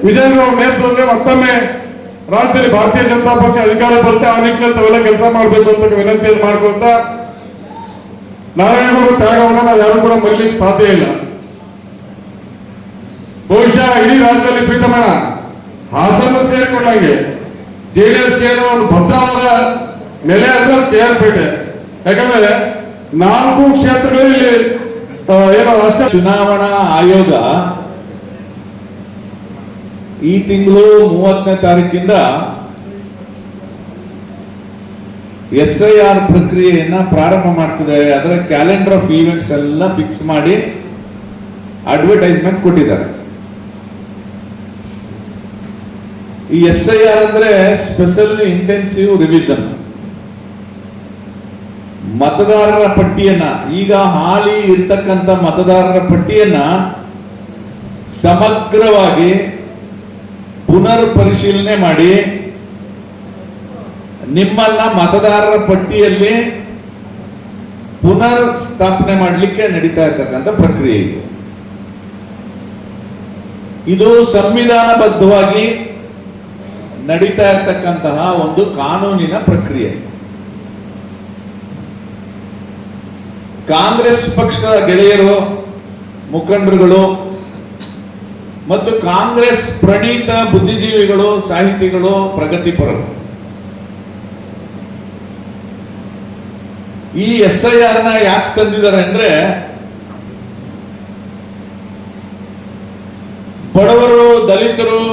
ವಿಜೇಂದ್ರ ಅವರ ನೇತೃತ್ವದಲ್ಲಿ ಮತ್ತೊಮ್ಮೆ ರಾಜ್ಯದಲ್ಲಿ ಭಾರತೀಯ ಜನತಾ ಪಕ್ಷ ಅಧಿಕಾರ ಬರುತ್ತೆ. ಆ ನಿಟ್ಟಿನಲ್ಲಿ ತಾವೆಲ್ಲ ಕೆಲಸ ಮಾಡಬೇಕು ಅಂತ ವಿನಂತಿಯನ್ನು ಮಾಡ್ಕೊಳ್ತಾ, ನಾರಾಯಣಗೌಡ ತ್ಯಾಗವನ್ನ ನಾವು ಯಾರು ಕೂಡ ಮರಿಲಿಕ್ಕೆ ಸಾಧ್ಯ ಇಲ್ಲ. ಬಹುಶಃ ಇಡೀ ರಾಜ್ಯದಲ್ಲಿ ಪ್ರೀತಮಣ್ಣ ಹಾಸನ ಸೇರಿಕೊಂಡಂಗೆ JDS ಒಂದು ಭದ್ರವಾದ ನೆಲೆ ಅಂದ್ರೆ ಕೆಆರ್ಪೇಟೆ. ಯಾಕಂದ್ರೆ 4 ಕ್ಷೇತ್ರಗಳಲ್ಲಿ ಏನೋ ಅಷ್ಟೇ. ಚುನಾವಣಾ ಆಯೋಗ ಈ ತಿಂಗಳು 30ನೇ ತಾರೀಕಿಂದ SIR ಪ್ರಕ್ರಿಯೆಯನ್ನ ಪ್ರಾರಂಭ ಮಾಡ್ತಿದೆ. ಅದರ ಕ್ಯಾಲೆಂಡರ್ ಆಫ್ ಈವೆಂಟ್ಸ್ ಎಲ್ಲ ಫಿಕ್ಸ್ ಮಾಡಿ ಅಡ್ವರ್ಟೈಸ್ಮೆಂಟ್ ಕೊಟ್ಟಿದ್ದಾರೆ. ಈ SIR ಅಂದ್ರೆ ಸ್ಪೆಷಲ್ ಇಂಟೆನ್ಸಿವ್ ರಿವಿಷನ್. ಮತದಾರರ ಪಟ್ಟಿಯನ್ನ, ಈಗ ಹಾಲಿ ಇರ್ತಕ್ಕಂಥ ಮತದಾರರ ಪಟ್ಟಿಯನ್ನ ಸಮಗ್ರವಾಗಿ ಪುನರ್ ಪರಿಶೀಲನೆ ಮಾಡಿ ನಿಮ್ಮನ್ನ ಮತದಾರರ ಪಟ್ಟಿಯಲ್ಲಿ ಪುನರ್ ಸ್ಥಾಪನೆ ಮಾಡಲಿಕ್ಕೆ ನಡೀತಾ ಇರ್ತಕ್ಕಂಥ ಪ್ರಕ್ರಿಯೆ ಇದು ಸಂವಿಧಾನಬದ್ಧವಾಗಿ ನಡೀತಾ ಇರ್ತಕ್ಕಂತಹ ಒಂದು ಕಾನೂನಿನ ಪ್ರಕ್ರಿಯೆ. ಕಾಂಗ್ರೆಸ್ ಪಕ್ಷದ ಗೆಳೆಯರು, ಮುಖಂಡರುಗಳು ಮತ್ತು ಕಾಂಗ್ರೆಸ್ ಪ್ರಣೀತ ಬುದ್ಧಿಜೀವಿಗಳು, ಸಾಹಿತಿಗಳು, ಪ್ರಗತಿಪರರು ಈ SIR ನ ಯಾಕೆ ತಂದಿದ್ದಾರೆ ಅಂದ್ರೆ, ಬಡವರು, ದಲಿತರು,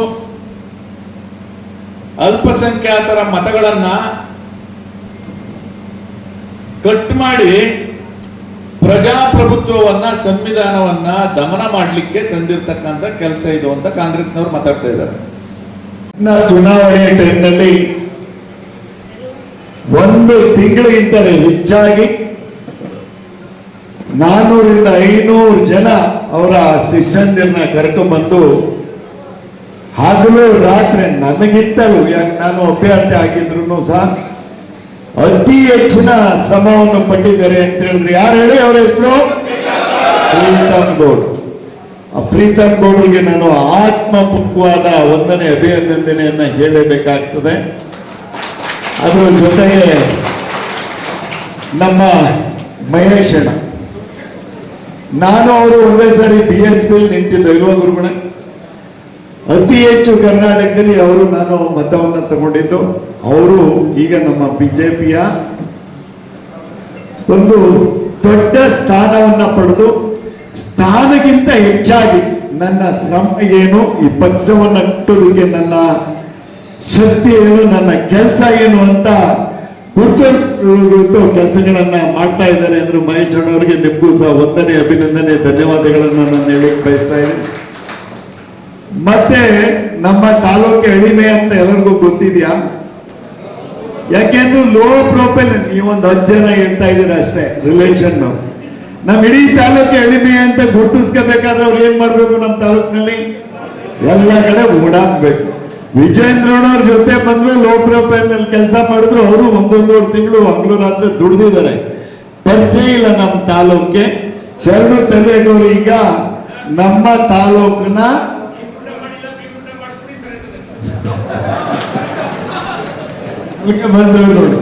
ಅಲ್ಪಸಂಖ್ಯಾತರ ಮತಗಳನ್ನ ಕಟ್ ಮಾಡಿ ಪ್ರಜಾಪ್ರಭುತ್ವವನ್ನ, ಸಂವಿಧಾನವನ್ನ ದಮನ ಮಾಡಲಿಕ್ಕೆ ತಂದಿರತಕ್ಕಂಥ ಕೆಲಸ ಇದು ಅಂತ ಕಾಂಗ್ರೆಸ್ನವರು ಮಾತಾಡ್ತಾ ಇದ್ದಾರೆ. ಚುನಾವಣೆಯ ಟೈಮ್ನಲ್ಲಿ 1 ತಿಂಗಳಿಗಿಂತ ಹೆಚ್ಚಾಗಿ 400ರಿಂದ 500 ಜನ ಅವರ ಶಿಷ್ಯಂದಿರನ್ನ ಕರ್ಕೊಂಡ್ಬಂದು ಹಗಲು ರಾತ್ರಿ ನನಗಿಂತಲೂ, ಯಾಕೆ ನಾನು ಅಭ್ಯರ್ಥಿ ಆಗಿದ್ರು ಸಹ ಅತಿ ಹೆಚ್ಚಿನ ಶ್ರಮವನ್ನು ಪಟ್ಟಿದ್ದಾರೆ ಅಂತ ಹೇಳಿದ್ರೆ ಯಾರು ಹೇಳಿ ಅವರ ಹೆಸರು? ಪ್ರೀತಮ್ ಗೌಡ್. ಆ ಪ್ರೀತಮ್ ಗೌಡ್ರಿಗೆ ನಾನು ಆತ್ಮಪೂರ್ವಕವಾದ ವಂದನೆ, ಅಭಿನಂದನೆಯನ್ನ ಹೇಳಬೇಕಾಗ್ತದೆ. ಅದರ ಜೊತೆಗೆ ನಮ್ಮ ಮಹೇಶ್ ಅಣ್ಣ, ನಾನು ಅವರು ಒಂದೇ ಸಾರಿ BSP ನಿಂತಿದ್ದು ಇಲ್ವಾ ಗುರುಗಳ? ಅತಿ ಹೆಚ್ಚು ಕರ್ನಾಟಕದಲ್ಲಿ ಅವರು ನಾನು ಮತವನ್ನು ತಗೊಂಡಿದ್ದು. ಅವರು ಈಗ ನಮ್ಮ BJPಯ ಒಂದು ದೊಡ್ಡ ಸ್ಥಾನವನ್ನ ಪಡೆದು, ಸ್ಥಾನಕ್ಕಿಂತ ಹೆಚ್ಚಾಗಿ ನನ್ನ ಶ್ರಮ ಏನು, ಈ ಪಕ್ಷವನ್ನ ಕಟ್ಟೋದಕ್ಕೆ ನನ್ನ ಶಕ್ತಿ ಏನು, ನನ್ನ ಕೆಲಸ ಏನು ಅಂತ ಗುರುತಿಸುವ ಕೆಲಸಗಳನ್ನ ಮಾಡ್ತಾ ಇದ್ದಾರೆ ಅಂದ್ರೆ ಮಹೇಶ್ ಅವರಿಗೆ ನಿಮಗೂ ಸಹ ವಂದನೆ, ಅಭಿನಂದನೆ, ಧನ್ಯವಾದಗಳನ್ನ ನಾನು ಹೇಳಕ್ಕೆ ಬಯಸ್ತಾ ಇದ್ದೀನಿ. ಮತ್ತೆ ನಮ್ಮ ತಾಲೂಕು ಎಳಿಮೆ ಅಂತ ಎಲ್ಲರಿಗೂ ಗೊತ್ತಿದ್ಯಾ? ಯಾಕೆಂದ್ರೆ ಲೋ ಪ್ರೊಫೈಲ್, ನೀವೊಂದು 10 ಜನ ಹೇಳ್ತಾ ಇದ್ದೀರಾ ಅಷ್ಟೇ ರಿಲೇಷನ್. ನಮ್ ಇಡೀ ತಾಲೂಕು ಎಳಿಮೆ ಅಂತ ಗುರುತಿಸ್ಕೋಬೇಕಾದ್ರೆ ಅವ್ರು ಏನ್ ಮಾಡ್ಬೇಕು? ನಮ್ಮ ತಾಲೂಕಿನಲ್ಲಿ ಎಲ್ಲ ಕಡೆ ಓಡಾಡ್ಬೇಕು. ವಿಜೇಂದ್ರನವ್ರ ಜೊತೆ ಬಂದ್ರು, ಲೋ ಪ್ರೊಫೈಲ್ ನಲ್ಲಿ ಕೆಲಸ ಮಾಡಿದ್ರು. ಅವರು 1.5 ತಿಂಗಳು ಹಗಲು ರಾತ್ರಿ ದುಡಿದಿದ್ದಾರೆ. ಪರಿಚಯ ಇಲ್ಲ ನಮ್ಮ ತಾಲೂಕಿಗೆ. ಶರಣು ತಲೆಗೌರು ಈಗ ನಮ್ಮ ತಾಲೂಕಿನ ಬಂದ್ರು ನೋಡಿ.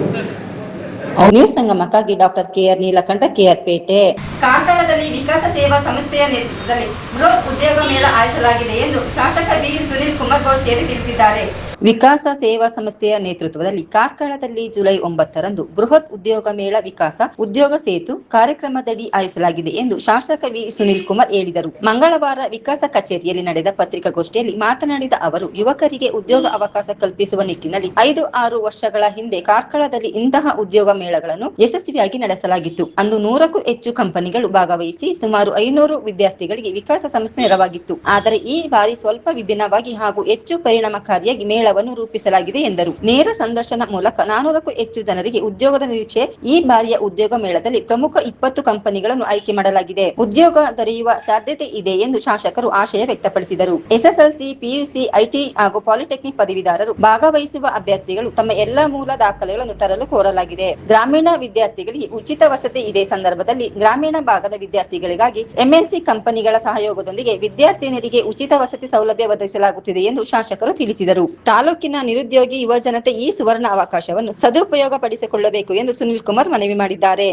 ನ್ಯೂಸ್ ಸಂಗಮಕ್ಕಾಗಿ doctor KR Neelakantha, KR Pete. ಕಾರ್ಕಳದಲ್ಲಿ ವಿಕಾಸ ಸೇವಾ ಸಂಸ್ಥೆಯ ನೇತೃತ್ವದಲ್ಲಿ ಬೃಹತ್ ಉದ್ಯೋಗ ಮೇಳ ಆಯೋಜಿಸಲಾಗಿದೆ ಎಂದು ಶಾಸಕ ಬಿ ಸುನಿಲ್ ಕುಮಾರ್ ಗೋಷ್ಠಿಯಲ್ಲಿ ತಿಳಿಸಿದ್ದಾರೆ. ವಿಕಾಸ ಸೇವಾ ಸಂಸ್ಥೆಯ ನೇತೃತ್ವದಲ್ಲಿ ಕಾರ್ಕಳದಲ್ಲಿ ಜುಲೈ 9ರಂದು ಬೃಹತ್ ಉದ್ಯೋಗ ಮೇಳ ವಿಕಾಸ ಉದ್ಯೋಗ ಸೇತು ಕಾರ್ಯಕ್ರಮದಡಿ ಆಯೋಜಿಸಲಾಗಿದೆ ಎಂದು ಶಾಸಕ ವಿ ಸುನಿಲ್ ಕುಮಾರ್ ಹೇಳಿದರು. ಮಂಗಳವಾರ ವಿಕಾಸ ಕಚೇರಿಯಲ್ಲಿ ನಡೆದ ಪತ್ರಿಕಾಗೋಷ್ಠಿಯಲ್ಲಿ ಮಾತನಾಡಿದ ಅವರು, ಯುವಕರಿಗೆ ಉದ್ಯೋಗ ಅವಕಾಶ ಕಲ್ಪಿಸುವ ನಿಟ್ಟಿನಲ್ಲಿ 5-6 ವರ್ಷಗಳ ಹಿಂದೆ ಕಾರ್ಕಳದಲ್ಲಿ ಇಂತಹ ಉದ್ಯೋಗ ಮೇಳಗಳನ್ನು ಯಶಸ್ವಿಯಾಗಿ ನಡೆಸಲಾಗಿತ್ತು. ಅಂದು 100ಕ್ಕೂ ಹೆಚ್ಚು ಕಂಪನಿಗಳು ಭಾಗವಹಿಸಿ ಸುಮಾರು 500 ವಿದ್ಯಾರ್ಥಿಗಳಿಗೆ ವಿಕಾಸ ಸಂಸ್ಥೆ ನೆರವಾಗಿತ್ತು. ಆದರೆ ಈ ಬಾರಿ ಸ್ವಲ್ಪ ವಿಭಿನ್ನವಾಗಿ ಹಾಗೂ ಹೆಚ್ಚು ಪರಿಣಾಮಕಾರಿಯಾಗಿ ಮೇಳವನ್ನು ರೂಪಿಸಲಾಗಿದೆ ಎಂದರು. ನೇರ ಸಂದರ್ಶನ ಮೂಲಕ 400ಕ್ಕೂ ಹೆಚ್ಚು ಜನರಿಗೆ ಉದ್ಯೋಗದ ನಿರೀಕ್ಷೆ. ಈ ಬಾರಿಯ ಉದ್ಯೋಗ ಮೇಳದಲ್ಲಿ ಪ್ರಮುಖ 20 ಕಂಪನಿಗಳನ್ನು ಆಯ್ಕೆ ಮಾಡಲಾಗಿದೆ. ಉದ್ಯೋಗ ದೊರೆಯುವ ಸಾಧ್ಯತೆ ಇದೆ ಎಂದು ಶಾಸಕರು ಆಶಯ ವ್ಯಕ್ತಪಡಿಸಿದರು. SSLC, PUC, IT ಹಾಗೂ ಪಾಲಿಟೆಕ್ನಿಕ್ ಪದವೀಧರರು ಭಾಗವಹಿಸುವ ಅಭ್ಯರ್ಥಿಗಳು ತಮ್ಮ ಎಲ್ಲಾ ಮೂಲ ದಾಖಲೆಗಳನ್ನು ತರಲು ಕೋರಲಾಗಿದೆ. ಗ್ರಾಮೀಣ ವಿದ್ಯಾರ್ಥಿಗಳಿಗೆ ಉಚಿತ ವಸತಿ. ಇದೇ ಸಂದರ್ಭದಲ್ಲಿ ಗ್ರಾಮೀಣ ಭಾಗದ ವಿದ್ಯಾರ್ಥಿಗಳಿಗಾಗಿ MNC ಕಂಪನಿಗಳ ಸಹಯೋಗದೊಂದಿಗೆ ವಿದ್ಯಾರ್ಥಿನಿಯರಿಗೆ ಉಚಿತ ವಸತಿ ಸೌಲಭ್ಯ ಒದಗಿಸಲಾಗುತ್ತಿದೆ ಎಂದು ಶಾಸಕರು ತಿಳಿಸಿದರು. ತಾಲೂಕಿನ ನಿರುದ್ಯೋಗಿ ಯುವಜನತೆ ಈ ಸುವರ್ಣ ಅವಕಾಶವನ್ನು ಸದುಪಯೋಗ ಪಡಿಸಿಕೊಳ್ಳಬೇಕು ಎಂದು ಸುನಿಲ್ ಕುಮಾರ್ ಮನವಿ ಮಾಡಿದ್ದಾರೆ.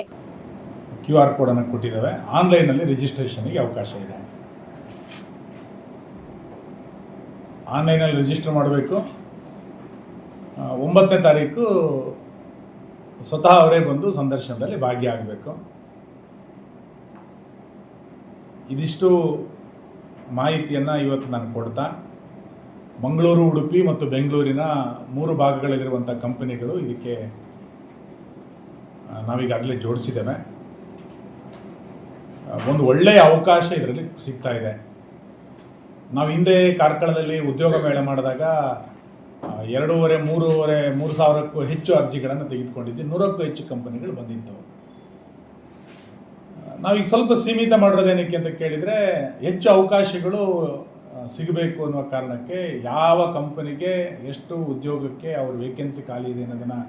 QR ಕೋಡ್ ಅನ್ನು ಕೊಟ್ಟಿದ್ದೇವೆ. ಆನ್ಲೈನಲ್ಲಿ ರಿಜಿಸ್ಟ್ರೇಷನ್ಗೆ ಅವಕಾಶ ಇದೆ. ಆನ್ಲೈನಲ್ಲಿ ರಿಜಿಸ್ಟರ್ ಮಾಡಬೇಕು. 9ನೇ ತಾರೀಕು ಸ್ವತಃ ಅವರೇ ಬಂದು ಸಂದರ್ಶನದಲ್ಲಿ ಭಾಗಿಯಾಗಬೇಕು. ಇದಿಷ್ಟು ಮಾಹಿತಿಯನ್ನು ಇವತ್ತು ನಾನು ಕೊಡ್ತಾ, ಮಂಗಳೂರು, ಉಡುಪಿ ಮತ್ತು ಬೆಂಗಳೂರಿನ 3 ಭಾಗಗಳಲ್ಲಿರುವಂಥ ಕಂಪನಿಗಳು ಇದಕ್ಕೆ ನಾವೀಗಾಗಲೇ ಜೋಡಿಸಿದ್ದೇವೆ. ಒಂದು ಒಳ್ಳೆಯ ಅವಕಾಶ ಇದರಲ್ಲಿ ಸಿಗ್ತಾ ಇದೆ. ನಾವು ಹಿಂದೆ ಕಾರ್ಕಳದಲ್ಲಿ ಉದ್ಯೋಗ ಮೇಳ ಮಾಡಿದಾಗ 2,500-3,000ಕ್ಕೂ ಹೆಚ್ಚು ಅರ್ಜಿಗಳನ್ನು ತೆಗೆದುಕೊಂಡಿದ್ದೆ. 100ಕ್ಕೂ ಹೆಚ್ಚು ಕಂಪನಿಗಳು ಬಂದಿದ್ದವು. ನಾವೀಗ ಸ್ವಲ್ಪ ಸೀಮಿತ ಮಾಡಿರೋದೇನಕ್ಕೆ ಅಂತ ಕೇಳಿದರೆ, ಹೆಚ್ಚು ಅವಕಾಶಗಳು ಸಿಗಬೇಕು ಅನ್ನುವ ಕಾರಣಕ್ಕೆ ಯಾವ ಕಂಪನಿಗೆ ಎಷ್ಟು ಉದ್ಯೋಗಕ್ಕೆ ಅವ್ರ ವೇಕೆನ್ಸಿ ಖಾಲಿ ಇದೆ ಅನ್ನೋದನ್ನು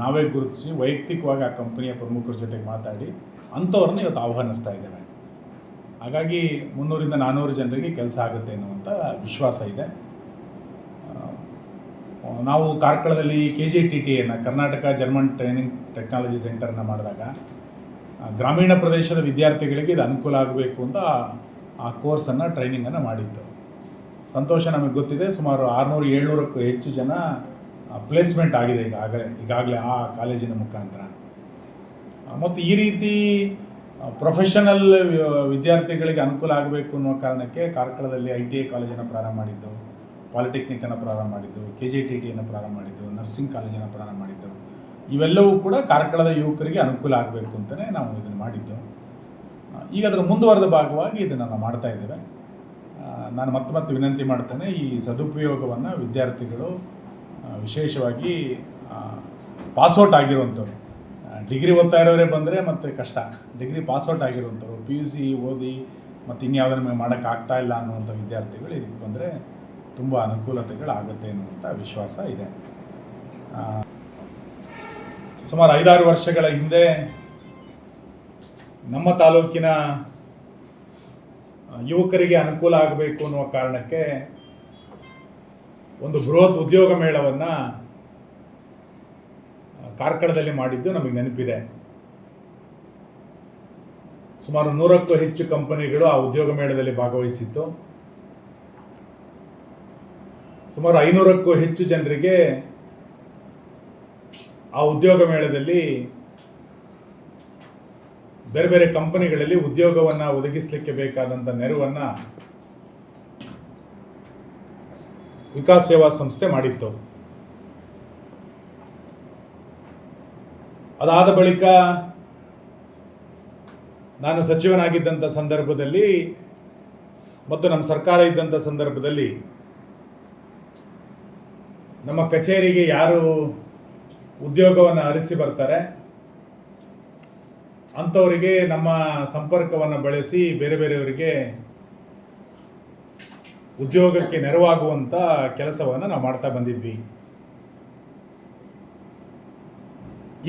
ನಾವೇ ಗುರುತಿಸಿ ವೈಯಕ್ತಿಕವಾಗಿ ಆ ಕಂಪನಿಯ ಪ್ರಮುಖರ ಜೊತೆಗೆ ಮಾತಾಡಿ ಅಂಥವ್ರನ್ನ ಇವತ್ತು ಆಹ್ವಾನಿಸ್ತಾ ಇದ್ದೇವೆ. ಹಾಗಾಗಿ 300ರಿಂದ 400 ಜನರಿಗೆ ಕೆಲಸ ಆಗುತ್ತೆ ಅನ್ನುವಂಥ ವಿಶ್ವಾಸ ಇದೆ. ನಾವು ಕಾರ್ಕಳದಲ್ಲಿ KJTTಯನ್ನು, ಕರ್ನಾಟಕ ಜರ್ಮನ್ ಟ್ರೈನಿಂಗ್ ಟೆಕ್ನಾಲಜಿ ಸೆಂಟರನ್ನು ಮಾಡಿದಾಗ ಗ್ರಾಮೀಣ ಪ್ರದೇಶದ ವಿದ್ಯಾರ್ಥಿಗಳಿಗೆ ಇದು ಅನುಕೂಲ ಆಗಬೇಕು ಅಂತ ಆ ಕೋರ್ಸನ್ನು ಟ್ರೈನಿಂಗನ್ನು ಮಾಡಿತ್ತು. ಸಂತೋಷ, ನಮಗೆ ಗೊತ್ತಿದೆ ಸುಮಾರು 600-700ಕ್ಕೂ ಹೆಚ್ಚು ಜನ ಪ್ಲೇಸ್ಮೆಂಟ್ ಆಗಿದೆ ಈಗಾಗಲೇ ಆ ಕಾಲೇಜಿನ ಮುಖಾಂತರ. ಮತ್ತು ಈ ರೀತಿ ಪ್ರೊಫೆಷನಲ್ ವಿದ್ಯಾರ್ಥಿಗಳಿಗೆ ಅನುಕೂಲ ಆಗಬೇಕು ಅನ್ನೋ ಕಾರಣಕ್ಕೆ ಕಾರ್ಕಳದಲ್ಲಿ ITI ಕಾಲೇಜನ್ನು ಪ್ರಾರಂಭ ಮಾಡಿದ್ದು, ಪಾಲಿಟೆಕ್ನಿಕನ್ನು ಪ್ರಾರಂಭ ಮಾಡಿದ್ದು, KJTTಯನ್ನು ಪ್ರಾರಂಭ ಮಾಡಿದ್ದು, ನರ್ಸಿಂಗ್ ಕಾಲೇಜನ್ನು ಪ್ರಾರಂಭ ಮಾಡಿದ್ದು. ಇವೆಲ್ಲವೂ ಕೂಡ ಕಾರ್ಕಳದ ಯುವಕರಿಗೆ ಅನುಕೂಲ ಆಗಬೇಕು ಅಂತಲೇ ನಾವು ಇದನ್ನು ಮಾಡಿದ್ದು. ಈಗ ಅದರ ಮುಂದುವರೆದ ಭಾಗವಾಗಿ ಇದನ್ನು ನಾವು ಮಾಡ್ತಾ ಇದ್ದೇವೆ. ನಾನು ಮತ್ತೆ ವಿನಂತಿ ಮಾಡ್ತೇನೆ, ಈ ಸದುಪಯೋಗವನ್ನು ವಿದ್ಯಾರ್ಥಿಗಳು, ವಿಶೇಷವಾಗಿ ಪಾಸ್ಔಟ್ ಆಗಿರುವಂಥವ್ರು, ಡಿಗ್ರಿ ಓದ್ತಾ ಇರೋರೇ ಬಂದರೆ ಮತ್ತು ಕಷ್ಟ, ಡಿಗ್ರಿ ಪಾಸ್ಔಟ್ ಆಗಿರುವಂಥವ್ರು, PUC ಓದಿ ಮತ್ತು ಇನ್ಯಾವುದನ್ನು ಮಾಡೋಕ್ಕಾಗ್ತಾ ಇಲ್ಲ ಅನ್ನುವಂಥ ವಿದ್ಯಾರ್ಥಿಗಳು ಇದಕ್ಕೆ ಬಂದರೆ ತುಂಬ ಅನುಕೂಲತೆಗಳಾಗುತ್ತೆ ಅನ್ನುವಂಥ ವಿಶ್ವಾಸ ಇದೆ. ಸುಮಾರು 5-6 ವರ್ಷಗಳ ಹಿಂದೆ ನಮ್ಮ ತಾಲೂಕಿನ ಯುವಕರಿಗೆ ಅನುಕೂಲ ಆಗಬೇಕು ಅನ್ನುವ ಕಾರಣಕ್ಕೆ ಒಂದು ಬೃಹತ್ ಉದ್ಯೋಗ ಮೇಳವನ್ನು ಕಾರ್ಕಳದಲ್ಲಿ ಮಾಡಿದ್ದು ನಮಗೆ ನೆನಪಿದೆ. ಸುಮಾರು 100ಕ್ಕೂ ಹೆಚ್ಚು ಕಂಪನಿಗಳು ಆ ಉದ್ಯೋಗ ಮೇಳದಲ್ಲಿ ಭಾಗವಹಿಸಿತ್ತು. ಸುಮಾರು 500ಕ್ಕೂ ಹೆಚ್ಚು ಜನರಿಗೆ ಆ ಉದ್ಯೋಗ ಮೇಳದಲ್ಲಿ ಬೇರೆ ಬೇರೆ ಕಂಪನಿಗಳಲ್ಲಿ ಉದ್ಯೋಗವನ್ನು ಒದಗಿಸಲಿಕ್ಕೆ ಬೇಕಾದಂಥ ನೆರವನ್ನು ವಿಕಾಸ್ ಸೇವಾ ಸಂಸ್ಥೆ ಮಾಡಿತ್ತು. ಅದಾದ ಬಳಿಕ ನಾನು ಸಚಿವನಾಗಿದ್ದಂಥ ಸಂದರ್ಭದಲ್ಲಿ ಮತ್ತು ನಮ್ಮ ಸರ್ಕಾರ ಇದ್ದಂಥ ಸಂದರ್ಭದಲ್ಲಿ ನಮ್ಮ ಕಚೇರಿಗೆ ಯಾರು ಉದ್ಯೋಗವನ್ನು ಅರಸಿ ಬರ್ತಾರೆ ಅಂಥವರಿಗೆ ನಮ್ಮ ಸಂಪರ್ಕವನ್ನು ಬಳಸಿ ಬೇರೆ ಬೇರೆಯವರಿಗೆ ಉದ್ಯೋಗಕ್ಕೆ ನೆರವಾಗುವಂಥ ಕೆಲಸವನ್ನು ನಾವು ಮಾಡ್ತಾ ಬಂದಿದ್ವಿ.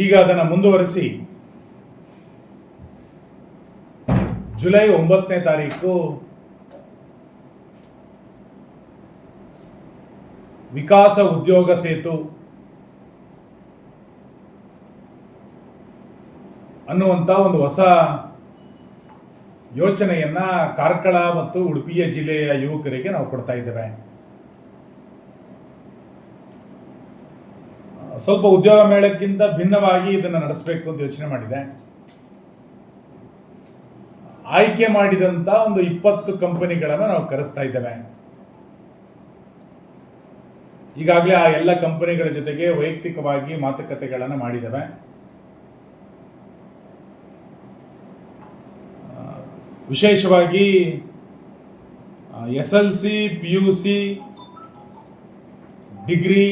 ಈಗ ಅದನ್ನು ಮುಂದುವರಿಸಿ ಜುಲೈ 9ನೇ ತಾರೀಕು ವಿಕಾಸ ಉದ್ಯೋಗ ಸೇತು ಅನ್ನುವಂಥ ಒಂದು ಹೊಸ ಯೋಚನೆಯನ್ನ ಕಾರ್ಕಳ ಮತ್ತು ಉಡುಪಿಯ ಜಿಲ್ಲೆಯ ಯುವಕರಿಗೆ ನಾವು ಕೊಡ್ತಾ ಇದ್ದೇವೆ. ಸ್ವಲ್ಪ ಉದ್ಯೋಗ ಮೇಳಕ್ಕಿಂತ ಭಿನ್ನವಾಗಿ ಇದನ್ನು ನಡೆಸಬೇಕು ಅಂತ ಯೋಚನೆ ಮಾಡಿದೆ. ಆಯ್ಕೆ ಮಾಡಿದಂಥ ಒಂದು 20 ಕಂಪನಿಗಳನ್ನು ನಾವು ಕರೆಸ್ತಾ ಇದ್ದೇವೆ. ಈಗಾಗಲೇ ಆ ಎಲ್ಲ ಕಂಪನಿಗಳ ಜೊತೆಗೆ ವೈಯಕ್ತಿಕವಾಗಿ ಮಾತುಕತೆಗಳನ್ನು ಮಾಡಿದ್ದೇವೆ. ವಿಶೇಷವಾಗಿ SLC, PUC, ಡಿಗ್ರಿ,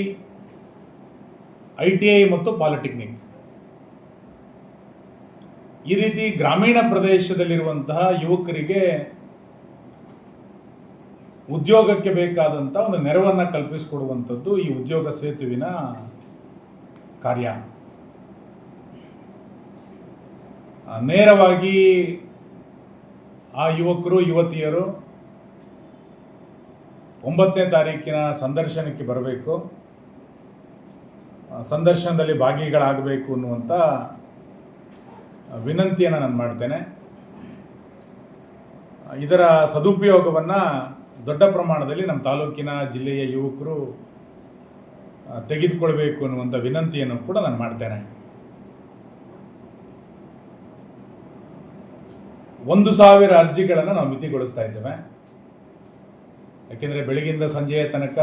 ITI ಮತ್ತು ಪಾಲಿಟೆಕ್ನಿಕ್ ಈ ರೀತಿ ಗ್ರಾಮೀಣ ಪ್ರದೇಶದಲ್ಲಿರುವಂತಹ ಯುವಕರಿಗೆ ಉದ್ಯೋಗಕ್ಕೆ ಬೇಕಾದಂಥ ಒಂದು ನೆರವನ್ನು ಕಲ್ಪಿಸಿಕೊಡುವಂಥದ್ದು ಈ ಉದ್ಯೋಗ ಸೇತುವಿನ ಕಾರ್ಯ. ನೇರವಾಗಿ ಆ ಯುವಕರು ಯುವತಿಯರು 9ನೇ ತಾರೀಕಿನ ಸಂದರ್ಶನಕ್ಕೆ ಬರಬೇಕು, ಸಂದರ್ಶನದಲ್ಲಿ ಭಾಗಿಗಳಾಗಬೇಕು ಅನ್ನುವಂಥ ವಿನಂತಿಯನ್ನು ನಾನು ಮಾಡ್ತೇನೆ. ಇದರ ಸದುಪಯೋಗವನ್ನು ದೊಡ್ಡ ಪ್ರಮಾಣದಲ್ಲಿ ನಮ್ಮ ತಾಲೂಕಿನ ಜಿಲ್ಲೆಯ ಯುವಕರು ತೆಗೆದುಕೊಳ್ಬೇಕು ಅನ್ನುವಂಥ ವಿನಂತಿಯನ್ನು ಕೂಡ ನಾನು ಮಾಡ್ತೇನೆ. 1,000 ಅರ್ಜಿಗಳನ್ನು ನಾವು ಮಿತಿಗೊಳಿಸ್ತಾ ಇದ್ದೇವೆ. ಯಾಕೆಂದರೆ ಬೆಳಗಿಂದ ಸಂಜೆಯ ತನಕ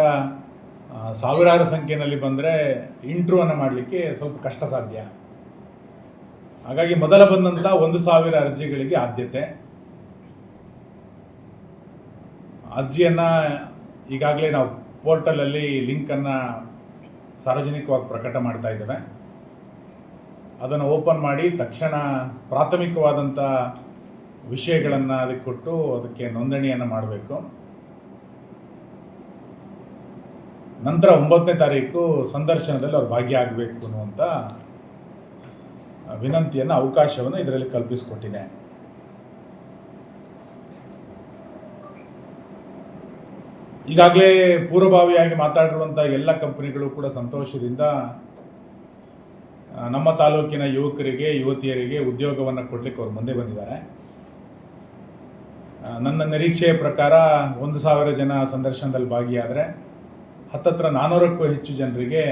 ಸಾವಿರಾರು ಸಂಖ್ಯೆಯಲ್ಲಿ ಬಂದರೆ ಇಂಟ್ರ್ಯೂವನ್ನು ಮಾಡಲಿಕ್ಕೆ ಸ್ವಲ್ಪ ಕಷ್ಟ ಸಾಧ್ಯ. ಹಾಗಾಗಿ ಮೊದಲ ಬಂದಂಥ 1,000 ಅರ್ಜಿಗಳಿಗೆ ಆದ್ಯತೆ. ಅರ್ಜಿಯನ್ನು ಈಗಾಗಲೇ ನಾವು ಪೋರ್ಟಲಲ್ಲಿ ಲಿಂಕನ್ನು ಸಾರ್ವಜನಿಕವಾಗಿ ಪ್ರಕಟ ಮಾಡ್ತಾ ಇದ್ದೇವೆ. ಅದನ್ನು ಓಪನ್ ಮಾಡಿ ತಕ್ಷಣ ಪ್ರಾಥಮಿಕವಾದಂಥ ವಿಷಯಗಳನ್ನು ಅದಕ್ಕೆ ಕೊಟ್ಟು ಅದಕ್ಕೆ ನೋಂದಣಿಯನ್ನು ಮಾಡಬೇಕು. ನಂತರ 9ನೇ ತಾರೀಕು ಸಂದರ್ಶನದಲ್ಲಿ ಅವ್ರು ಭಾಗಿಯಾಗಬೇಕು ಅನ್ನುವಂಥ ವಿನಂತಿಯನ್ನು, ಅವಕಾಶವನ್ನು ಇದರಲ್ಲಿ ಕಲ್ಪಿಸಿಕೊಟ್ಟಿದೆ. ಈಗಾಗಲೇ ಪೂರ್ವಭಾವಿಯಾಗಿ ಮಾತಾಡಿರುವಂಥ ಎಲ್ಲ ಕಂಪನಿಗಳು ಕೂಡ ಸಂತೋಷದಿಂದ ನಮ್ಮ ತಾಲೂಕಿನ ಯುವಕರಿಗೆ ಯುವತಿಯರಿಗೆ ಉದ್ಯೋಗವನ್ನು ಕೊಡಲಿಕ್ಕೆ ಅವ್ರು ಮುಂದೆ ಬಂದಿದ್ದಾರೆ. ನನ್ನ ನಿರೀಕ್ಷೆಯ ಪ್ರಕಾರ 1,000 ಜನ ಸಂದರ್ಶನದಲ್ಲಿ ಭಾಗಿಯಾದರೆ ಹತ್ತತ್ರ 400ಕ್ಕೂ ಹೆಚ್ಚು ಜನರಿಗೆ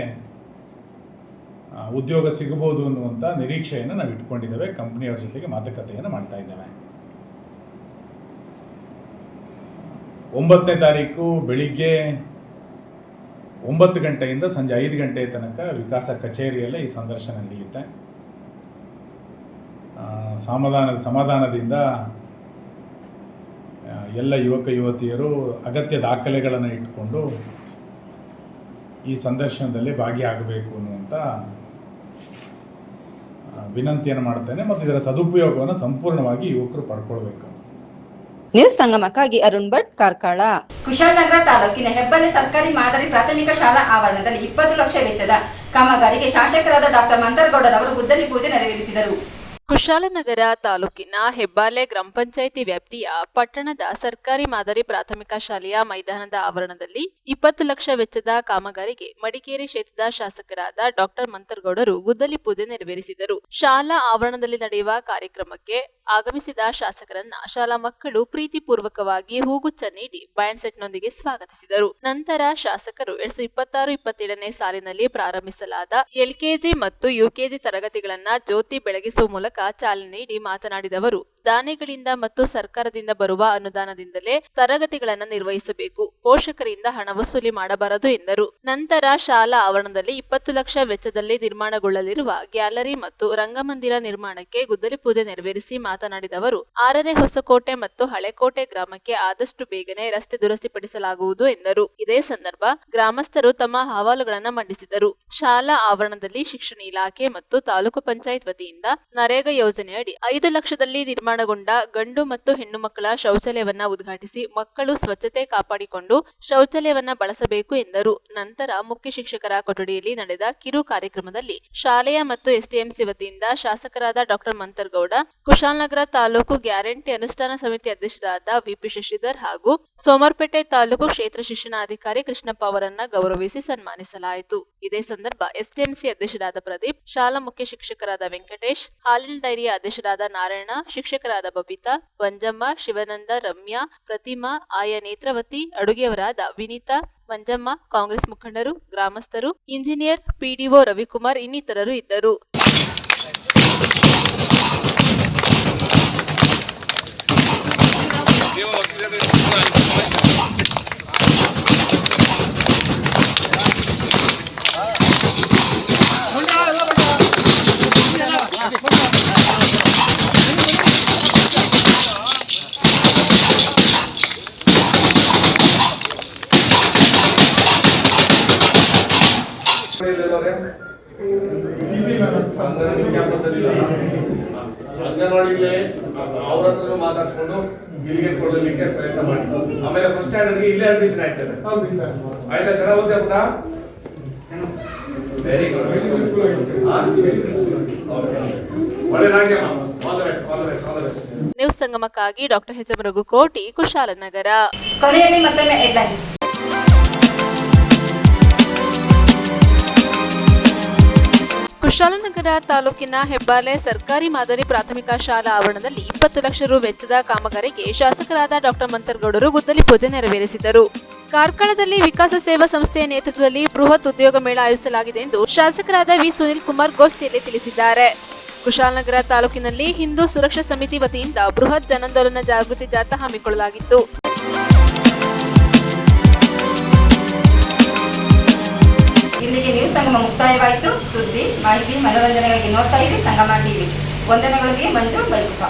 ಉದ್ಯೋಗ ಸಿಗಬಹುದು ಅನ್ನುವಂಥ ನಿರೀಕ್ಷೆಯನ್ನು ನಾವು ಇಟ್ಕೊಂಡಿದ್ದೇವೆ. ಕಂಪ್ನಿಯವ್ರ ಜೊತೆಗೆ ಮಾತುಕತೆಯನ್ನು ಮಾಡ್ತಾ ಇದ್ದೇವೆ. 9ನೇ ತಾರೀಕು ಬೆಳಿಗ್ಗೆ 9 ಗಂಟೆಯಿಂದ ಸಂಜೆ 5 ಗಂಟೆ ತನಕ ವಿಕಾಸ ಕಚೇರಿಯಲ್ಲೇ ಈ ಸಂದರ್ಶನ ನಡೆಯುತ್ತೆ. ಸಮಾಧಾನದಿಂದ ಎಲ್ಲ ಯುವಕ ಯುವತಿಯರು ಅಗತ್ಯ ದಾಖಲೆಗಳನ್ನು ಇಟ್ಟುಕೊಂಡು ಈ ಸಂದರ್ಶನದಲ್ಲಿ ಭಾಗಿಯಾಗಬೇಕು ಅನ್ನುವಂಥ ವಿನಂತಿಯನ್ನು ಮಾಡ್ತೇನೆ. ಮತ್ತು ಇದರ ಸದುಪಯೋಗವನ್ನು ಸಂಪೂರ್ಣವಾಗಿ ಯುವಕರು ಪಡ್ಕೊಳ್ಬೇಕು. ನ್ಯೂಸ್ ಸಂಗಮಕ್ಕಾಗಿ ಅರುಣ್ ಭಟ್, ಕಾರ್ಕಳ. ಕುಶಾಲನಗರ ತಾಲೂಕಿನ ಹೆಬ್ಬಾಲೆ ಸರ್ಕಾರಿ ಮಾದರಿ ಪ್ರಾಥಮಿಕ ಶಾಲಾ ಆವರಣದಲ್ಲಿ 20 ಲಕ್ಷ ವೆಚ್ಚದ ಕಾಮಗಾರಿಗೆ ಶಾಸಕರಾದ ಡಾಕ್ಟರ್ ಮಂತರಗೌಡರವರು ಗುದ್ದಲಿ ಪೂಜೆ ನೆರವೇರಿಸಿದರು. ಕುಶಾಲನಗರ ತಾಲೂಕಿನ ಹೆಬ್ಬಾಲೆ ಗ್ರಾಮ ಪಂಚಾಯಿತಿ ವ್ಯಾಪ್ತಿಯ ಪಟ್ಟಣದ ಸರ್ಕಾರಿ ಮಾದರಿ ಪ್ರಾಥಮಿಕ ಶಾಲೆಯ ಮೈದಾನದ ಆವರಣದಲ್ಲಿ 20 ಲಕ್ಷ ವೆಚ್ಚದ ಕಾಮಗಾರಿಗೆ ಮಡಿಕೇರಿ ಕ್ಷೇತ್ರದ ಶಾಸಕರಾದ ಡಾಕ್ಟರ್ ಮಂತರಗೌಡರು ಗುದ್ದಲಿ ಪೂಜೆ ನೆರವೇರಿಸಿದರು. ಶಾಲಾ ಆವರಣದಲ್ಲಿ ನಡೆಯುವ ಕಾರ್ಯಕ್ರಮಕ್ಕೆ ಆಗಮಿಸಿದ ಶಾಸಕರನ್ನ ಶಾಲಾ ಮಕ್ಕಳು ಪ್ರೀತಿಪೂರ್ವಕವಾಗಿ ಹೂಗುಚ್ಛ ನೀಡಿ ಬ್ಯಾಂಡ್ ಸೆಟ್ನೊಂದಿಗೆ ಸ್ವಾಗತಿಸಿದರು. ನಂತರ ಶಾಸಕರು 2026-27ನೇ ಸಾಲಿನಲ್ಲಿ ಪ್ರಾರಂಭಿಸಲಾದ ಎಲ್ಕೆಜಿ ಮತ್ತು ಯುಕೆಜಿ ತರಗತಿಗಳನ್ನ ಜ್ಯೋತಿ ಬೆಳಗಿಸುವ ಮೂಲಕ ಚಾಲನೆ ನೀಡಿ ಮಾತನಾಡಿದವರು, ದಾನಿಗಳಿಂದ ಮತ್ತು ಸರ್ಕಾರದಿಂದ ಬರುವ ಅನುದಾನದಿಂದಲೇ ತರಗತಿಗಳನ್ನು ನಿರ್ವಹಿಸಬೇಕು, ಪೋಷಕರಿಂದ ಹಣ ವಸೂಲಿ ಮಾಡಬಾರದು ಎಂದರು. ನಂತರ ಶಾಲಾ ಆವರಣದಲ್ಲಿ 20 ಲಕ್ಷ ವೆಚ್ಚದಲ್ಲಿ ನಿರ್ಮಾಣಗೊಳ್ಳಲಿರುವ ಗ್ಯಾಲರಿ ಮತ್ತು ರಂಗಮಂದಿರ ನಿರ್ಮಾಣಕ್ಕೆ ಗುದ್ದಲಿ ಪೂಜೆ ನೆರವೇರಿಸಿ ಮಾತನಾಡಿದವರು, 6ನೇ ಹೊಸಕೋಟೆ ಮತ್ತು ಹಳೆಕೋಟೆ ಗ್ರಾಮಕ್ಕೆ ಆದಷ್ಟು ಬೇಗನೆ ರಸ್ತೆ ದುರಸ್ತಿಪಡಿಸಲಾಗುವುದು ಎಂದರು. ಇದೇ ಸಂದರ್ಭ ಗ್ರಾಮಸ್ಥರು ತಮ್ಮ ಅಹವಾಲುಗಳನ್ನು ಮಂಡಿಸಿದರು. ಶಾಲಾ ಆವರಣದಲ್ಲಿ ಶಿಕ್ಷಣ ಇಲಾಖೆ ಮತ್ತು ತಾಲೂಕು ಪಂಚಾಯತ್ ವತಿಯಿಂದ ನರೇಗಾ ಯೋಜನೆಯಡಿ 5 ಲಕ್ಷದಲ್ಲಿ ನಿರ್ಮಾಣಗೊಂಡ ಗಂಡು ಮತ್ತು ಹೆಣ್ಣು ಮಕ್ಕಳ ಶೌಚಾಲಯವನ್ನ ಉದ್ಘಾಟಿಸಿ ಮಕ್ಕಳು ಸ್ವಚ್ಛತೆ ಕಾಪಾಡಿಕೊಂಡು ಶೌಚಾಲಯವನ್ನ ಬಳಸಬೇಕು ಎಂದರು. ನಂತರ ಮುಖ್ಯ ಶಿಕ್ಷಕರ ಕೊಠಡಿಯಲ್ಲಿ ನಡೆದ ಕಿರು ಕಾರ್ಯಕ್ರಮದಲ್ಲಿ ಶಾಲೆಯ ಮತ್ತು ಎಸ್ಟಿಎಂಸಿ ವತಿಯಿಂದ ಶಾಸಕರಾದ ಡಾಕ್ಟರ್ ಮಂತರಗೌಡ, ಕುಶಾಲನಗರ ತಾಲೂಕು ಗ್ಯಾರಂಟಿ ಅನುಷ್ಠಾನ ಸಮಿತಿ ಅಧ್ಯಕ್ಷರಾದ ವಿಪಿ ಶಶಿಧರ್ ಹಾಗೂ ಸೋಮವಾರಪೇಟೆ ತಾಲೂಕು ಕ್ಷೇತ್ರ ಶಿಕ್ಷಣಾಧಿಕಾರಿ ಕೃಷ್ಣಪ್ಪ ಅವರನ್ನ ಗೌರವಿಸಿ ಸನ್ಮಾನಿಸಲಾಯಿತು. ಇದೇ ಸಂದರ್ಭ ಎಸ್ಟಿಎಂಸಿ ಅಧ್ಯಕ್ಷರಾದ ಪ್ರದೀಪ್, ಶಾಲಾ ಮುಖ್ಯ ಶಿಕ್ಷಕರಾದ ವೆಂಕಟೇಶ್, ಹಾಲಿನ ಡೈರಿಯ ಅಧ್ಯಕ್ಷರಾದ ನಾರಾಯಣ, ಶಿಕ್ಷಕರಾದ ಬಬಿತಾ, ವಂಜಮ್ಮ, ಶಿವಾನಂದ, ರಮ್ಯಾ, ಪ್ರತಿಮಾ, ಆಯಾ ನೇತ್ರಾವತಿ, ಅಡುಗೆಯವರಾದ ವಿನೀತಾ, ಮಂಜಮ್ಮ, ಕಾಂಗ್ರೆಸ್ ಮುಖಂಡರು, ಗ್ರಾಮಸ್ಥರು, ಇಂಜಿನಿಯರ್, ಪಿಡಿಒ ರವಿಕುಮಾರ್ ಇನ್ನಿತರರು ಇದ್ದರು. ಅಂಗನವಾಡಿಗೆ ಅವ್ರ ಹತ್ರ ಮಾತಾಡ್ಸ್ಕೊಂಡು ಇಲ್ಲಿಗೆ ಕೊಡಲಿಕ್ಕೆ ಪ್ರಯತ್ನ ಮಾಡಿ. ಆಮೇಲೆ ಫಸ್ಟ್ ಸ್ಟ್ಯಾಂಡರ್ಡ್ಗೆ ಇಲ್ಲೇ ಅಡ್ಮಿಷನ್ ಆಯ್ತದೆ. ಆಯ್ತಾ? ಚೆನ್ನಾಗಿ ಓದ್ತಾ ಪುಟ್ಟ? Very good. ಒಳ್ಳೆದಾಗಿ ನ್ಯೂಸ್ ಸಂಗಮಕ್ಕಾಗಿ doctor H M Raghukoti, Kushalnagar. ಕೊನೆಯಲ್ಲಿ ಮತ್ತೊಮ್ಮೆ ಹೆಡ್ಲೈನ್ಸ್. ಕುಶಾಲನಗರ ತಾಲೂಕಿನ ಹೆಬ್ಬಾಲೆ ಸರ್ಕಾರಿ ಮಾದರಿ ಪ್ರಾಥಮಿಕ ಶಾಲಾ ಆವರಣದಲ್ಲಿ 20 ಲಕ್ಷ ರು ವೆಚ್ಚದ ಕಾಮಗಾರಿಗೆ ಶಾಸಕರಾದ ಡಾಕ್ಟರ್ ಮಂತರಗೌಡರು ಗುದ್ದಲಿ ಪೂಜೆ ನೆರವೇರಿಸಿದರು. ಕಾರ್ಕಳದಲ್ಲಿ ವಿಕಾಸ ಸೇವಾ ಸಂಸ್ಥೆಯ ನೇತೃತ್ವದಲ್ಲಿ ಬೃಹತ್ ಉದ್ಯೋಗ ಮೇಳ ಆಯೋಜಿಸಲಾಗಿದೆ ಎಂದು ಶಾಸಕರಾದ ವಿ ಸುನಿಲ್ ಕುಮಾರ್ ಗೋಷ್ಠಿಯಲ್ಲಿ ತಿಳಿಸಿದ್ದಾರೆ. ಕುಶಾಲನಗರ ತಾಲೂಕಿನಲ್ಲಿ ಹಿಂದೂ ಸುರಕ್ಷಾ ಸಮಿತಿ ವತಿಯಿಂದ ಬೃಹತ್ ಜನಾಂದೋಲನ ಜಾಗೃತಿ ಜಾಥಾ ಹಮ್ಮಿಕೊಳ್ಳಲಾಗಿತ್ತು. ಇಲ್ಲಿಗೆ ನ್ಯೂಸ್ ಸಂಗಮ ಮುಕ್ತಾಯವಾಯಿತು. ಸುದ್ದಿ, ಮಾಹಿತಿ, ಮನೋರಂಜನೆಗಾಗಿ ನೋಡ್ತಾ ಇರಿ ಸಂಗಮ ಟಿವಿ. ವಂದನೆಗಳಿಗೆ ಮಂಜು ಬೈಕುಪ.